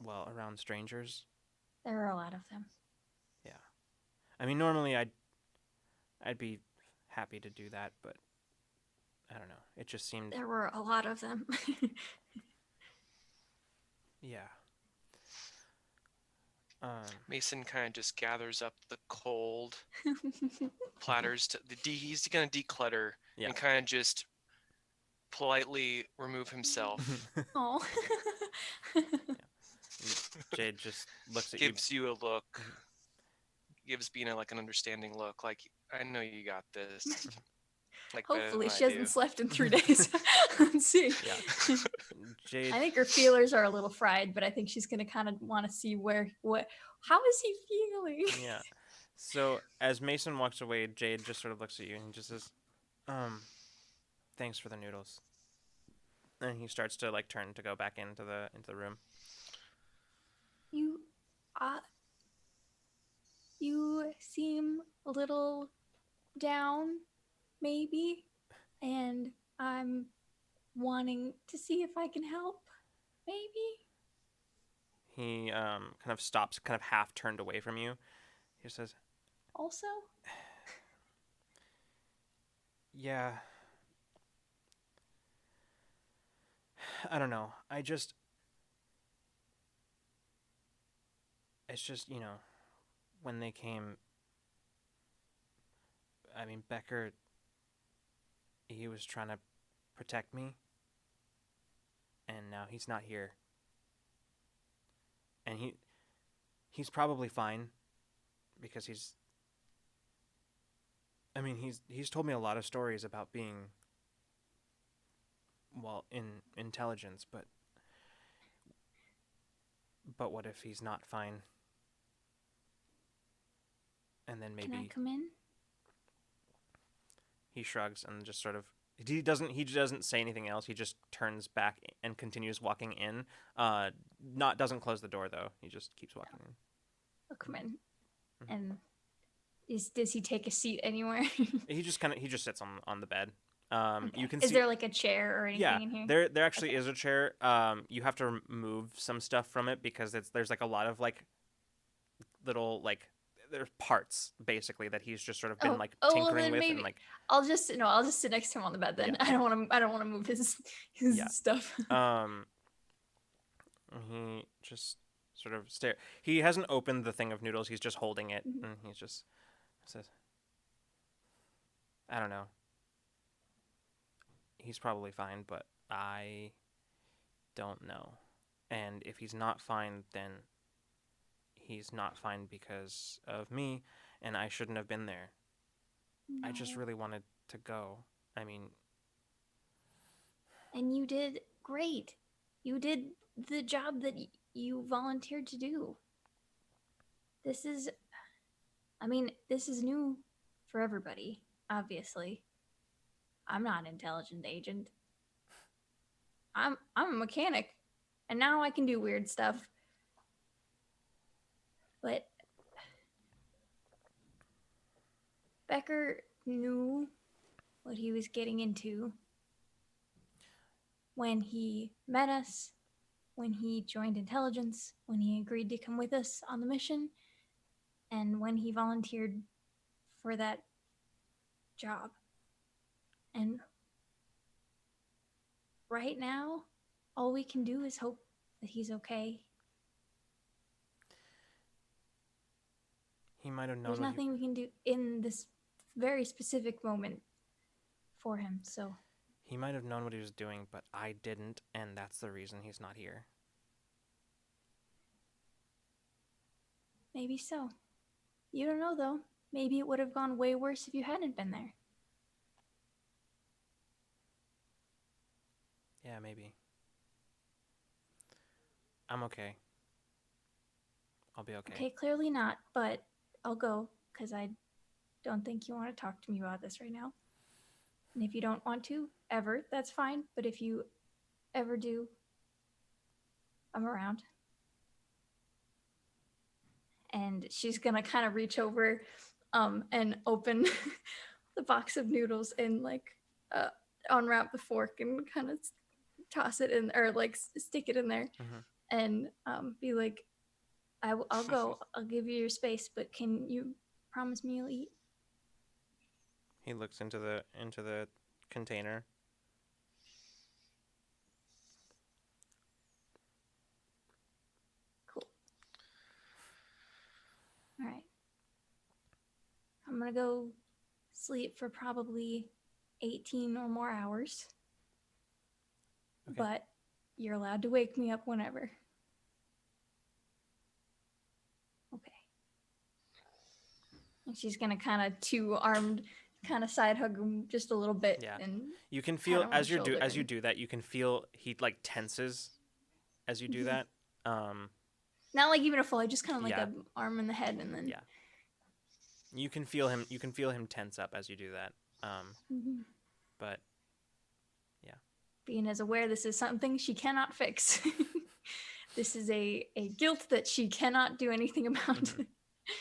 Speaker 1: around strangers.
Speaker 4: There are a lot of them.
Speaker 1: Yeah. I mean, normally I'd be happy to do that, but I don't know. It just seemed
Speaker 4: There were a lot of them.
Speaker 1: yeah.
Speaker 5: Mason kind of just gathers up the cold platters. He's gonna declutter
Speaker 1: Yeah.
Speaker 5: and kind of just politely remove himself.
Speaker 4: Oh.
Speaker 1: Jade just looks at you.
Speaker 5: Gives you a look. Gives Bina like an understanding look, like I know you got this. Like better
Speaker 4: Hopefully
Speaker 5: than
Speaker 4: she
Speaker 5: I
Speaker 4: hasn't
Speaker 5: do.
Speaker 4: slept in 3 days. Let's see.
Speaker 1: Yeah. Jade.
Speaker 4: I think her feelers are a little fried, but I think she's gonna kind of want to see how is he feeling?
Speaker 1: Yeah. So as Mason walks away, Jade just sort of looks at you and just says, "Thanks for the noodles." And he starts to like turn to go back into the room.
Speaker 4: You seem a little down, maybe, and I'm wanting to see if I can help, maybe.
Speaker 1: He kind of stops, kind of half turned away from you. He says,
Speaker 4: Also,
Speaker 1: "Yeah. I don't know. It's just, when they came, I mean, Becker, he was trying to protect me, and now he's not here. And he's probably fine, because he's told me a lot of stories about being, well, in intelligence, but what if he's not fine? And then maybe
Speaker 4: can I come in?
Speaker 1: he shrugs and just sort of he doesn't say anything else. He just turns back and continues walking in. Doesn't close the door though. He just keeps walking in.
Speaker 4: I'll come in.
Speaker 1: Mhm.
Speaker 4: And does he take a seat anywhere?
Speaker 1: He just sits on the bed.
Speaker 4: Okay.
Speaker 1: You can
Speaker 4: Is
Speaker 1: see.
Speaker 4: there like a chair or anything in here?
Speaker 1: There actually is a chair. You have to remove some stuff from it because there's like a lot of like little like there's parts basically that he's just sort of been like tinkering with and like.
Speaker 4: I'll just sit next to him on the bed then.
Speaker 1: Yeah.
Speaker 4: I don't want to move his
Speaker 1: Yeah.
Speaker 4: stuff.
Speaker 1: He just sort of stare. He hasn't opened the thing of noodles. He's just holding it, and he just says, "I don't know. He's probably fine, but I don't know. And if he's not fine, then he's not fine because of me, and I shouldn't have been there. I just
Speaker 4: No.
Speaker 1: really wanted to go. I mean,
Speaker 4: And you did great. You did the job that you volunteered to do. This is, I mean, this is new for everybody, obviously. I'm not an intelligent agent. I'm a mechanic, and now I can do weird stuff. But Becker knew what he was getting into when he met us, when he joined intelligence, when he agreed to come with us on the mission, and when he volunteered for that job. And right now, all we can do is hope that he's okay.
Speaker 1: he might have known.
Speaker 4: There's nothing we can do in this very specific moment for him, so.
Speaker 1: He might have known what he was doing, but I didn't, and that's the reason he's not here.
Speaker 4: Maybe so. You don't know, though. Maybe it would have gone way worse if you hadn't been there.
Speaker 1: Yeah, maybe. I'm okay. I'll be okay.
Speaker 4: Okay, clearly not, but I'll go, because I don't think you want to talk to me about this right now. And if you don't want to, ever, that's fine. But if you ever do, I'm around. And she's going to kind of reach over and open the box of noodles and like unwrap the fork and kind of toss it in, or like stick it in there, and be like, I'll go. I'll give you your space, but can you promise me you'll eat?
Speaker 1: He looks into the container.
Speaker 4: Cool. All right. I'm gonna go sleep for probably 18 or more hours.
Speaker 1: Okay.
Speaker 4: But you're allowed to wake me up whenever. Okay. And she's gonna kind of two-armed, kind of side hug him just a little bit.
Speaker 1: Yeah.
Speaker 4: And
Speaker 1: You can feel
Speaker 4: pat him on
Speaker 1: as
Speaker 4: the shoulder
Speaker 1: you
Speaker 4: and-
Speaker 1: do that, you can feel he like tenses as you do that.
Speaker 4: not like even a full, just kind of like
Speaker 1: Yeah.
Speaker 4: an arm in the head, and then
Speaker 1: Yeah. You can feel him tense up as you do that. But
Speaker 4: being as aware this is something she cannot fix. This is a guilt that she cannot do anything about.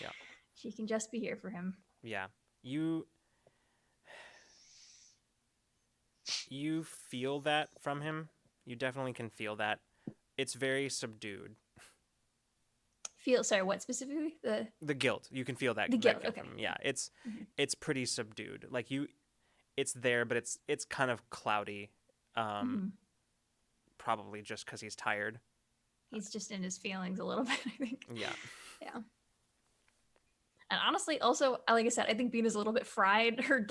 Speaker 1: Yeah.
Speaker 4: She can just be here for him.
Speaker 1: yeah, you feel that from him. You definitely can feel that. It's very subdued.
Speaker 4: Sorry, what specifically?
Speaker 1: The guilt. You can feel that.
Speaker 4: The guilt,
Speaker 1: that
Speaker 4: okay.
Speaker 1: from him. Yeah, it's pretty subdued. Like it's there, but it's kind of cloudy. Probably just because he's tired.
Speaker 4: He's just in his feelings a little bit, I think.
Speaker 1: Yeah.
Speaker 4: Yeah. And honestly, also, like I said, I think Bina's a little bit fried. Her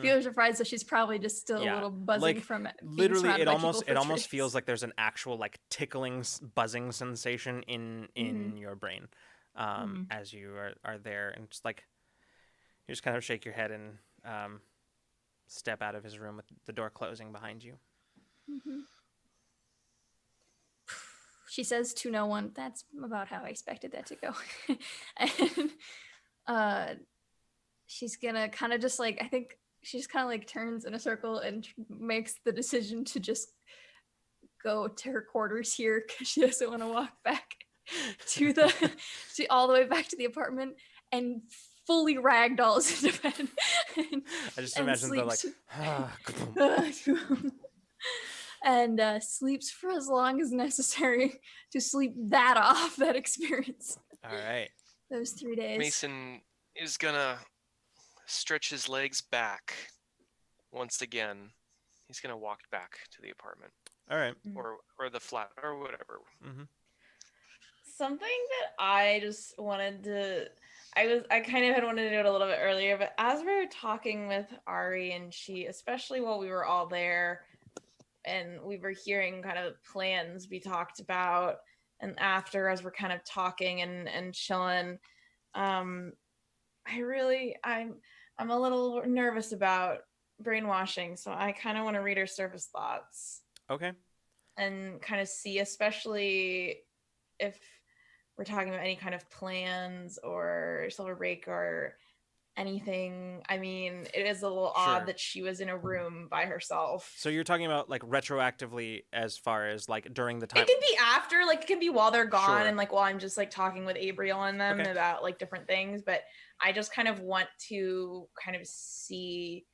Speaker 4: feelers are fried, so she's probably just still a little buzzing from it.
Speaker 1: Literally, it almost feels like there's an actual like tickling, buzzing sensation in your brain, as you are there, and just like you just kind of shake your head and step out of his room with the door closing behind you.
Speaker 4: She says to no one. That's about how I expected that to go. And she's gonna kind of just like, I think she just kind of like turns in a circle and makes the decision to just go to her quarters here because she doesn't want to walk back to all the way back to the apartment and fully ragdolls into bed.
Speaker 1: I just imagine the like
Speaker 4: and sleeps for as long as necessary to sleep that off, that experience.
Speaker 1: All right.
Speaker 4: Those 3 days.
Speaker 5: Mason is gonna stretch his legs back once again. He's gonna walk back to the apartment.
Speaker 1: All right.
Speaker 5: Or the flat or whatever.
Speaker 3: Something that I just wanted to, I kind of had wanted to do it a little bit earlier, but as we were talking with Ari and she, especially while we were all there and we were hearing kind of plans be talked about, and after as we're kind of talking and chilling, I'm a little nervous about brainwashing, so I kind of want to read her surface thoughts
Speaker 1: Okay.
Speaker 3: and kind of see, especially if we're talking about any kind of plans or silver break or anything. I mean, it is a little
Speaker 1: Sure.
Speaker 3: odd that she was in a room by herself.
Speaker 1: So you're talking about like retroactively as far as like during the time.
Speaker 3: It can be after, like it can be while they're gone,
Speaker 1: Sure.
Speaker 3: and like while I'm just like talking with Abriel and them
Speaker 1: Okay.
Speaker 3: about like different things. But I just kind of want to kind of see,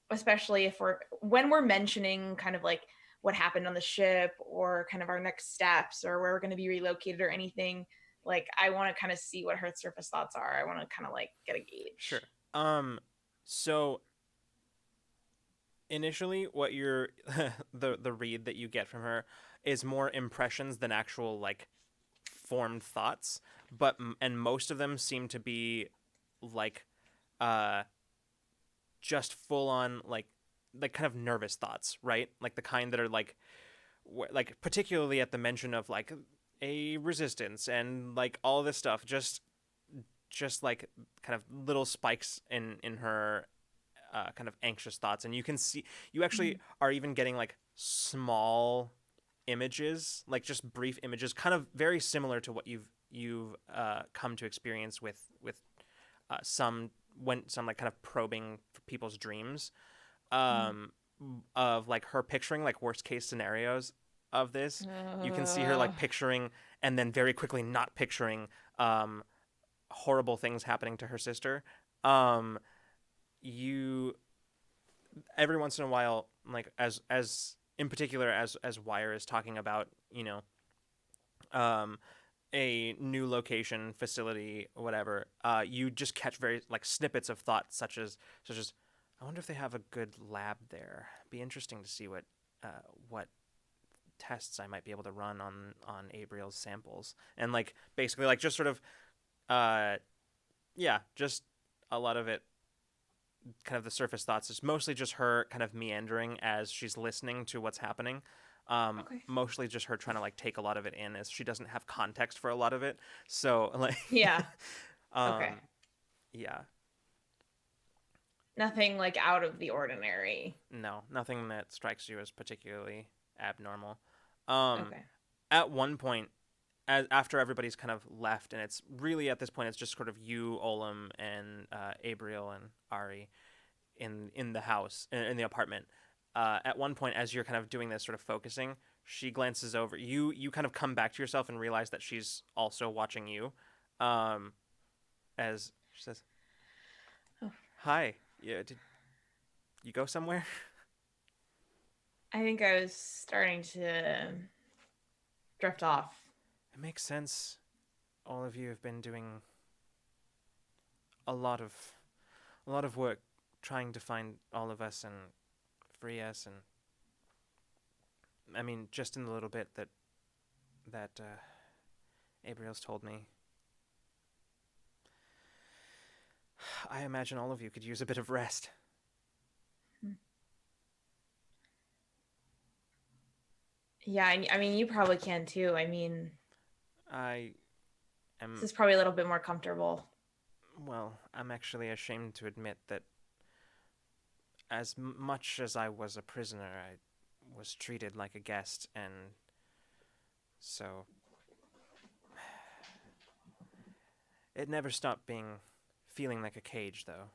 Speaker 3: especially if when we're mentioning kind of like what happened on the ship or kind of our next steps or where we're going to be relocated or anything. Like I want to kind of see what her surface thoughts are. I want to kind of like get a gauge.
Speaker 1: Sure. So initially what you're the read that you get from her is more impressions than actual like formed thoughts, but and most of them seem to be like uh just full on like kind of nervous thoughts, right? Like the kind that are like like particularly at the mention of like a resistance and like all this stuff, just like kind of little spikes in her kind of anxious thoughts. And you can see, you actually are even getting like small images, like just brief images, kind of very similar to what you've come to experience with some like kind of probing people's dreams, of like her picturing like worst case scenarios of this. You can see her like picturing and then very quickly not picturing horrible things happening to her sister. You every once in a while, like as in particular as Wyre is talking about, a new location, facility, whatever, you just catch very like snippets of thought such as I wonder if they have a good lab there. Be interesting to see what tests I might be able to run on Abriel's samples. And like basically like just sort of yeah, just a lot of it, kind of the surface thoughts, is mostly just her kind of meandering as she's listening to what's happening.
Speaker 3: Okay.
Speaker 1: Mostly just her trying to like take a lot of it in, as she doesn't have context for a lot of it. So like
Speaker 3: Yeah.
Speaker 1: um,
Speaker 3: Okay.
Speaker 1: yeah,
Speaker 3: Nothing like out of the ordinary.
Speaker 1: no, nothing that strikes you as particularly abnormal.
Speaker 3: Okay.
Speaker 1: At one point, after everybody's kind of left, and it's really at this point it's just sort of you, Olam, and Abriel and Ari in the house, in the apartment. At one point, as you're kind of doing this sort of focusing, she glances over. You kind of come back to yourself and realize that she's also watching you. As she says,
Speaker 3: Oh.
Speaker 1: "Hi, yeah, did you go somewhere?"
Speaker 3: I think I was starting to drift off.
Speaker 1: It makes sense. All of you have been doing a lot of work trying to find all of us and free us, and I mean, just in the little bit that Abriel's told me, I imagine all of you could use a bit of rest.
Speaker 3: Yeah, I mean, you probably can too. I mean,
Speaker 1: I am,
Speaker 3: this is probably a little bit more comfortable.
Speaker 1: well, I'm actually ashamed to admit that as much as I was a prisoner, I was treated like a guest, and so it never stopped feeling like a cage, though.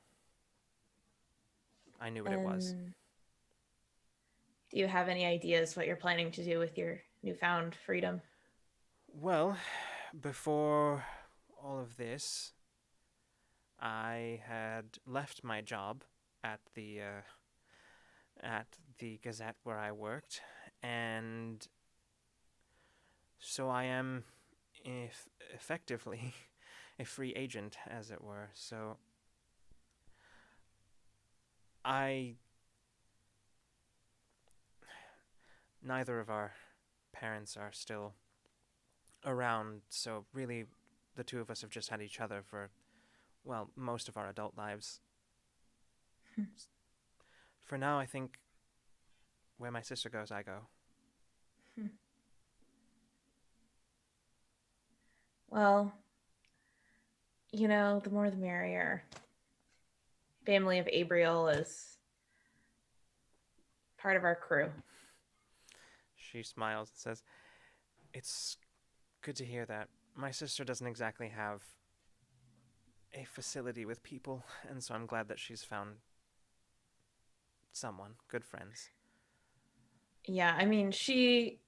Speaker 1: I knew what it was.
Speaker 3: Do you have any ideas what you're planning to do with your newfound freedom?
Speaker 1: Well, before all of this, I had left my job at the Gazette where I worked, and so I am effectively a free agent, as it were. So neither of our parents are still around, so really the two of us have just had each other for, well, most of our adult lives. For now, I think where my sister goes, I go.
Speaker 3: Well, the more the merrier. family of Abriel is part of our crew.
Speaker 1: She smiles and says, "It's good to hear that. My sister doesn't exactly have a facility with people, and so I'm glad that she's found someone, good friends."
Speaker 3: Yeah, I mean, she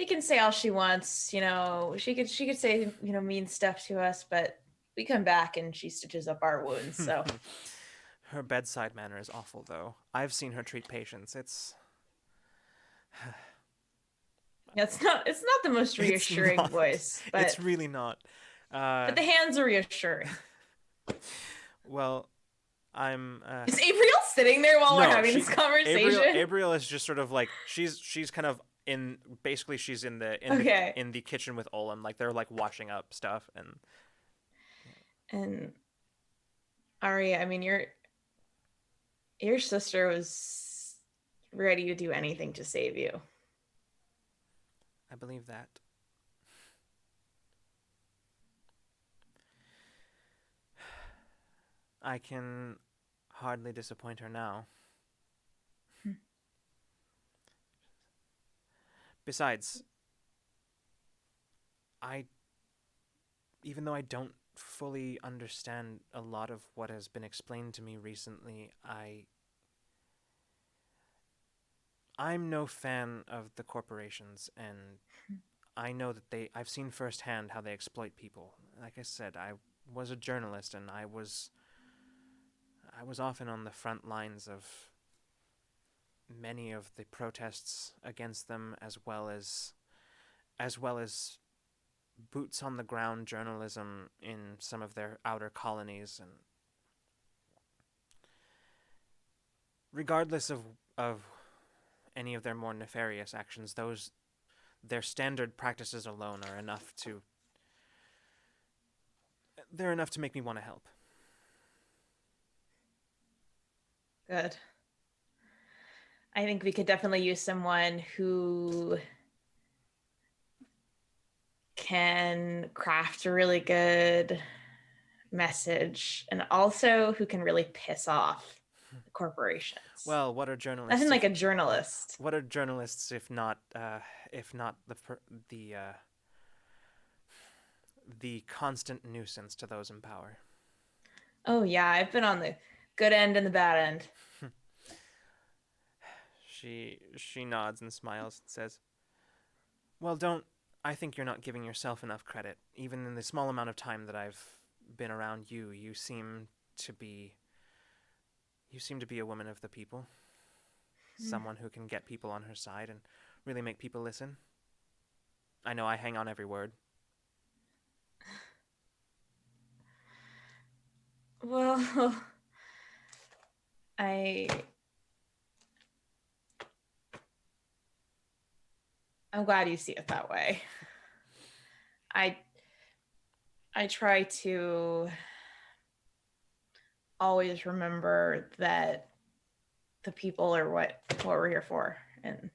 Speaker 3: can say all she wants, you know. She could say, you know, mean stuff to us, but we come back and she stitches up our wounds. So
Speaker 1: Her bedside manner is awful, though. I've seen her treat patients. It's
Speaker 3: it's not the most reassuring
Speaker 1: not.
Speaker 3: voice, but
Speaker 1: It's really not.
Speaker 3: but the hands are reassuring.
Speaker 1: Well, I'm.
Speaker 3: Is Abriel sitting there while we're having this conversation?
Speaker 1: Abriel is just sort of like she's kind of in. Basically, she's in the
Speaker 3: Okay.
Speaker 1: in the kitchen with Olin. Like they're like washing up stuff and.
Speaker 3: And Ari, I mean, your sister was ready to do anything to save you.
Speaker 1: I believe that. I can hardly disappoint her now. Besides, even though I don't fully understand a lot of what has been explained to me recently, I'm no fan of the corporations, and I know that I've seen firsthand how they exploit people. Like I said, I was a journalist, and I was often on the front lines of many of the protests against them, as well as boots on the ground journalism in some of their outer colonies. And regardless of any of their more nefarious actions, their standard practices alone are enough to make me want to help.
Speaker 3: Good. I think we could definitely use someone who can craft a really good message and also who can really piss off the corporations.
Speaker 1: Well, what are journalists?
Speaker 3: Nothing like a journalist.
Speaker 1: What are journalists if not the constant nuisance to those in power?
Speaker 3: Oh yeah, I've been on the good end and the bad end.
Speaker 1: She nods and smiles and says, "Well, I think you're not giving yourself enough credit. Even in the small amount of time that I've been around you, you seem to be a woman of the people. Someone who can get people on her side and really make people listen. I know I hang on every word."
Speaker 3: Well, I'm glad you see it that way. I try to always remember that the people are what we're here for, and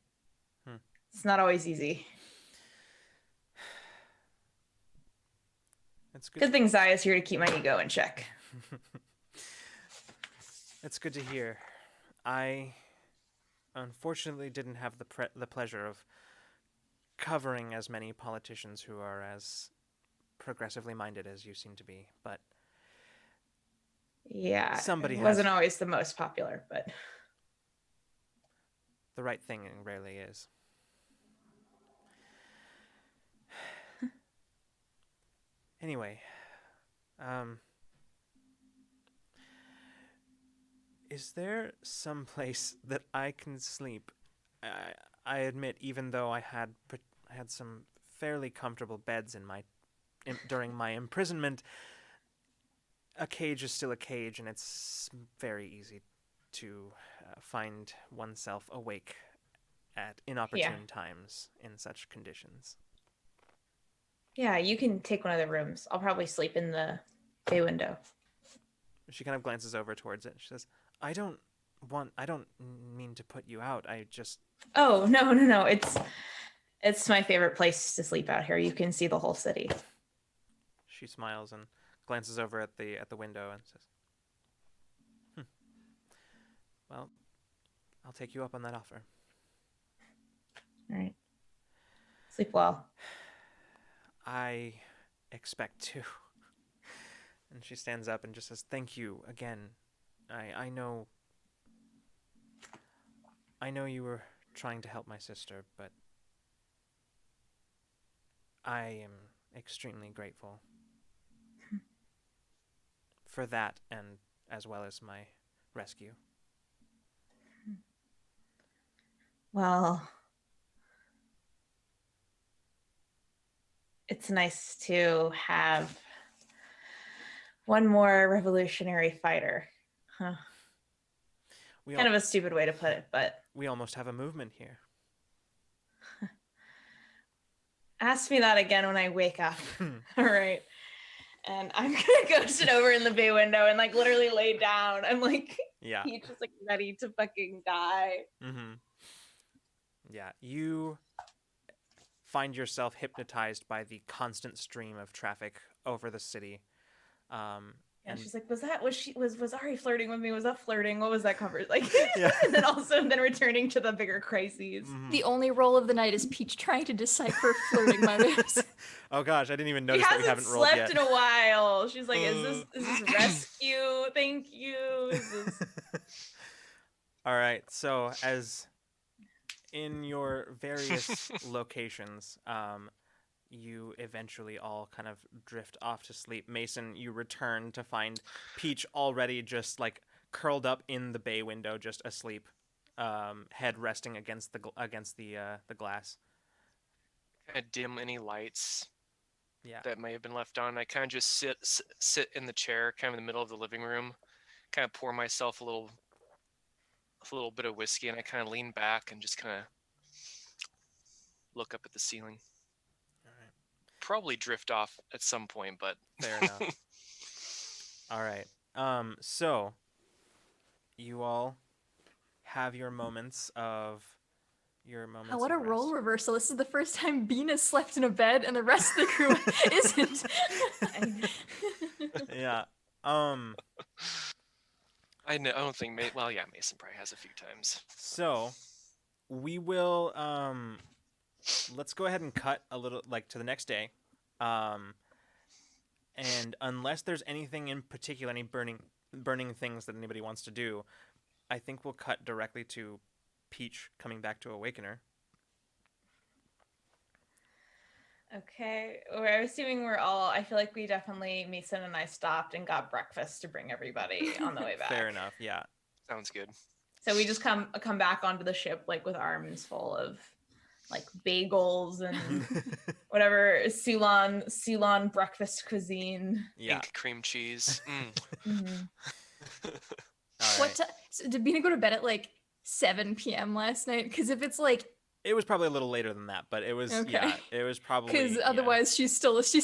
Speaker 3: it's not always easy.
Speaker 1: It's
Speaker 3: good thing Zaya's here to keep my ego in check.
Speaker 1: It's good to hear. I unfortunately didn't have the pleasure of covering as many politicians who are as progressively minded as you seem to be, but
Speaker 3: yeah,
Speaker 1: somebody
Speaker 3: wasn't always the most popular, but
Speaker 1: the right thing rarely is. Anyway, is there some place that I can sleep? I admit, even though I had some fairly comfortable beds during my imprisonment, a cage is still a cage, and it's very easy to find oneself awake at inopportune times in such conditions.
Speaker 3: Yeah, you can take one of the rooms. I'll probably sleep in the bay window.
Speaker 1: She kind of glances over towards it. She says, I don't mean to put you out. I just...
Speaker 3: Oh, no. It's my favorite place to sleep out here. You can see the whole city.
Speaker 1: She smiles and glances over at the window and says, Well, I'll take you up on that offer.
Speaker 3: All right. Sleep well.
Speaker 1: I expect to. And she stands up and just says, "Thank you again. I know you were trying to help my sister, but I am extremely grateful for that, and as well as my rescue."
Speaker 3: Well, it's nice to have one more revolutionary fighter. Huh.
Speaker 1: We
Speaker 3: Kind of a stupid way to put it, but
Speaker 1: we almost have a movement here.
Speaker 3: ask me that again when I wake up. All right. And I'm gonna go sit over in the bay window and like literally lay down. I'm like,
Speaker 1: Yeah.
Speaker 3: Peach is like ready to fucking die.
Speaker 1: Mm-hmm. Yeah. You find yourself hypnotized by the constant stream of traffic over the city.
Speaker 3: And she's like, was Ari flirting with me? Was that flirting? What was that covered? Like,
Speaker 1: Yeah.
Speaker 3: and then returning to the bigger crises.
Speaker 1: Mhm.
Speaker 4: The only roll of the night is Peach trying to decipher flirting motives.
Speaker 1: Oh gosh, I didn't even
Speaker 3: She
Speaker 1: notice that we
Speaker 3: hasn't
Speaker 1: haven't rolled
Speaker 3: slept
Speaker 1: yet.
Speaker 3: in a while. She's like, is this rescue? Thank you. Is this...
Speaker 1: All right. So as in your various locations, you eventually all kind of drift off to sleep. Mason, you return to find Peach already just like curled up in the bay window, just asleep, head resting against the glass.
Speaker 5: Kind of dim any lights
Speaker 1: Yeah.
Speaker 5: that may have been left on. I kind of just sit in the chair, kind of in the middle of the living room, kind of pour myself a little bit of whiskey, and I kind of lean back and just kind of look up at the ceiling.
Speaker 1: All right.
Speaker 5: Probably drift off at some point, but
Speaker 1: Fair enough. All right. So you all have your moments of
Speaker 4: Oh, what a
Speaker 1: rest.
Speaker 4: role reversal. This is the first time Bean has slept in a bed and the rest of the crew isn't.
Speaker 1: Yeah.
Speaker 5: I don't think. Well, yeah, Mason probably has a few times.
Speaker 1: So we will let's go ahead and cut a little like to the next day. And unless there's anything in particular, any burning things that anybody wants to do, I think we'll cut directly to Peach coming back to Awakener.
Speaker 3: Okay. We're assuming I feel like we definitely, Mason and I stopped and got breakfast to bring everybody on the way back.
Speaker 1: Fair enough, yeah.
Speaker 5: Sounds good.
Speaker 3: So we just come back onto the ship like with arms full of like bagels and whatever Sulon breakfast cuisine.
Speaker 1: Yeah.
Speaker 5: Pink cream cheese.
Speaker 3: Mhm.
Speaker 1: All
Speaker 4: What
Speaker 1: right.
Speaker 4: so did Bean go to bed at like 7 p.m. last night? Because if it's like,
Speaker 1: It was probably a little later than that, but it was
Speaker 4: Okay.
Speaker 1: yeah, it was probably
Speaker 4: because otherwise she's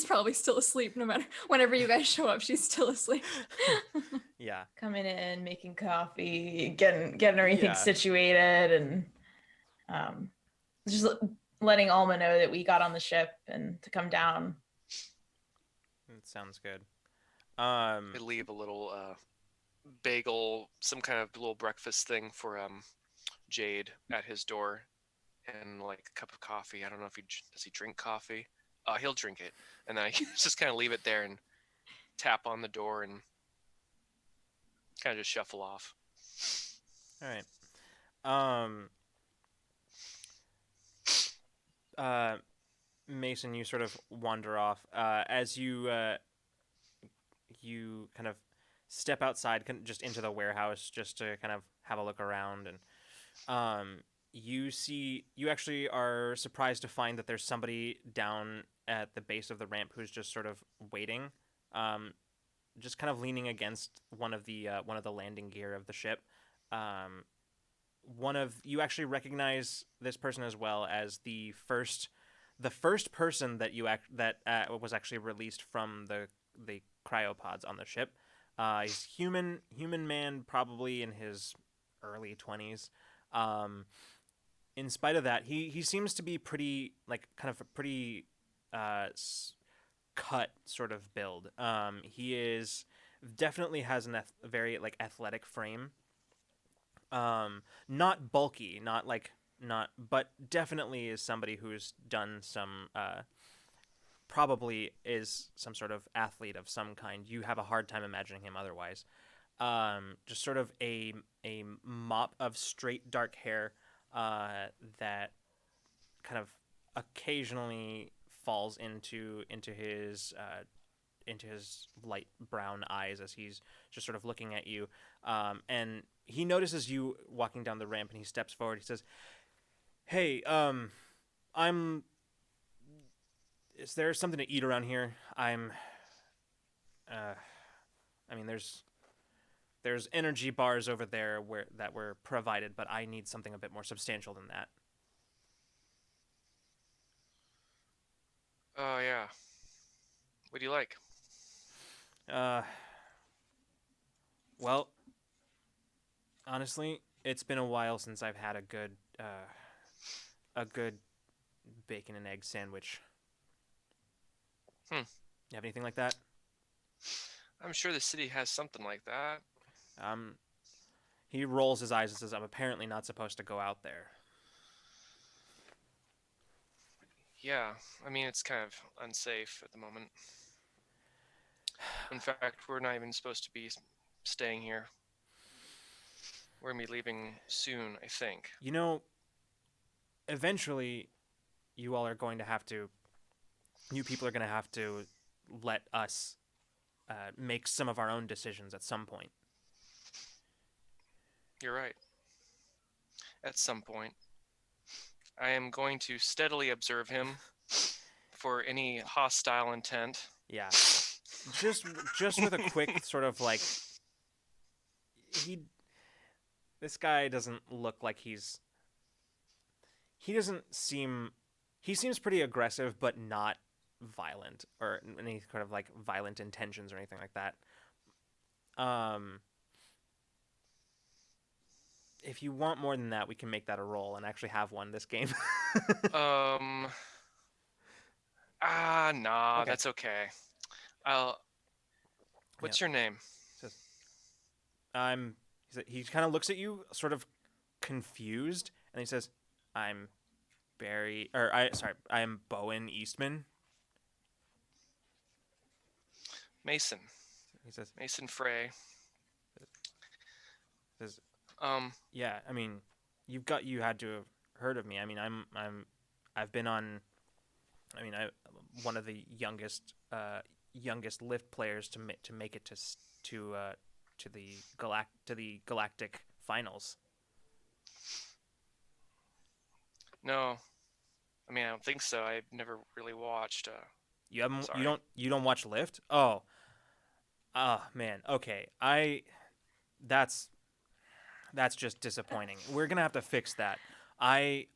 Speaker 4: probably still asleep. No matter whenever you guys show up, she's still asleep.
Speaker 1: yeah.
Speaker 3: Coming in, making coffee, getting everything
Speaker 1: Yeah.
Speaker 3: situated, and just letting Alma know that we got on the ship and to come down.
Speaker 1: It sounds good.
Speaker 5: I leave a little bagel, some kind of little breakfast thing for Jade at his door, and like a cup of coffee. I don't know if does he drink coffee. He'll drink it, and then I just kind of leave it there and tap on the door and kind of just shuffle off.
Speaker 1: All right. Mason, you sort of wander off as you kind of step outside, just into the warehouse, just to kind of have a look around, and you actually are surprised to find that there's somebody down at the base of the ramp who's just sort of waiting, just kind of leaning against one of the landing gear of the ship. You actually recognize this person as well as the first person that was actually released from the cryopods on the ship. He's human man, probably in his early 20s. In spite of that, he seems to be pretty kind of a pretty cut sort of build. He is definitely has a very athletic frame. Not bulky, but definitely is somebody who's done some, probably is some sort of athlete of some kind. You have a hard time imagining him otherwise. Just sort of a mop of straight dark hair, that kind of occasionally falls into his light brown eyes as he's just sort of looking at you. And he notices you walking down the ramp, and he steps forward. He says, "Hey, I'm. Is there something to eat around here? I'm. I mean, there's energy bars over there that were provided, but I need something a bit more substantial than that."
Speaker 5: Oh yeah. What do you like?
Speaker 1: Uh, well, honestly, it's been a while since I've had a good bacon and egg sandwich.
Speaker 5: Hmm.
Speaker 1: You have anything like that?
Speaker 5: I'm sure the city has something like that.
Speaker 1: Um, he rolls his eyes and says, "I'm apparently not supposed to go out there."
Speaker 5: Yeah, I mean, it's kind of unsafe at the moment. In fact, we're not even supposed to be staying here. We're going to be leaving soon, I think.
Speaker 1: You know, eventually, you all are going to have to. You people are going to have to let us make some of our own decisions at some point.
Speaker 5: You're right. At some point. I am going to steadily observe him for any hostile intent.
Speaker 1: Yeah. Just with a quick sort of like, this guy doesn't look like he seems pretty aggressive, but not violent or any kind of like violent intentions or anything like that. If you want more than that, we can make that a roll and actually have one this game.
Speaker 5: Nah,
Speaker 1: Okay.
Speaker 5: that's okay. What's your name?
Speaker 1: He kind of looks at you, sort of confused, and he says, "I'm I am Bowen Eastman."
Speaker 5: Mason.
Speaker 1: He says,
Speaker 5: Mason Frey.
Speaker 1: "Yeah, I mean, you had to have heard of me. I mean, I've been on. I mean, I'm one of the youngest lift players to make it to the galactic finals."
Speaker 5: No, I mean, I don't think so. I've never really watched.
Speaker 1: You haven't.
Speaker 5: Sorry.
Speaker 1: You don't watch Lift? Oh. Man. Okay. That's just disappointing. We're gonna have to fix that. I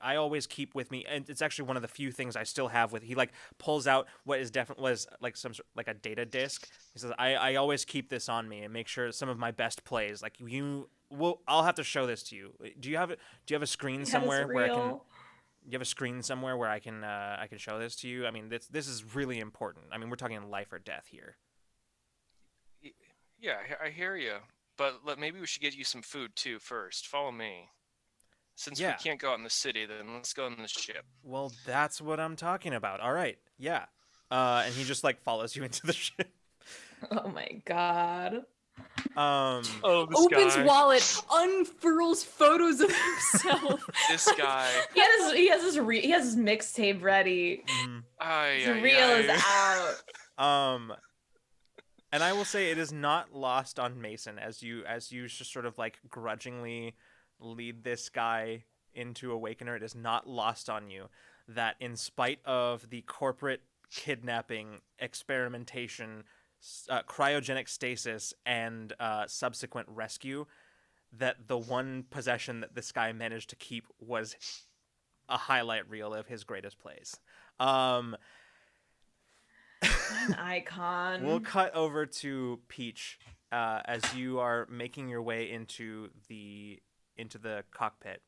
Speaker 1: always keep with me, and it's actually one of the few things I still have with. He like pulls out what is definitely was like some sort like a data disk. He says, I always keep this on me and make sure some of my best plays. Like I'll have to show this to you. Do you have a screen somewhere where I can? You have a screen somewhere where I can show this to you? I mean, this is really important. I mean, we're talking life or death here.
Speaker 5: Yeah, I hear you. But maybe we should get you some food too first. Follow me. Since we can't go out in the city, then let's go on the ship.
Speaker 1: Well, that's what I'm talking about. All right. Yeah. And he just like follows you into the ship.
Speaker 3: Oh my god.
Speaker 4: Opens wallet, unfurls photos of himself.
Speaker 5: This guy.
Speaker 3: He has his mixtape ready. His reel is out.
Speaker 1: And I will say it is not lost on Mason as you just sort of like grudgingly lead this guy into Awakener. It is not lost on you that in spite of the corporate kidnapping, experimentation, cryogenic stasis, and subsequent rescue, that the one possession that this guy managed to keep was a highlight reel of his greatest plays.
Speaker 3: An icon.
Speaker 1: We'll cut over to Peach as you are making your way into the cockpit,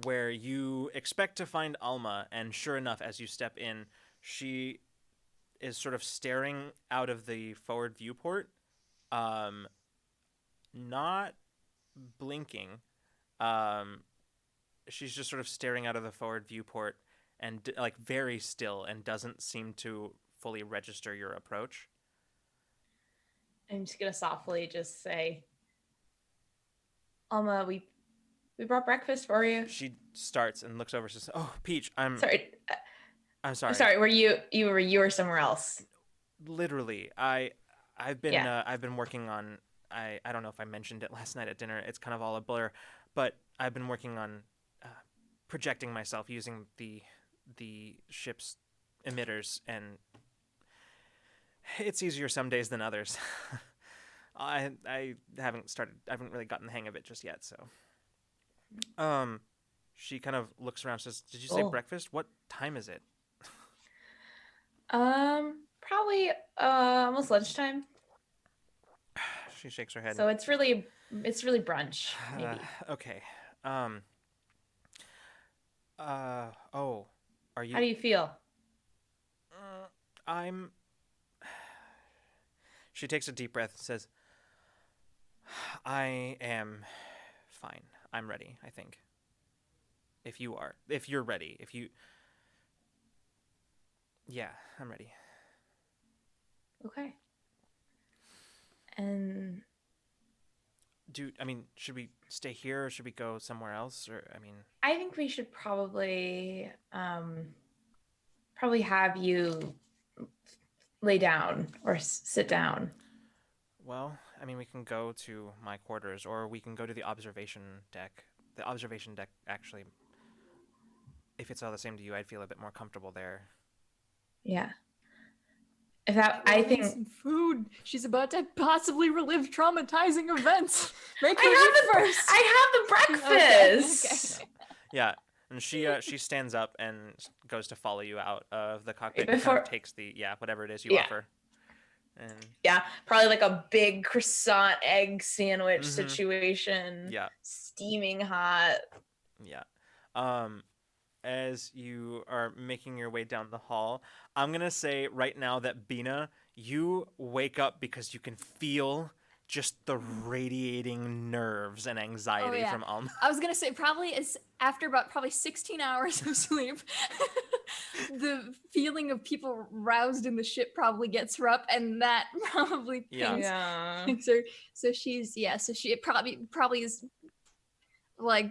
Speaker 1: where you expect to find Alma, and sure enough, as you step in, she is sort of staring out of the forward viewport, not blinking. Um, she's just sort of staring out of the forward viewport and like very still and doesn't seem to fully register your approach.
Speaker 3: I'm just gonna softly just say, Alma, we brought breakfast for you.
Speaker 1: She starts and looks over. Says, "Oh, Peach, I'm
Speaker 3: Sorry,
Speaker 1: sorry.
Speaker 3: sorry. Were you were somewhere else?
Speaker 1: Literally, I've been
Speaker 3: Yeah.
Speaker 1: I've been working on. I don't know if I mentioned it last night at dinner. It's kind of all a blur, but I've been working on projecting myself using the ship's emitters, and it's easier some days than others. I haven't really gotten the hang of it just yet. So, she kind of looks around. Says, "Did you say
Speaker 3: Oh.
Speaker 1: breakfast? What time is it?"
Speaker 3: Probably almost lunchtime.
Speaker 1: She shakes her head.
Speaker 3: So it's really brunch, maybe.
Speaker 1: Okay. Oh, are you?
Speaker 3: How do you feel?
Speaker 1: I'm. She takes a deep breath and says, I am fine. I'm ready, I think. If you're ready. Yeah, I'm ready.
Speaker 3: Okay. And
Speaker 1: Should we stay here or should we go somewhere else?
Speaker 3: I think we should probably have you lay down or sit down.
Speaker 1: Well, we can go to my quarters or we can go to the observation deck. The observation deck, actually, if it's all the same to you, I'd feel a bit more comfortable there.
Speaker 3: Yeah. If that, I think
Speaker 4: Some food. She's about to possibly relive traumatizing events. Make her
Speaker 3: I
Speaker 4: eat first.
Speaker 3: have the breakfast.
Speaker 4: Okay.
Speaker 1: Yeah, and she stands up and goes to follow you out of the cockpit.
Speaker 3: Before-
Speaker 1: And kind of takes the whatever it is you
Speaker 3: Yeah.
Speaker 1: offer. And
Speaker 3: Yeah, probably like a big croissant egg sandwich
Speaker 1: Mhm.
Speaker 3: situation.
Speaker 1: yeah,
Speaker 3: Steaming hot.
Speaker 1: yeah. As you are making your way down the hall, I'm gonna say right now that Bina, you wake up because you can feel just the radiating nerves and anxiety
Speaker 4: yeah.
Speaker 1: from Alma.
Speaker 4: I was gonna say probably is after about 16 hours of sleep, the feeling of people roused in the ship probably gets her up, and that probably
Speaker 1: Yeah.
Speaker 4: pings her. So she it probably is like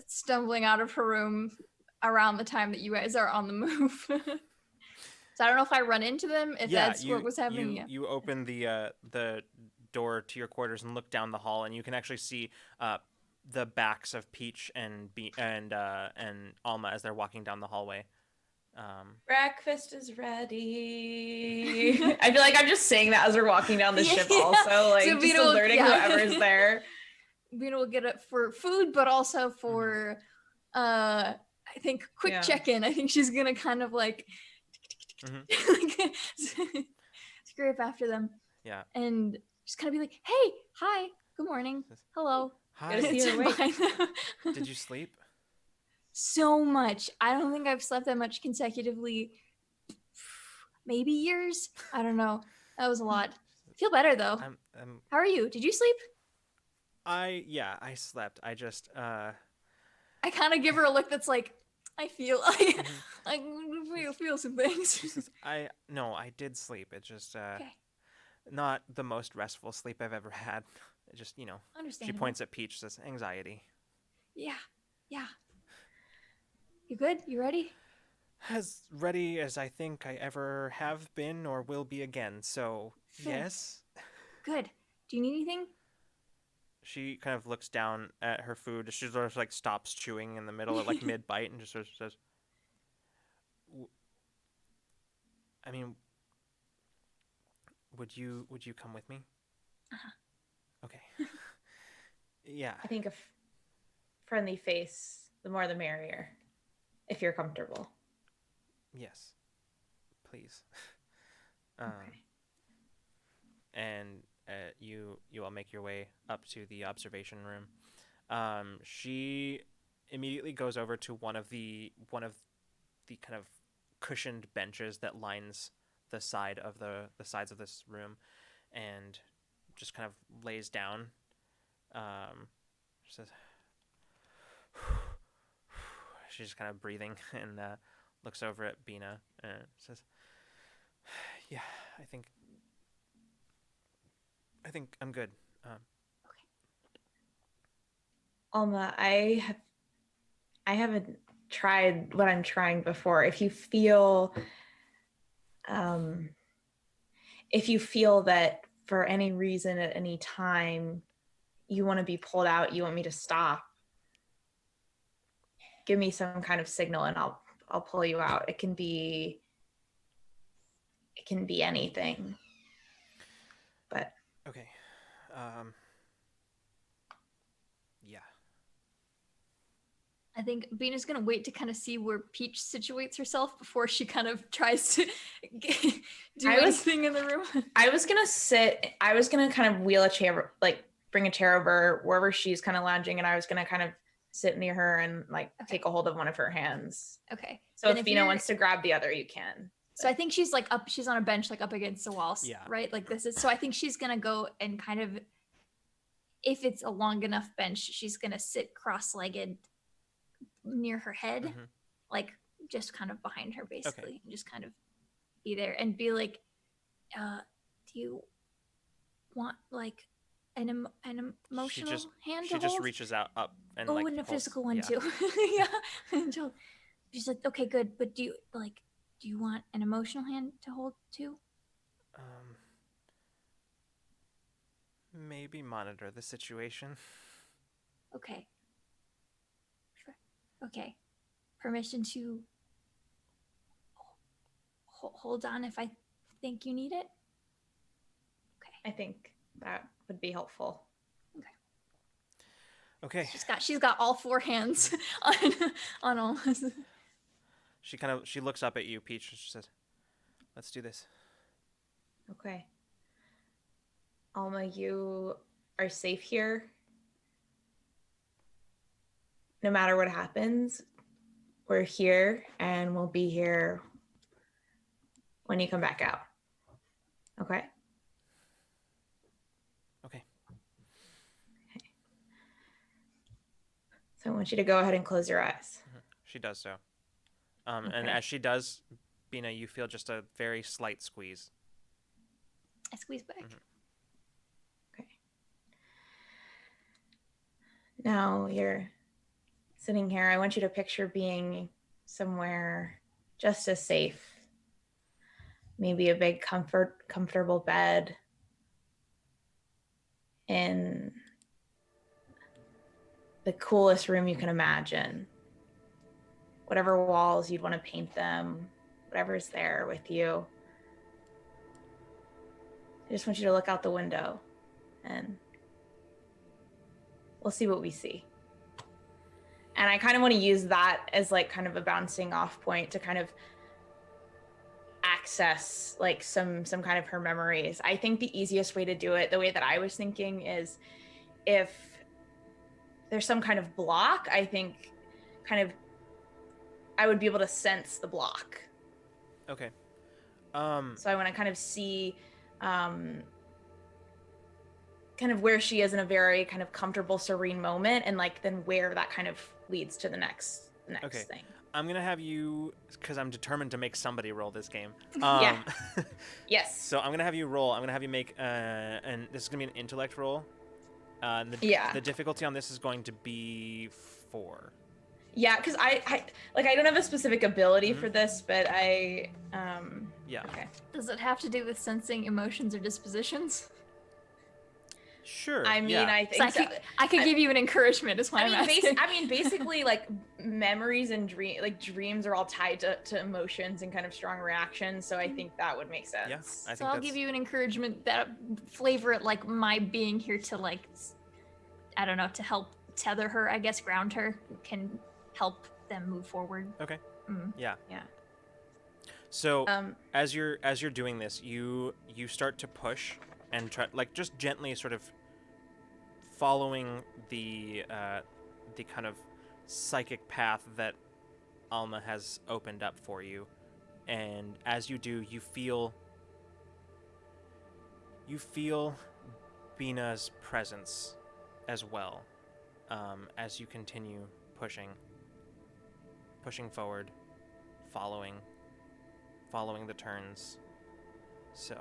Speaker 4: stumbling out of her room around the time that you guys are on the move. So I don't know if I run into them, if that's what was happening.
Speaker 1: You open the door to your quarters and look down the hall, and you can actually see the backs of Peach and Alma as they're walking down the hallway.
Speaker 3: Breakfast is ready. I feel like I'm just saying that as we're walking down the ship also, like
Speaker 4: So
Speaker 3: just
Speaker 4: Vito will-
Speaker 3: alerting whoever's there.
Speaker 4: Bina will get up for food, but also for I think quick
Speaker 3: Yeah.
Speaker 4: check-in. I think she's gonna kind of like scrape after them.
Speaker 1: Yeah.
Speaker 4: And just kind of be like, hey, hi, good morning, hello.
Speaker 1: Hi.
Speaker 3: Good to see you awake.
Speaker 4: Behind them.
Speaker 1: Did you sleep?
Speaker 4: So much. I don't think I've slept that much consecutively. Maybe years. I don't know. That was a lot. Feel better though. How are you? Did you sleep?
Speaker 1: I slept. I just
Speaker 4: I kind of give her a look that's like, I feel like feel some things.
Speaker 1: she says, I did sleep. It just
Speaker 4: Okay.
Speaker 1: not the most restful sleep I've ever had. It just, she
Speaker 4: Understandable.
Speaker 1: points at Peach, says anxiety.
Speaker 4: Yeah. You good? You ready?
Speaker 1: As ready as I think I ever have been or will be again. So,
Speaker 4: Good.
Speaker 1: yes.
Speaker 4: Good. Do you need anything?
Speaker 1: She kind of looks down at her food. She sort of like stops chewing in the middle of like mid bite and just sort of says, would you come with me? Okay. Yeah.
Speaker 3: I think a friendly face, the more the merrier, if you're comfortable.
Speaker 1: Yes. Please.
Speaker 3: Okay.
Speaker 1: And you all make your way up to the observation room. She immediately goes over to one of the kind of cushioned benches that lines the sides of this room, and just kind of lays down She says, she's just kind of breathing and looks over at Bina and says, "Yeah, I think I'm good."
Speaker 3: Alma, I haven't tried what I'm trying before. Um, if you feel that for any reason at any time you want to be pulled out, you want me to stop, give me some kind of signal and I'll pull you out. It can be anything. But
Speaker 1: Okay. Yeah.
Speaker 4: I think Bina's gonna wait to kind of see where Peach situates herself before she kind of tries to do anything in the room.
Speaker 3: I was gonna kind of wheel a chair, like bring a chair over wherever she's kind of lounging, and I was gonna kind of sit near her and like take a hold of one of her hands.
Speaker 4: Okay.
Speaker 3: So
Speaker 4: Then
Speaker 3: if Bina wants to grab the other, you can.
Speaker 4: So I think she's like up, she's on a bench, like up against the walls,
Speaker 1: Yeah.
Speaker 4: right? Like this is, so I think she's gonna go and kind of, if it's a long enough bench, she's gonna sit cross-legged near her head,
Speaker 1: Mhm.
Speaker 4: like just kind of behind her basically, and just kind of be there and be like, do you want like an emotional hand to
Speaker 1: She just
Speaker 4: hold?
Speaker 1: reaches out up and
Speaker 4: Oh,
Speaker 1: like
Speaker 4: and a
Speaker 1: pulls-
Speaker 4: physical one
Speaker 1: yeah.
Speaker 4: too. Yeah. And she's like, okay, good, but do you want an emotional hand to hold too?
Speaker 1: Maybe monitor the situation.
Speaker 4: Okay. Sure. Okay. Permission to hold on if I think you need it? Okay.
Speaker 3: I think that would be helpful.
Speaker 1: Okay.
Speaker 4: She's got all four hands on all.
Speaker 1: She looks up at you, Peach, and she says, "Let's do this."
Speaker 3: Okay. Alma, you are safe here. No matter what happens, we're here and we'll be here when you come back out. Okay?
Speaker 1: Okay.
Speaker 3: So I want you to go ahead and close your eyes.
Speaker 1: She does so. And
Speaker 3: Okay.
Speaker 1: as she does, Bina, you feel just a very slight squeeze.
Speaker 4: I squeeze back.
Speaker 3: Okay. Now you're sitting here. I want you to picture being somewhere just as safe. Maybe a big comfortable bed in the coolest room you can imagine. Whatever walls you'd want to paint them, whatever's there with you. I just want you to look out the window and we'll see what we see. And I kind of want to use that as like kind of a bouncing off point to kind of access like some kind of her memories. I think the easiest way to do it, the way that I was thinking, is if there's some kind of block, I think kind of I would be able to sense the block.
Speaker 1: Okay.
Speaker 3: So I want to kind of see kind of where she is in a very kind of comfortable, serene moment, and like then where that kind of leads to the next
Speaker 1: Okay.
Speaker 3: thing.
Speaker 1: I'm gonna have you, because I'm determined to make somebody roll this game.
Speaker 3: Yeah. Yes.
Speaker 1: So I'm gonna have you roll. I'm gonna have you make, and this is gonna be an intellect roll. The difficulty on this is going to be 4.
Speaker 3: Yeah, because I don't have a specific ability for this, but
Speaker 1: Yeah.
Speaker 3: Okay.
Speaker 4: Does it have to do with sensing emotions or dispositions?
Speaker 1: Sure.
Speaker 3: I mean,
Speaker 1: yeah.
Speaker 3: I think
Speaker 4: So I could give you an encouragement. Is why I'm asking.
Speaker 3: Basically, like memories and dreams are all tied to emotions and kind of strong reactions. So I think that would make sense.
Speaker 1: Yeah. I
Speaker 4: So
Speaker 1: think
Speaker 4: I'll
Speaker 1: that's...
Speaker 4: give you an encouragement that flavor it like my being here to like, I don't know, to help tether her, I guess, ground her, can help them move forward.
Speaker 1: Okay.
Speaker 4: Mm.
Speaker 1: Yeah.
Speaker 3: Yeah.
Speaker 1: So as you're doing this, you start to push and try, like, just gently sort of following the kind of psychic path that Alma has opened up for you. And as you do, you feel Bina's presence as well, as you continue pushing forward, following the turns. So,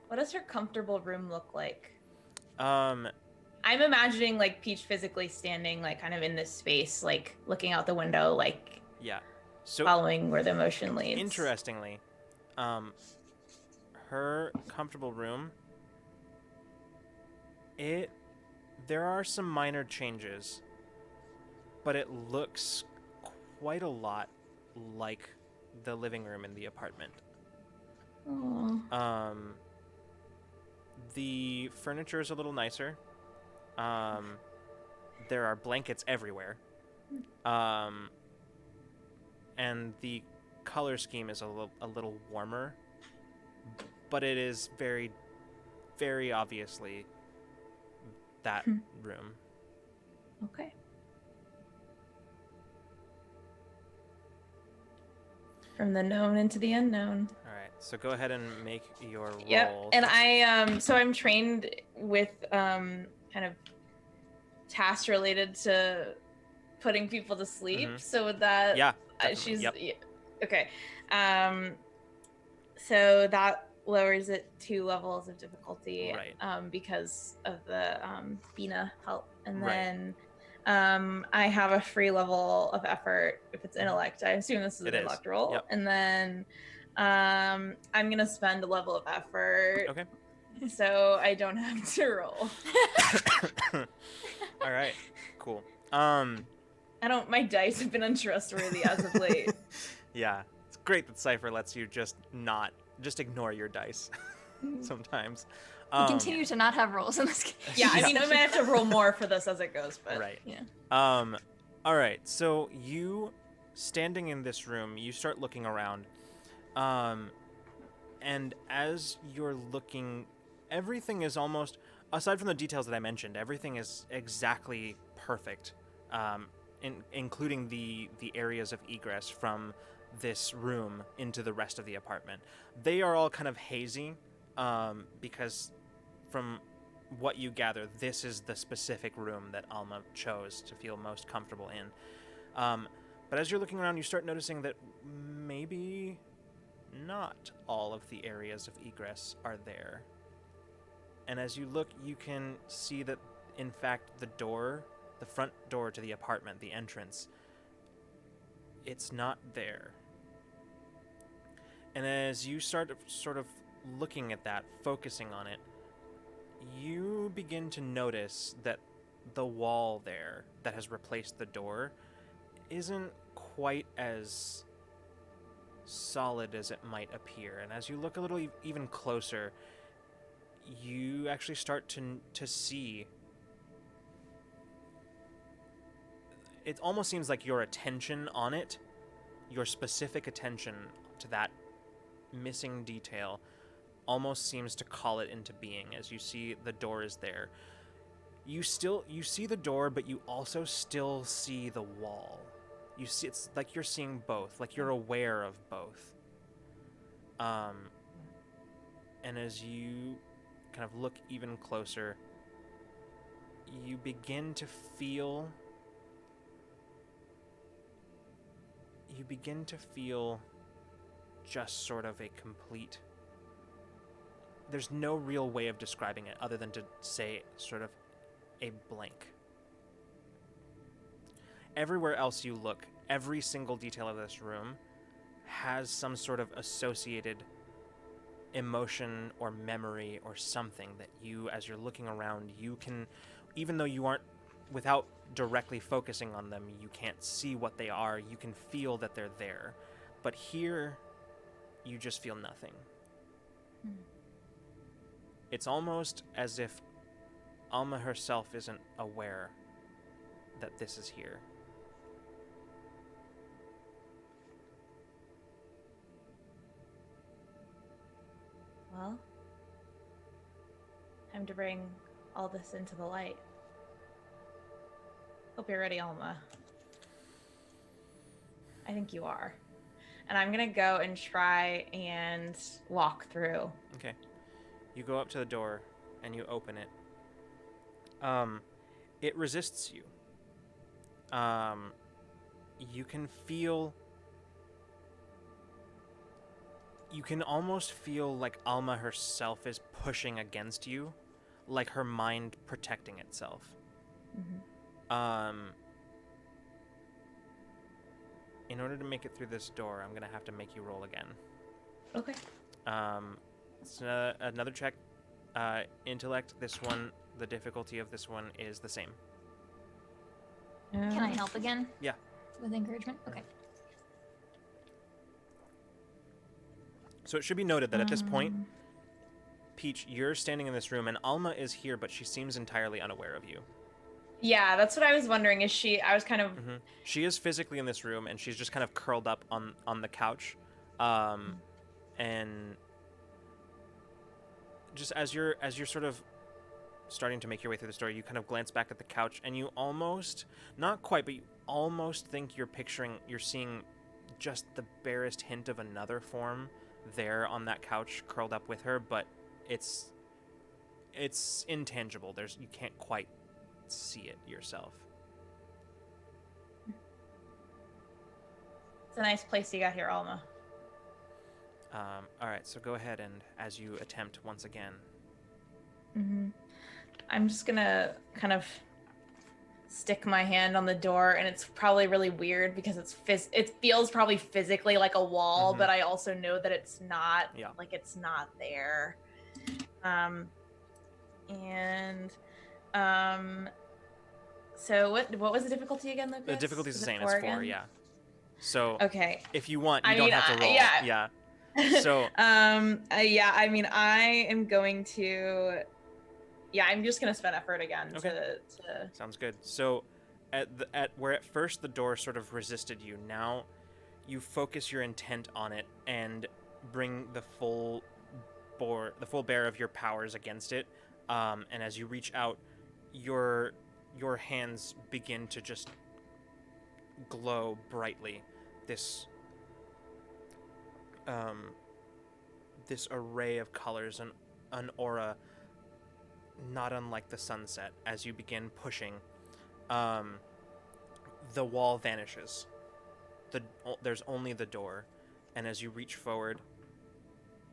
Speaker 3: What does her comfortable room look like?
Speaker 1: yeah.
Speaker 3: I'm imagining like Peach physically standing like kind of in this space, like looking out the window, like
Speaker 1: Yeah. So
Speaker 3: following where the motion leads.
Speaker 1: interestingly, her comfortable room, there are some minor changes, but it looks quite a lot like the living room in the apartment.
Speaker 3: Aw.
Speaker 1: The furniture is a little nicer. There are blankets everywhere. And the color scheme is a little warmer, but it is very, very obviously that room.
Speaker 3: Okay. From the known into the unknown.
Speaker 1: All right, so go ahead and make your roll.
Speaker 3: Yep. And so I'm trained with kind of tasks related to putting people to sleep.
Speaker 1: Mhm.
Speaker 3: So with that,
Speaker 1: Yeah, definitely.
Speaker 3: she's
Speaker 1: Yep.
Speaker 3: yeah, okay. So that lowers it 2 levels of difficulty,
Speaker 1: Right.
Speaker 3: because of the Bina help, and
Speaker 1: Right.
Speaker 3: then I have a free level of effort if it's intellect. I assume this is
Speaker 1: It
Speaker 3: an
Speaker 1: is.
Speaker 3: intellect roll,
Speaker 1: Yep.
Speaker 3: and then I'm gonna spend a level of effort,
Speaker 1: Okay.
Speaker 3: so I don't have to roll.
Speaker 1: All right. Cool.
Speaker 3: My dice have been untrustworthy as of late.
Speaker 1: Yeah, it's great that Cypher lets you just ignore your dice sometimes.
Speaker 4: We continue to not have rolls in this game.
Speaker 3: Yeah, I
Speaker 1: Yeah.
Speaker 3: mean, I might have to roll more for this as it goes, but
Speaker 1: Right.
Speaker 3: yeah.
Speaker 1: All right. So you standing in this room, you start looking around, and as you're looking, everything is almost, aside from the details that I mentioned, everything is exactly perfect, including the areas of egress from this room into the rest of the apartment. They are all kind of hazy, because from what you gather, this is the specific room that Alma chose to feel most comfortable in. But as you're looking around, you start noticing that maybe not all of the areas of egress are there. And as you look, you can see that, in fact, the front door to the apartment, the entrance, it's not there. And as you start sort of looking at that, focusing on it, you begin to notice that the wall there that has replaced the door isn't quite as solid as it might appear. And as you look a little even closer, you actually start to see, it almost seems like your attention on it, your specific attention to that missing detail, almost seems to call it into being. As you see the door is there, you see the door, but you also still see the wall. You see, it's like you're seeing both, like you're aware of both. And as you kind of look even closer, you begin to feel just sort of a complete, there's no real way of describing it other than to say sort of a blank. Everywhere else you look, every single detail of this room has some sort of associated emotion or memory or something that you, as you're looking around, you can, even though you aren't, without directly focusing on them, you can't see what they are, you can feel that they're there. But here, you just feel nothing. It's almost as if Alma herself isn't aware that this is here.
Speaker 3: Well, time to bring all this into the light. Hope you're ready, Alma. I think you are. And I'm gonna go and try and walk through.
Speaker 1: Okay. You go up to the door and you open it, It resists you. You can feel. You can almost feel like Alma herself is pushing against you, like her mind protecting itself. In order to make it through this door, I'm gonna have to make you roll again.
Speaker 3: Okay.
Speaker 1: It's another check. Intellect. This one, the difficulty of this one is the same.
Speaker 4: Can I help again?
Speaker 1: Yeah.
Speaker 4: With encouragement? Okay.
Speaker 1: So it should be noted that at this point, Peach, you're standing in this room, and Alma is here, but she seems entirely unaware of you.
Speaker 3: Yeah, that's what I was wondering. Is she? I was kind of.
Speaker 1: She is physically in this room, and she's just kind of curled up on the couch, and just as you're sort of starting to make your way through the story, you kind of glance back at the couch, and you almost, not quite, but you almost think you're seeing just the barest hint of another form there on that couch, curled up with her, but it's intangible. You can't quite see it yourself.
Speaker 3: It's a nice place you got here, Alma.
Speaker 1: All right, so go ahead, and as you attempt once again.
Speaker 3: I'm just gonna kind of stick my hand on the door, and it's probably really weird because it feels probably physically like a wall, but I also know that it's not.
Speaker 1: Yeah.
Speaker 3: Like it's not there. So what was the difficulty again, Lucas?
Speaker 1: The difficulty is the same.
Speaker 3: 4
Speaker 1: It's 4,
Speaker 3: again?
Speaker 1: yeah. So
Speaker 3: Okay.
Speaker 1: if you want, you
Speaker 3: I
Speaker 1: don't
Speaker 3: mean,
Speaker 1: have to roll.
Speaker 3: yeah.
Speaker 1: So
Speaker 3: yeah, I mean, I am going to. Yeah, I'm just gonna spend effort again
Speaker 1: Okay.
Speaker 3: to.
Speaker 1: Sounds good. So at where at first the door sort of resisted you, now you focus your intent on it and bring the full bear of your powers against it. And as you reach out, your hands begin to just glow brightly. This array of colors, an aura not unlike the sunset. As you begin pushing, the wall vanishes. There's only the door, and as you reach forward,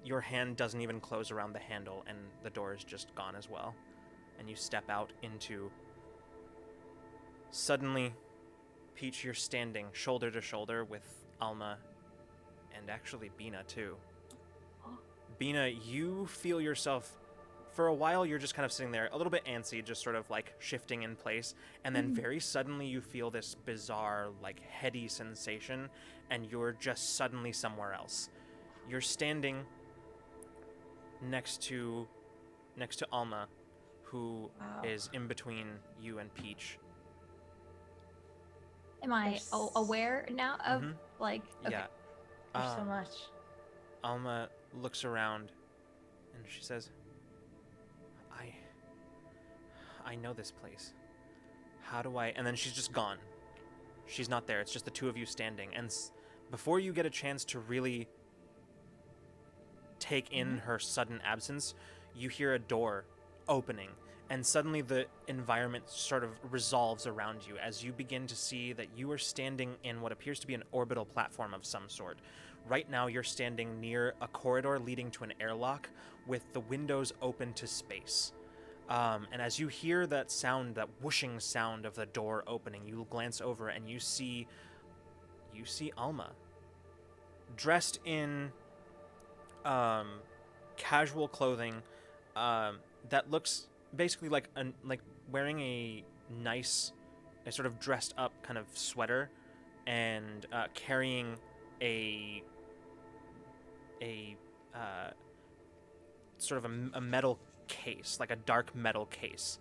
Speaker 1: your hand doesn't even close around the handle, and the door is just gone as well. And you step out into... Suddenly, Peach, you're standing shoulder to shoulder with Alma, and actually Bina too. Bina, you feel yourself... For a while, you're just kind of sitting there, a little bit antsy, just sort of like shifting in place, and then very suddenly you feel this bizarre, like heady sensation, and you're just suddenly somewhere else. You're standing next to Alma, who is in between you and Peach.
Speaker 4: Am I aware now of like? Okay.
Speaker 1: Yeah.
Speaker 3: There's so much.
Speaker 1: Alma looks around, and she says, I know this place. How do I... And then she's just gone. She's not there. It's just the two of you standing. And before you get a chance to really take in her sudden absence, you hear a door opening. And suddenly the environment sort of resolves around you as you begin to see that you are standing in what appears to be an orbital platform of some sort. Right now you're standing near a corridor leading to an airlock with the windows open to space. And as you hear that sound, that whooshing sound of the door opening, you glance over and you see Alma, dressed in casual clothing that looks basically like wearing a sort of dressed up kind of sweater, and carrying a sort of a metal case, like a dark metal case.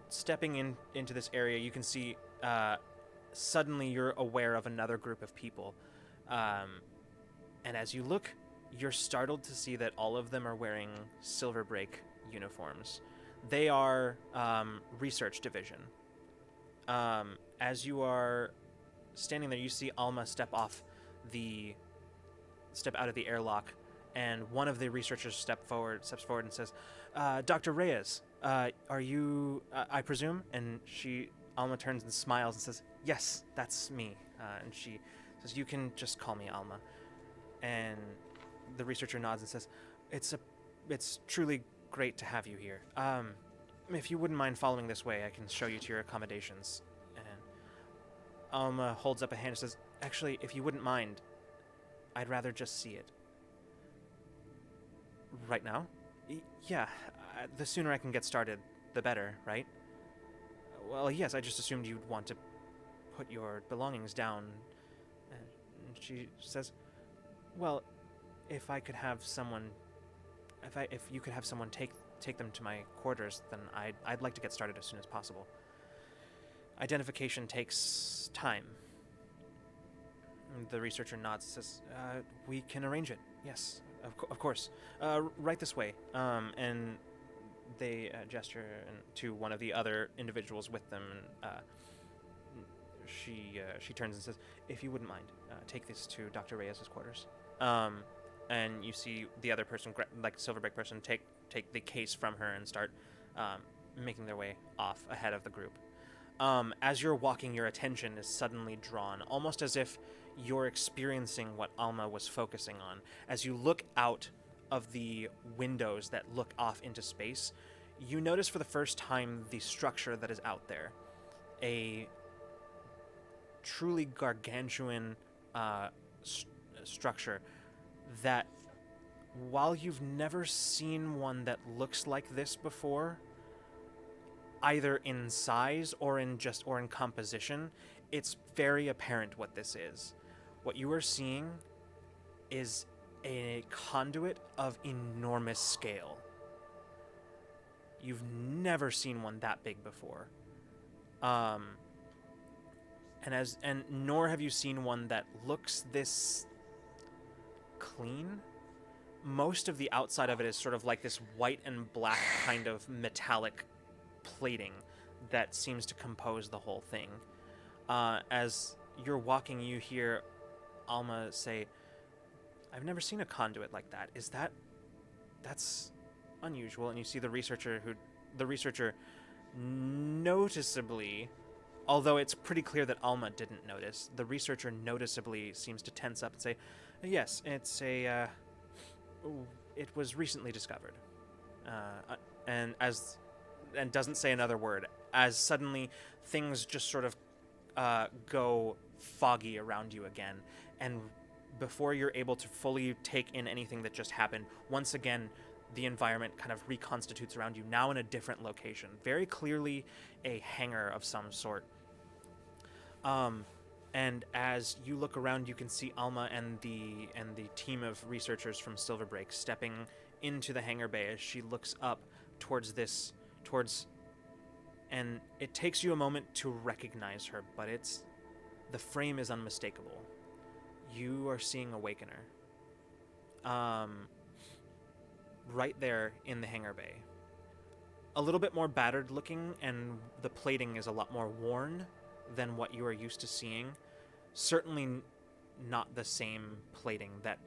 Speaker 1: Stepping into this area, you can see suddenly you're aware of another group of people, and as you look, you're startled to see that all of them are wearing Silverbreak uniforms. They are research division. As you are standing there, you see Alma step out of the airlock, and one of the researchers steps forward and says, Dr. Reyes, are you, I presume? And Alma turns and smiles and says, yes, that's me. And she says, you can just call me Alma. And the researcher nods and says, it's truly great to have you here. If you wouldn't mind following this way, I can show you to your accommodations. And Alma holds up a hand and says, actually, if you wouldn't mind, I'd rather just see it. Right now? Yeah, the sooner I can get started, the better, right? Well, yes, I just assumed you'd want to put your belongings down. And she says, well, if I could have someone, if you could have someone take them to my quarters, then I'd like to get started as soon as possible. Identification takes time. The researcher nods and says, we can arrange it. Yes, of course. Right this way. And they gesture to one of the other individuals with them. She turns and says, if you wouldn't mind, take this to Dr. Reyes' quarters. And you see the other person, like Silverbrick person, take the case from her and start making their way off ahead of the group. As you're walking, your attention is suddenly drawn, almost as if you're experiencing what Alma was focusing on. As you look out of the windows that look off into space, you notice for the first time the structure that is out there. A truly gargantuan structure that, while you've never seen one that looks like this before, either in size or in composition, it's very apparent what this is. What you are seeing is a conduit of enormous scale. You've never seen one that big before. And nor have you seen one that looks this clean. Most of the outside of it is sort of like this white and black kind of metallic plating that seems to compose the whole thing. As you're walking, you hear Alma say, I've never seen a conduit like that. That's unusual. And you see the researcher noticeably, although it's pretty clear that Alma didn't notice, the researcher noticeably seems to tense up and say, yes, it was recently discovered. And doesn't say another word, as suddenly things just sort of go foggy around you again. And before you're able to fully take in anything that just happened, once again, the environment kind of reconstitutes around you, now in a different location. Very clearly a hangar of some sort. And as you look around, you can see Alma and the team of researchers from Silverbreak stepping into the hangar bay as she looks up and it takes you a moment to recognize her, but the frame is unmistakable. You are seeing Awakener. Right there in the hangar bay. A little bit more battered looking, and the plating is a lot more worn than what you are used to seeing. Certainly not the same plating that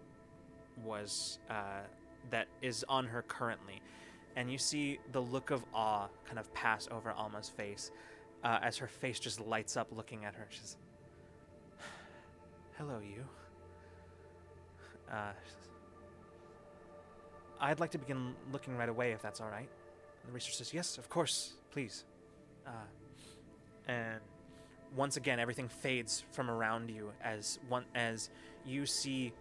Speaker 1: is on her currently. And you see the look of awe kind of pass over Alma's face as her face just lights up looking at her. She says, hello, you. I'd like to begin looking right away, if that's all right. And the researcher says, yes, of course, please. And once again, everything fades from around you as you see,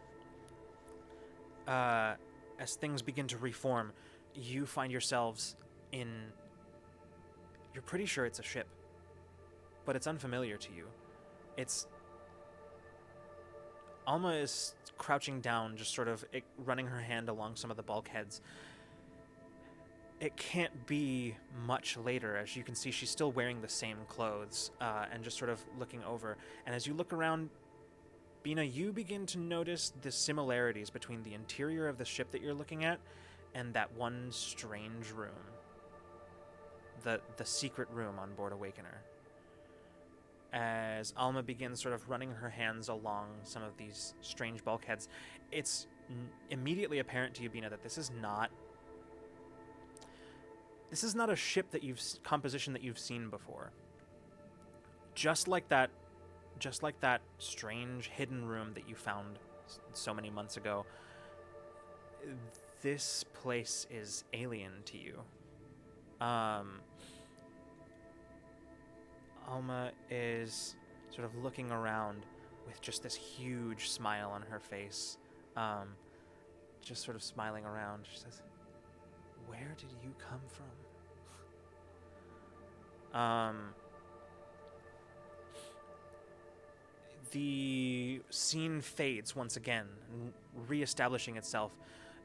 Speaker 1: as things begin to reform, you find yourselves in... You're pretty sure it's a ship, but it's unfamiliar to you. Alma is crouching down, just sort of running her hand along some of the bulkheads. It can't be much later, as you can see she's still wearing the same clothes, and just sort of looking over. And as you look around, Bina, you begin to notice the similarities between the interior of the ship that you're looking at and that one strange room. The secret room on board Awakener. As Alma begins sort of running her hands along some of these strange bulkheads, it's immediately apparent to you, Bina, that this is not This is not a ship that composition that you've seen before. Just like that strange hidden room that you found so many months ago, this place is alien to you. Alma is sort of looking around with just this huge smile on her face, just sort of smiling around. She says, "Where did you come from?" The scene fades once again, reestablishing itself.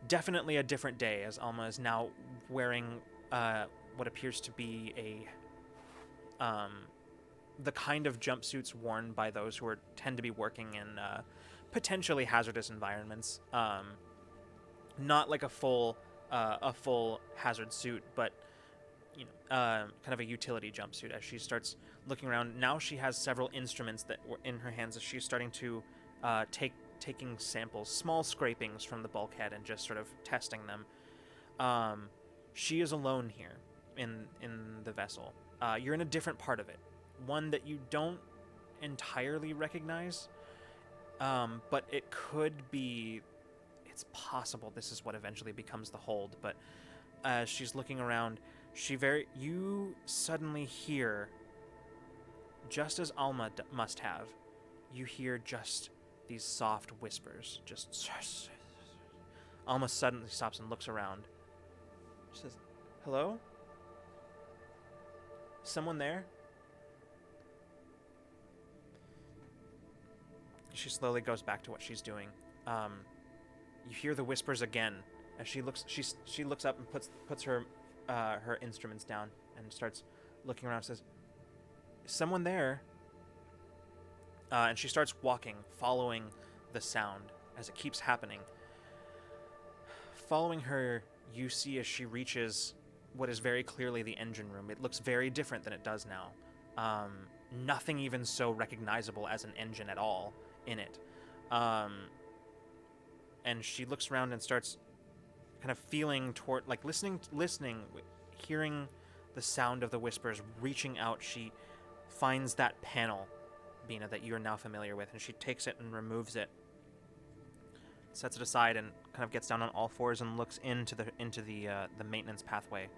Speaker 1: Definitely a different day, as Alma is now wearing what appears to be the kind of jumpsuits worn by those who tend to be working in potentially hazardous environments. Not like a full hazard suit, but kind of a utility jumpsuit. As she starts looking around, now she has several instruments that were in her hands as she's starting to taking samples, small scrapings from the bulkhead, and just sort of testing them. She is alone here in the vessel. You're in a different part of it, one that you don't entirely recognize, but it could be. It's possible this is what eventually becomes the hold. But as she's looking around, you suddenly hear, just as Alma must have, you hear just these soft whispers. Just Alma suddenly stops and looks around. She says, "Hello? Someone there?" She slowly goes back to what she's doing. You hear the whispers again as she looks. She looks up and puts her her instruments down and starts looking around. Says, "Is someone there?" And she starts walking, following the sound as it keeps happening. Following her, you see as she reaches what is very clearly the engine room. It looks very different than it does now. Nothing even so recognizable as an engine at all in it. And she looks around and starts kind of feeling toward, like listening, hearing the sound of the whispers, reaching out. She finds that panel, Bina, that you're now familiar with, and she takes it and removes it, sets it aside, and kind of gets down on all fours and looks into the maintenance pathway.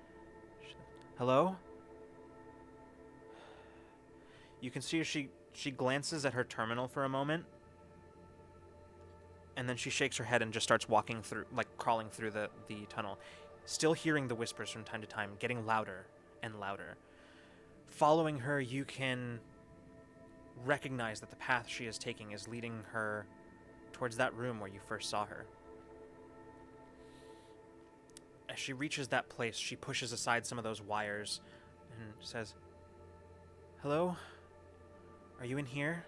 Speaker 1: "Hello?" You can see as she glances at her terminal for a moment, and then she shakes her head and just starts walking through, like crawling through the tunnel, still hearing the whispers from time to time, getting louder and louder. Following her, you can recognize that the path she is taking is leading her towards that room where you first saw her. As she reaches that place, she pushes aside some of those wires and says, "Hello? Are you in here?"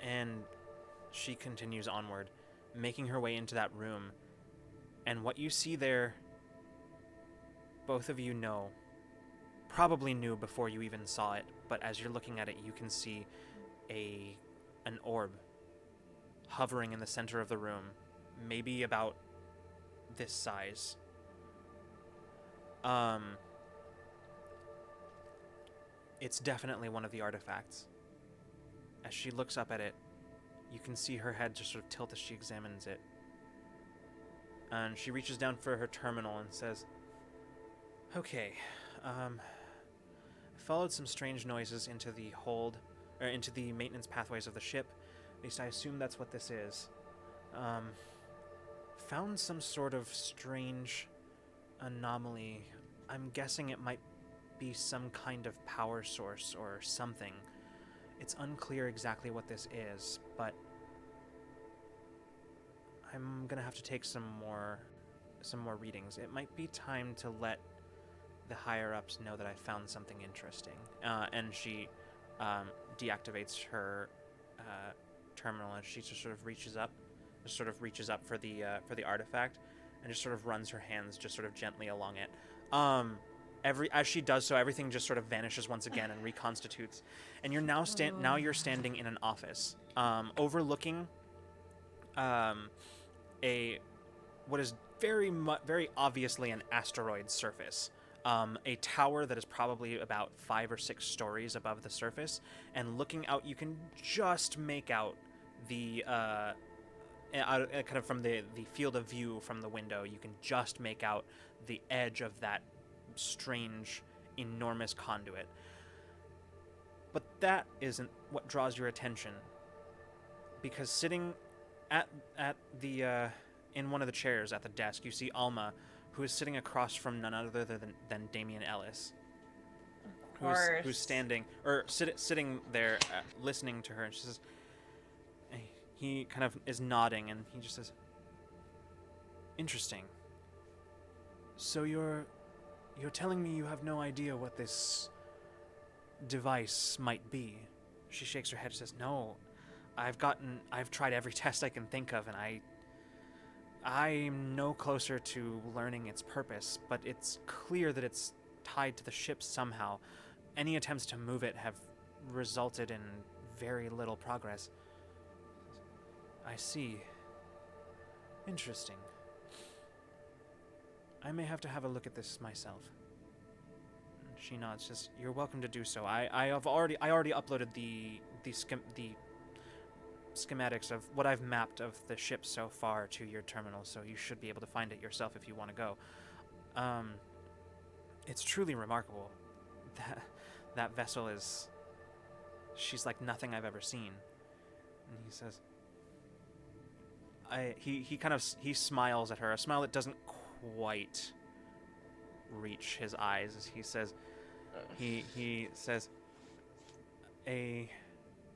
Speaker 1: And she continues onward, making her way into that room. And what you see there, both of you probably knew before you even saw it, but as you're looking at it, you can see an orb hovering in the center of the room, maybe about this size. It's definitely one of the artifacts. As she looks up at it, you can see her head just sort of tilt as she examines it. And she reaches down for her terminal and says, "Okay, I followed some strange noises into the hold, or into the maintenance pathways of the ship. At least I assume that's what this is. Found some sort of strange anomaly. I'm guessing it might be some kind of power source or something. It's unclear exactly what this is, but I'm gonna have to take some more readings. It might be time to let the higher-ups know that I found something interesting." And she deactivates her terminal, and she just sort of reaches up for the artifact, and just sort of runs her hands just sort of gently along it. As she does so, everything just sort of vanishes once again and reconstitutes, and you're now you're standing in an office, overlooking what is very obviously an asteroid surface. A tower that is probably about 5 or 6 stories above the surface, and looking out, you can just make out the kind of from the field of view from the window. You can just make out the edge of that strange, enormous conduit. But that isn't what draws your attention, because sitting at the in one of the chairs at the desk, you see Alma, who is sitting across from none other than Damian Ellis, who's standing or sitting there listening to her, and she says, he kind of is nodding, and he just says, "Interesting. So you're telling me you have no idea what this device might be?" She shakes her head and says, "No, I've tried every test I can think of, and I'm no closer to learning its purpose, but it's clear that it's tied to the ship somehow. Any attempts to move it have resulted in very little progress." "I see. Interesting. I may have to have a look at this myself." And she nods, says, "You're welcome to do so. I already uploaded the schematics of what I've mapped of the ship so far to your terminal, so you should be able to find it yourself if you want to go. It's truly remarkable. That vessel she's like nothing I've ever seen." And he says, he smiles at her, a smile that doesn't quite reach his eyes as he says, he says, "A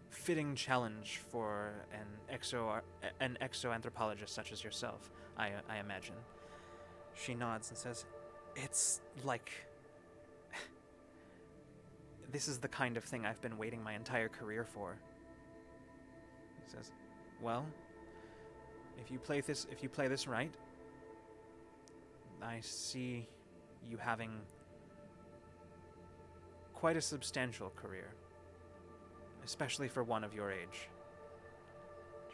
Speaker 1: fitting challenge for an exoanthropologist such as yourself, I imagine." She nods and says, "It's like this is the kind of thing I've been waiting my entire career for." He says, "Well, if you play this right, I see you having quite a substantial career, especially for one of your age."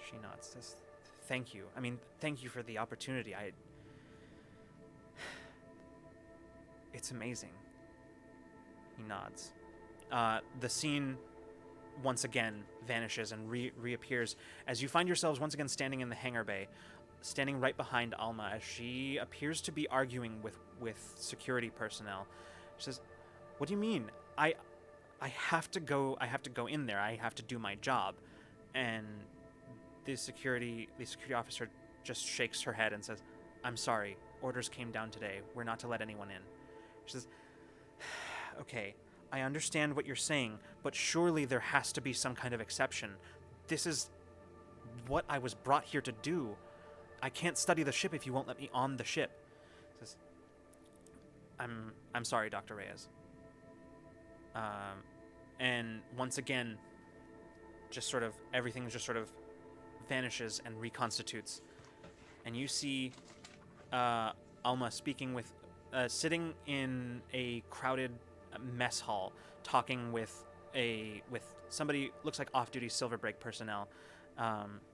Speaker 1: She nods, says, "Thank you. I mean, thank you for the opportunity. It's amazing." He nods. The scene once again vanishes and reappears as you find yourselves once again standing in the hangar bay, standing right behind Alma as she appears to be arguing with security personnel. She says, "What do you mean? I have to go in there. I have to do my job." And the security officer just shakes her head and says, "I'm sorry. Orders came down today. We're not to let anyone in." She says, "Okay, I understand what you're saying, but surely there has to be some kind of exception. This is what I was brought here to do. I can't study the ship if you won't let me on the ship." She says, I'm sorry, Dr. Reyes." And once again, everything just sort of vanishes and reconstitutes. And you see Alma sitting in a crowded mess hall, talking with somebody looks like off-duty Silverbreak personnel.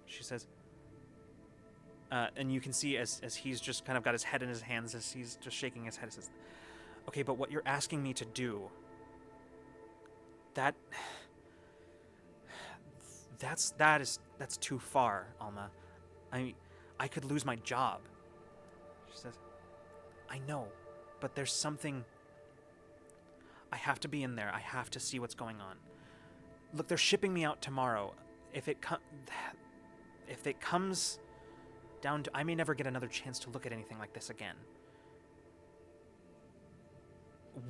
Speaker 1: She says, and you can see as he's just kind of got his head in his hands as he's just shaking his head, he says, "Okay, but what you're asking me to do, that's too far, Alma. I could lose my job." She says, "I know, but there's something. I have to be in there. I have to see what's going on. Look, they're shipping me out tomorrow. If it comes down to, I may never get another chance to look at anything like this again.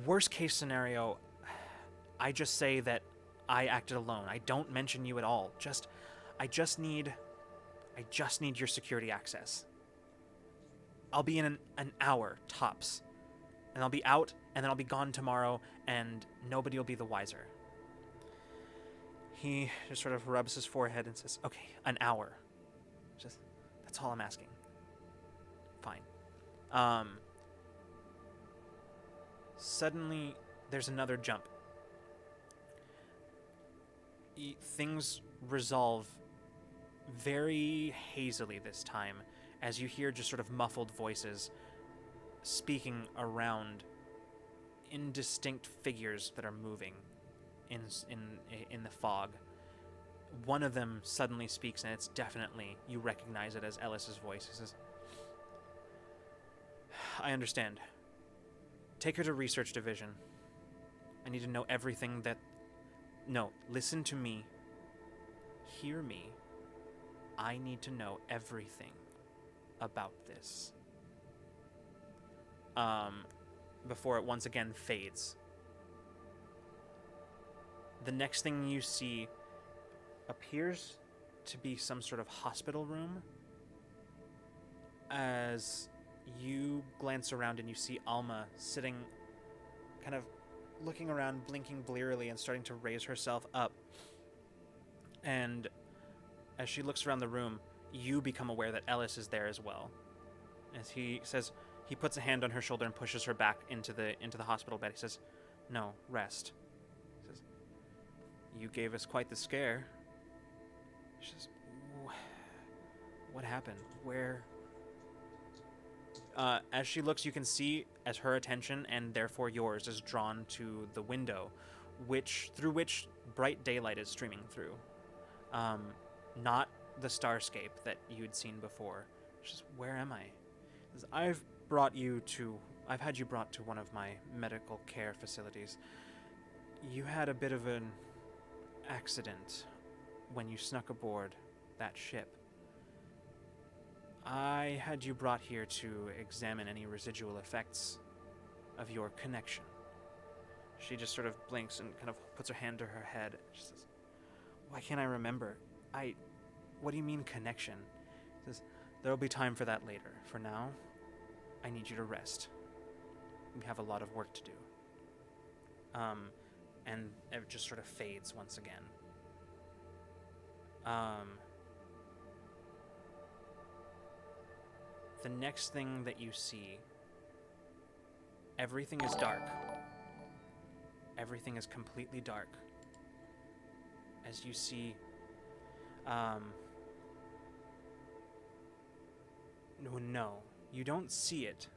Speaker 1: Worst case scenario, I just say that I acted alone. I don't mention you at all. I just need your security access. I'll be in an hour tops, and I'll be out, and then I'll be gone tomorrow, and nobody will be the wiser." He just sort of rubs his forehead and says, "Okay, an hour. That's all I'm asking." Fine. Suddenly, there's another jump. Things resolve very hazily this time as you hear just sort of muffled voices speaking around indistinct figures that are moving in the fog. One of them suddenly speaks, and it's definitely, you recognize it as Ellis's voice. He says, I understand. Take her to research division. I need to know everything that... No, listen to me. Hear me. I need to know everything about this. Before it once again fades. The next thing you see appears to be some sort of hospital room. As you glance around and you see Alma sitting, kind of looking around, blinking blearily and starting to raise herself up. And as she looks around the room, you become aware that Ellis is there as well. As he says, he puts a hand on her shoulder and pushes her back into the hospital bed. He says, no, rest. He says, you gave us quite the scare. She says, what happened? Where? As she looks, you can see as her attention, and therefore yours, is drawn to the window, through which bright daylight is streaming through. Not the starscape that you'd seen before. She says, where am I? She says, I've had you brought to one of my medical care facilities. You had a bit of an accident when you snuck aboard that ship. I had you brought here to examine any residual effects of your connection. She just sort of blinks and kind of puts her hand to her head. She says, why can't I remember? What do you mean connection? She says, there'll be time for that later. For now, I need you to rest. We have a lot of work to do. And it just sort of fades once again. The next thing that you see, everything is dark. Everything is completely dark. As you see, no, you don't see it.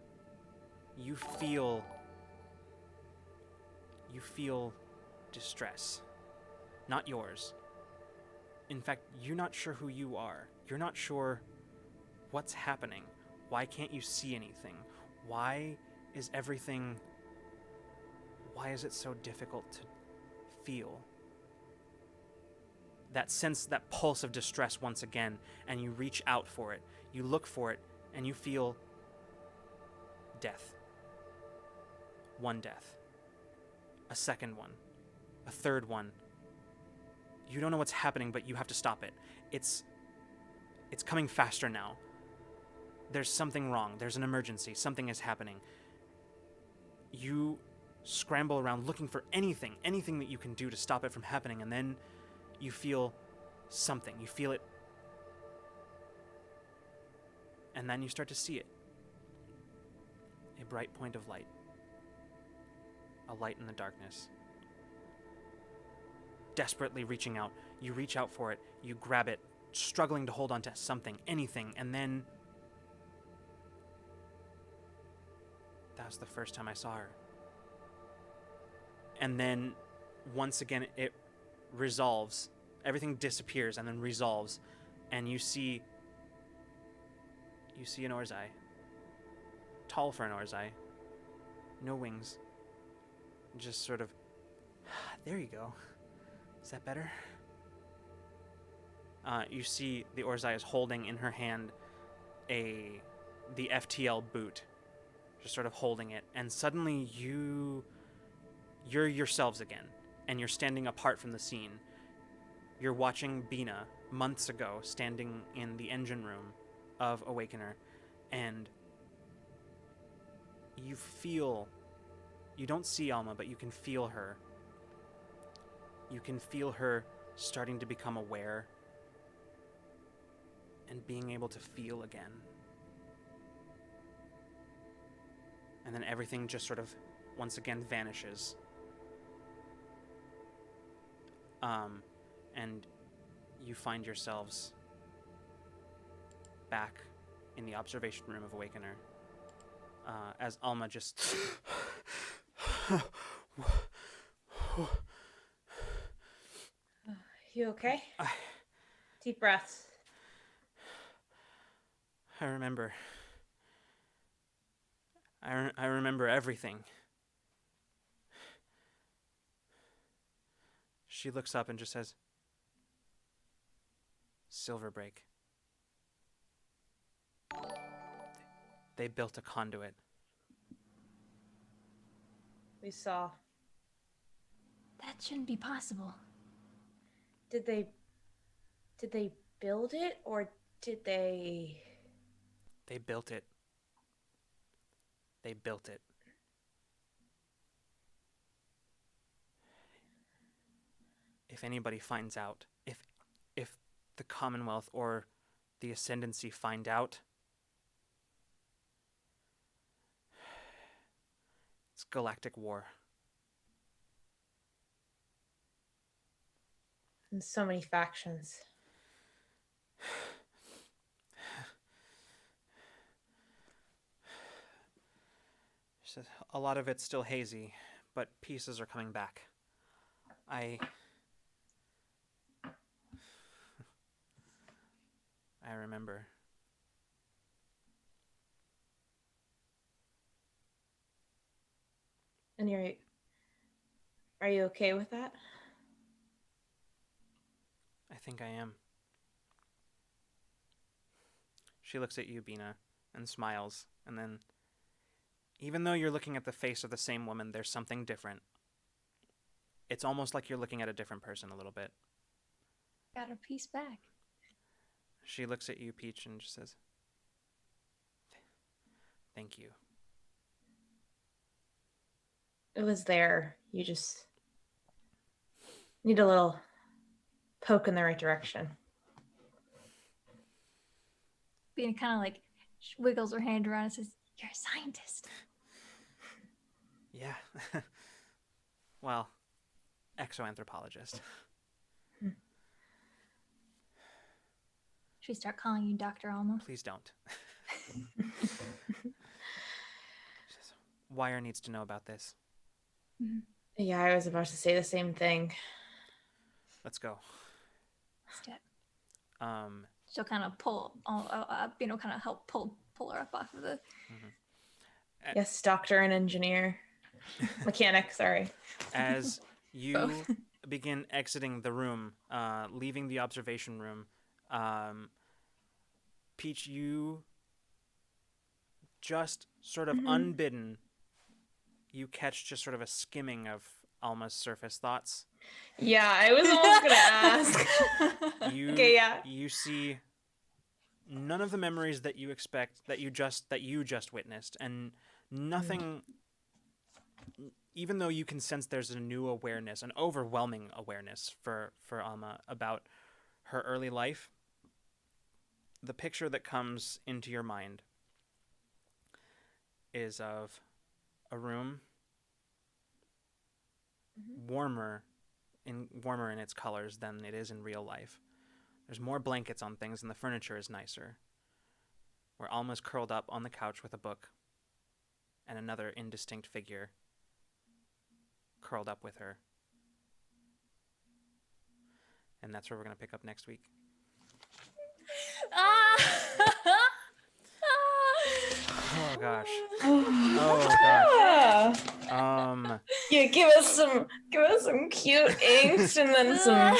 Speaker 1: You feel distress. Not yours. In fact, you're not sure who you are. You're not sure what's happening. Why can't you see anything? Why is it so difficult to feel? That sense, that pulse of distress once again, and you reach out for it. You look for it, and you feel death. One death. A second one. A third one. You don't know what's happening, but you have to stop it. It's coming faster now. There's something wrong. There's an emergency. Something is happening. You scramble around looking for anything that you can do to stop it from happening, and then you feel something. You feel it. And then you start to see it. A bright point of light. A light in the darkness. Desperately reaching out. You reach out for it. You grab it, struggling to hold on to something, anything, and then... That was the first time I saw her. And then, once again, it resolves. Everything disappears and then resolves. And you see an Orzai. Tall for an Orzai. No wings. Just sort of... There you go. Is that better? You see the Orzai is holding in her hand the FTL boot. Just sort of holding it. And suddenly you're yourselves again. And you're standing apart from the scene. You're watching Bina, months ago, standing in the engine room of Awakener. And you don't see Alma, but you can feel her. You can feel her starting to become aware and being able to feel again. And then everything just sort of once again vanishes. And you find yourselves back in the observation room of Awakener, as Alma just
Speaker 3: You okay?
Speaker 1: I
Speaker 3: Deep breaths.
Speaker 1: remember. I remember everything. She looks up and just says, Silver Break. They built a conduit.
Speaker 3: We saw.
Speaker 4: That shouldn't be possible.
Speaker 3: Did they build it or did they?
Speaker 1: They built it. They built it. If anybody finds out, if the Commonwealth or the Ascendancy find out, it's galactic war.
Speaker 3: And so many factions.
Speaker 1: She says, a lot of it's still hazy, but pieces are coming back. I remember.
Speaker 3: And are you okay with that?
Speaker 1: I think I am. She looks at you, Bina, and smiles, and then, even though you're looking at the face of the same woman, there's something different. It's almost like you're looking at a different person a little bit.
Speaker 4: Got a piece back.
Speaker 1: She looks at you, Peach, and just says, thank you.
Speaker 3: It was there. You just need a little poke in the right direction.
Speaker 4: Being kind of like wiggles her hand around and says, "You're a scientist."
Speaker 1: Yeah. Well, exoanthropologist.
Speaker 4: Should we start calling you Dr. Alma?
Speaker 1: Please don't. Wyre needs to know about this.
Speaker 3: Yeah, I was about to say the same thing.
Speaker 1: Let's go.
Speaker 4: Step.
Speaker 1: She'll
Speaker 4: kind of pull, kind of help pull her up off of the.
Speaker 3: Yes, doctor and engineer. Mechanic, sorry.
Speaker 1: As you
Speaker 4: Both.
Speaker 1: begin exiting the room, leaving the observation room, Peach, you just sort of unbidden, you catch just sort of a skimming of Alma's surface thoughts.
Speaker 3: Yeah, I was almost gonna ask. Okay, yeah.
Speaker 1: You see none of the memories that you expect that you just witnessed, and nothing. Even though you can sense there's a new awareness, an overwhelming awareness for Alma about her early life, the picture that comes into your mind is of a room warmer in its colors than it is in real life. There's more blankets on things and the furniture is nicer. Where Alma's curled up on the couch with a book and another indistinct figure curled up with her. And that's where we're going to pick up next week. Oh gosh. Oh gosh.
Speaker 3: Yeah, give us some cute inks and then some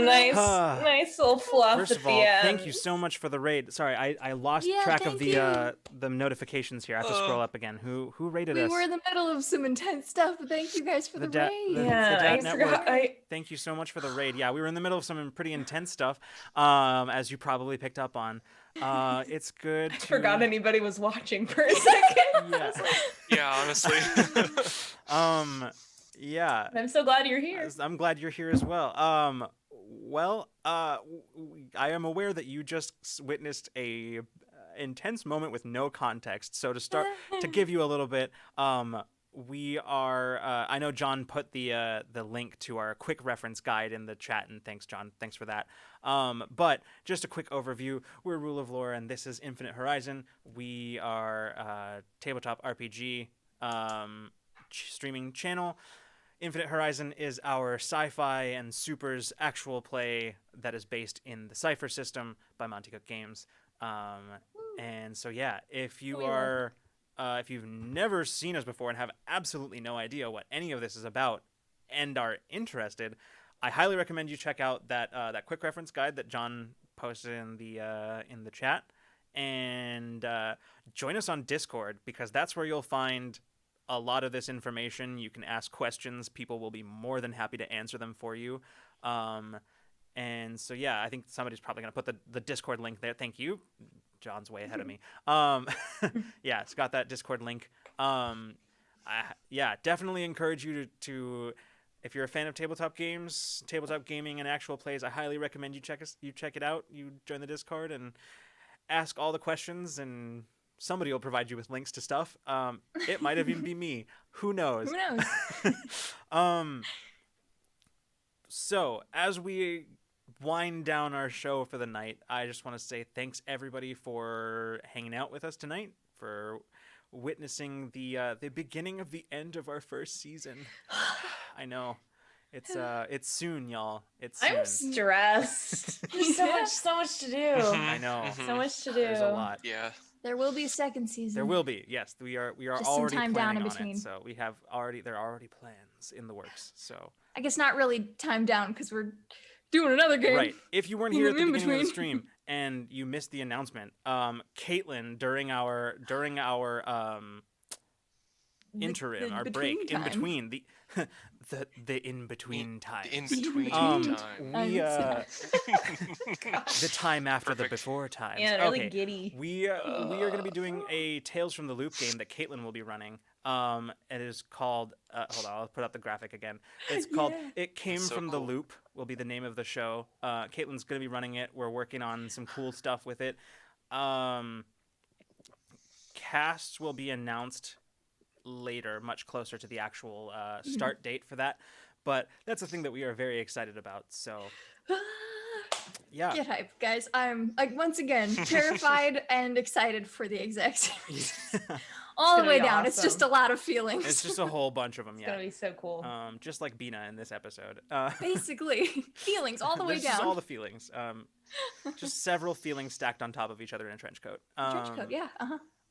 Speaker 3: nice little fluff
Speaker 1: First
Speaker 3: at
Speaker 1: of
Speaker 3: the
Speaker 1: all,
Speaker 3: end.
Speaker 1: thank you so much for the raid. Sorry, I lost track of the notifications here. I have to scroll up again. Who rated
Speaker 4: We
Speaker 1: us?
Speaker 4: were in the middle of some intense stuff, but thank you guys for the raid.
Speaker 3: Yeah, I forgot.
Speaker 1: Thank you so much for the raid. Yeah, we were in the middle of some pretty intense stuff, as you probably picked up on. It's good.
Speaker 3: I forgot anybody was watching for a second.
Speaker 1: Yeah.
Speaker 5: Yeah, honestly.
Speaker 1: Yeah.
Speaker 3: I'm so glad you're here.
Speaker 1: I'm glad you're here as well. I am aware that you just witnessed a intense moment with no context. So to give you a little bit, we are. I know John put the link to our quick reference guide in the chat, and thanks, John. Thanks for that. But just a quick overview. We're Rule of Lore, and this is Infinite Horizon. We are tabletop RPG streaming channel. Infinite Horizon is our sci-fi and supers actual play that is based in the Cypher system by Monte Games. And so yeah, if you are. If you've never seen us before and have absolutely no idea what any of this is about and are interested, I highly recommend you check out that quick reference guide that John posted in the chat, and join us on Discord, because that's where you'll find a lot of this information. You can ask questions. People will be more than happy to answer them for you. And so yeah, I think somebody's probably going to put the Discord link there. Thank you. John's way ahead of me. Yeah, it's got that Discord link. Yeah, definitely encourage you to if you're a fan of tabletop games, tabletop gaming, and actual plays, I highly recommend you check it out. You join the Discord and ask all the questions, and somebody will provide you with links to stuff. It might even be me. Who knows?
Speaker 4: Who knows?
Speaker 1: So as we wind down our show for the night, I just want to say thanks everybody for hanging out with us tonight, for witnessing the beginning of the end of our first season. I know it's soon, y'all. It's soon.
Speaker 3: I'm stressed. There's so much to do.
Speaker 1: I know.
Speaker 3: So much to do.
Speaker 1: There's a lot.
Speaker 5: Yeah.
Speaker 4: There will be a second season.
Speaker 1: There will be. Yes, we are
Speaker 4: Just
Speaker 1: already
Speaker 4: some time down
Speaker 1: planning
Speaker 4: in
Speaker 1: on
Speaker 4: between.
Speaker 1: it. So there are already plans in the works. So
Speaker 4: I guess not really time down because we're doing another game.
Speaker 1: right. If you weren't here at the
Speaker 4: In
Speaker 1: beginning of the
Speaker 4: between.
Speaker 1: stream and you missed the announcement, Caitlin during our interim, our break
Speaker 4: between
Speaker 1: in
Speaker 4: time.
Speaker 1: between the in between time.
Speaker 5: In between
Speaker 1: Um,
Speaker 5: time.
Speaker 1: we the time after the
Speaker 5: Perfect.
Speaker 1: before times.
Speaker 3: Yeah, really
Speaker 1: Okay.
Speaker 3: giddy.
Speaker 1: We are going to be doing a Tales from the Loop game that Caitlin will be running. It is called. Hold on, I'll put up the graphic again. It's called "It Came
Speaker 5: That's so
Speaker 1: from the
Speaker 5: cool.
Speaker 1: Loop." Will be the name of the show. Caitlin's going to be running it. We're working on some cool stuff with it. Casts will be announced later, much closer to the actual start date for that. But that's a thing that we are very excited about. So yeah.
Speaker 4: Get hype, guys. I'm like once again terrified and excited for the exec series. All the
Speaker 3: gonna
Speaker 4: way
Speaker 3: be
Speaker 4: down. It's just a
Speaker 3: awesome.
Speaker 4: lot of feelings.
Speaker 1: It's just a whole bunch of them.
Speaker 3: It's
Speaker 1: Yeah.
Speaker 3: gonna be so cool.
Speaker 1: Just like Bina in this episode.
Speaker 4: Basically, feelings all the way
Speaker 1: This
Speaker 4: down.
Speaker 1: is all the feelings. Just several feelings stacked on top of each other in a trench coat.
Speaker 4: Trench coat, yeah.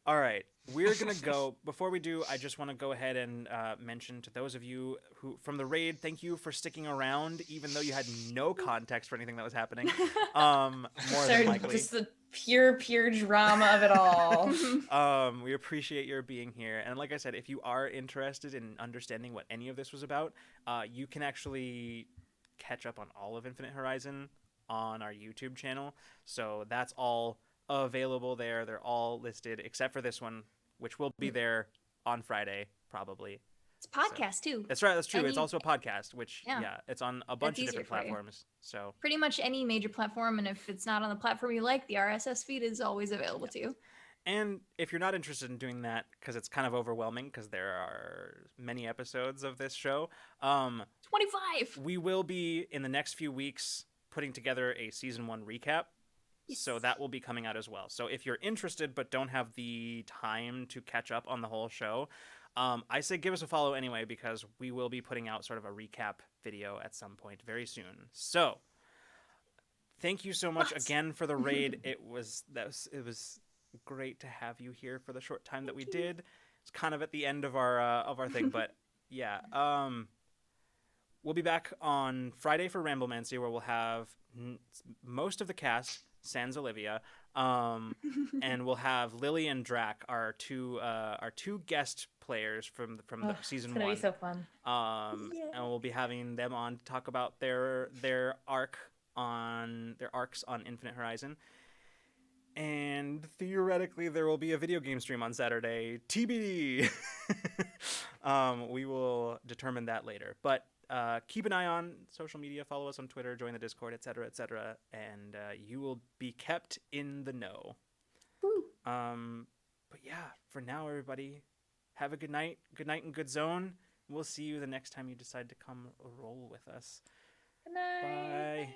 Speaker 1: All right, we're gonna go. Before we do, I just want to go ahead and mention to those of you who from the raid, thank you for sticking around, even though you had no context for anything that was happening. More than likely,
Speaker 3: Just the pure drama of it all.
Speaker 1: we appreciate your being here. And like I said, if you are interested in understanding what any of this was about, you can actually catch up on all of Infinite Horizon on our YouTube channel. So that's all available there. They're all listed except for this one, which will be there on Friday probably.
Speaker 4: It's a podcast too.
Speaker 1: That's right. That's true. It's
Speaker 4: Any-
Speaker 1: also a podcast, which
Speaker 4: Yeah.
Speaker 1: it's on a bunch of
Speaker 4: easier
Speaker 1: different
Speaker 4: for you.
Speaker 1: platforms. So
Speaker 4: Pretty much any major platform, and if it's not on the platform you like, the RSS feed is always available to you.
Speaker 1: and if you're not interested in doing that because it's kind of overwhelming because there are many episodes of this show,
Speaker 4: 25.
Speaker 1: we will be in the next few weeks putting together a season 1 recap. So that will be coming out as well. So if you're interested but don't have the time to catch up on the whole show, I say give us a follow anyway, because we will be putting out sort of a recap video at some point very soon. So thank you so much again for the raid. It was great to have you here for the short time that we did. It's kind of at the end of our thing, but yeah. We'll be back on Friday for Ramblemancy, where we'll have most of the cast, sans Olivia, and we'll have Lily and Drac, our two guest players from the season
Speaker 3: It's gonna
Speaker 1: 1.
Speaker 3: be so fun.
Speaker 1: And we'll be having them on to talk about their arcs on Infinite Horizon. And theoretically, there will be a video game stream on Saturday. TBD. We will determine that later. But keep an eye on social media. Follow us on Twitter. Join the Discord, etc., etc. And you will be kept in the know.
Speaker 4: Woo.
Speaker 1: But yeah, for now, everybody, have a good night. Good night and good zone. We'll see you the next time you decide to come roll with us.
Speaker 3: Good night.
Speaker 1: Bye.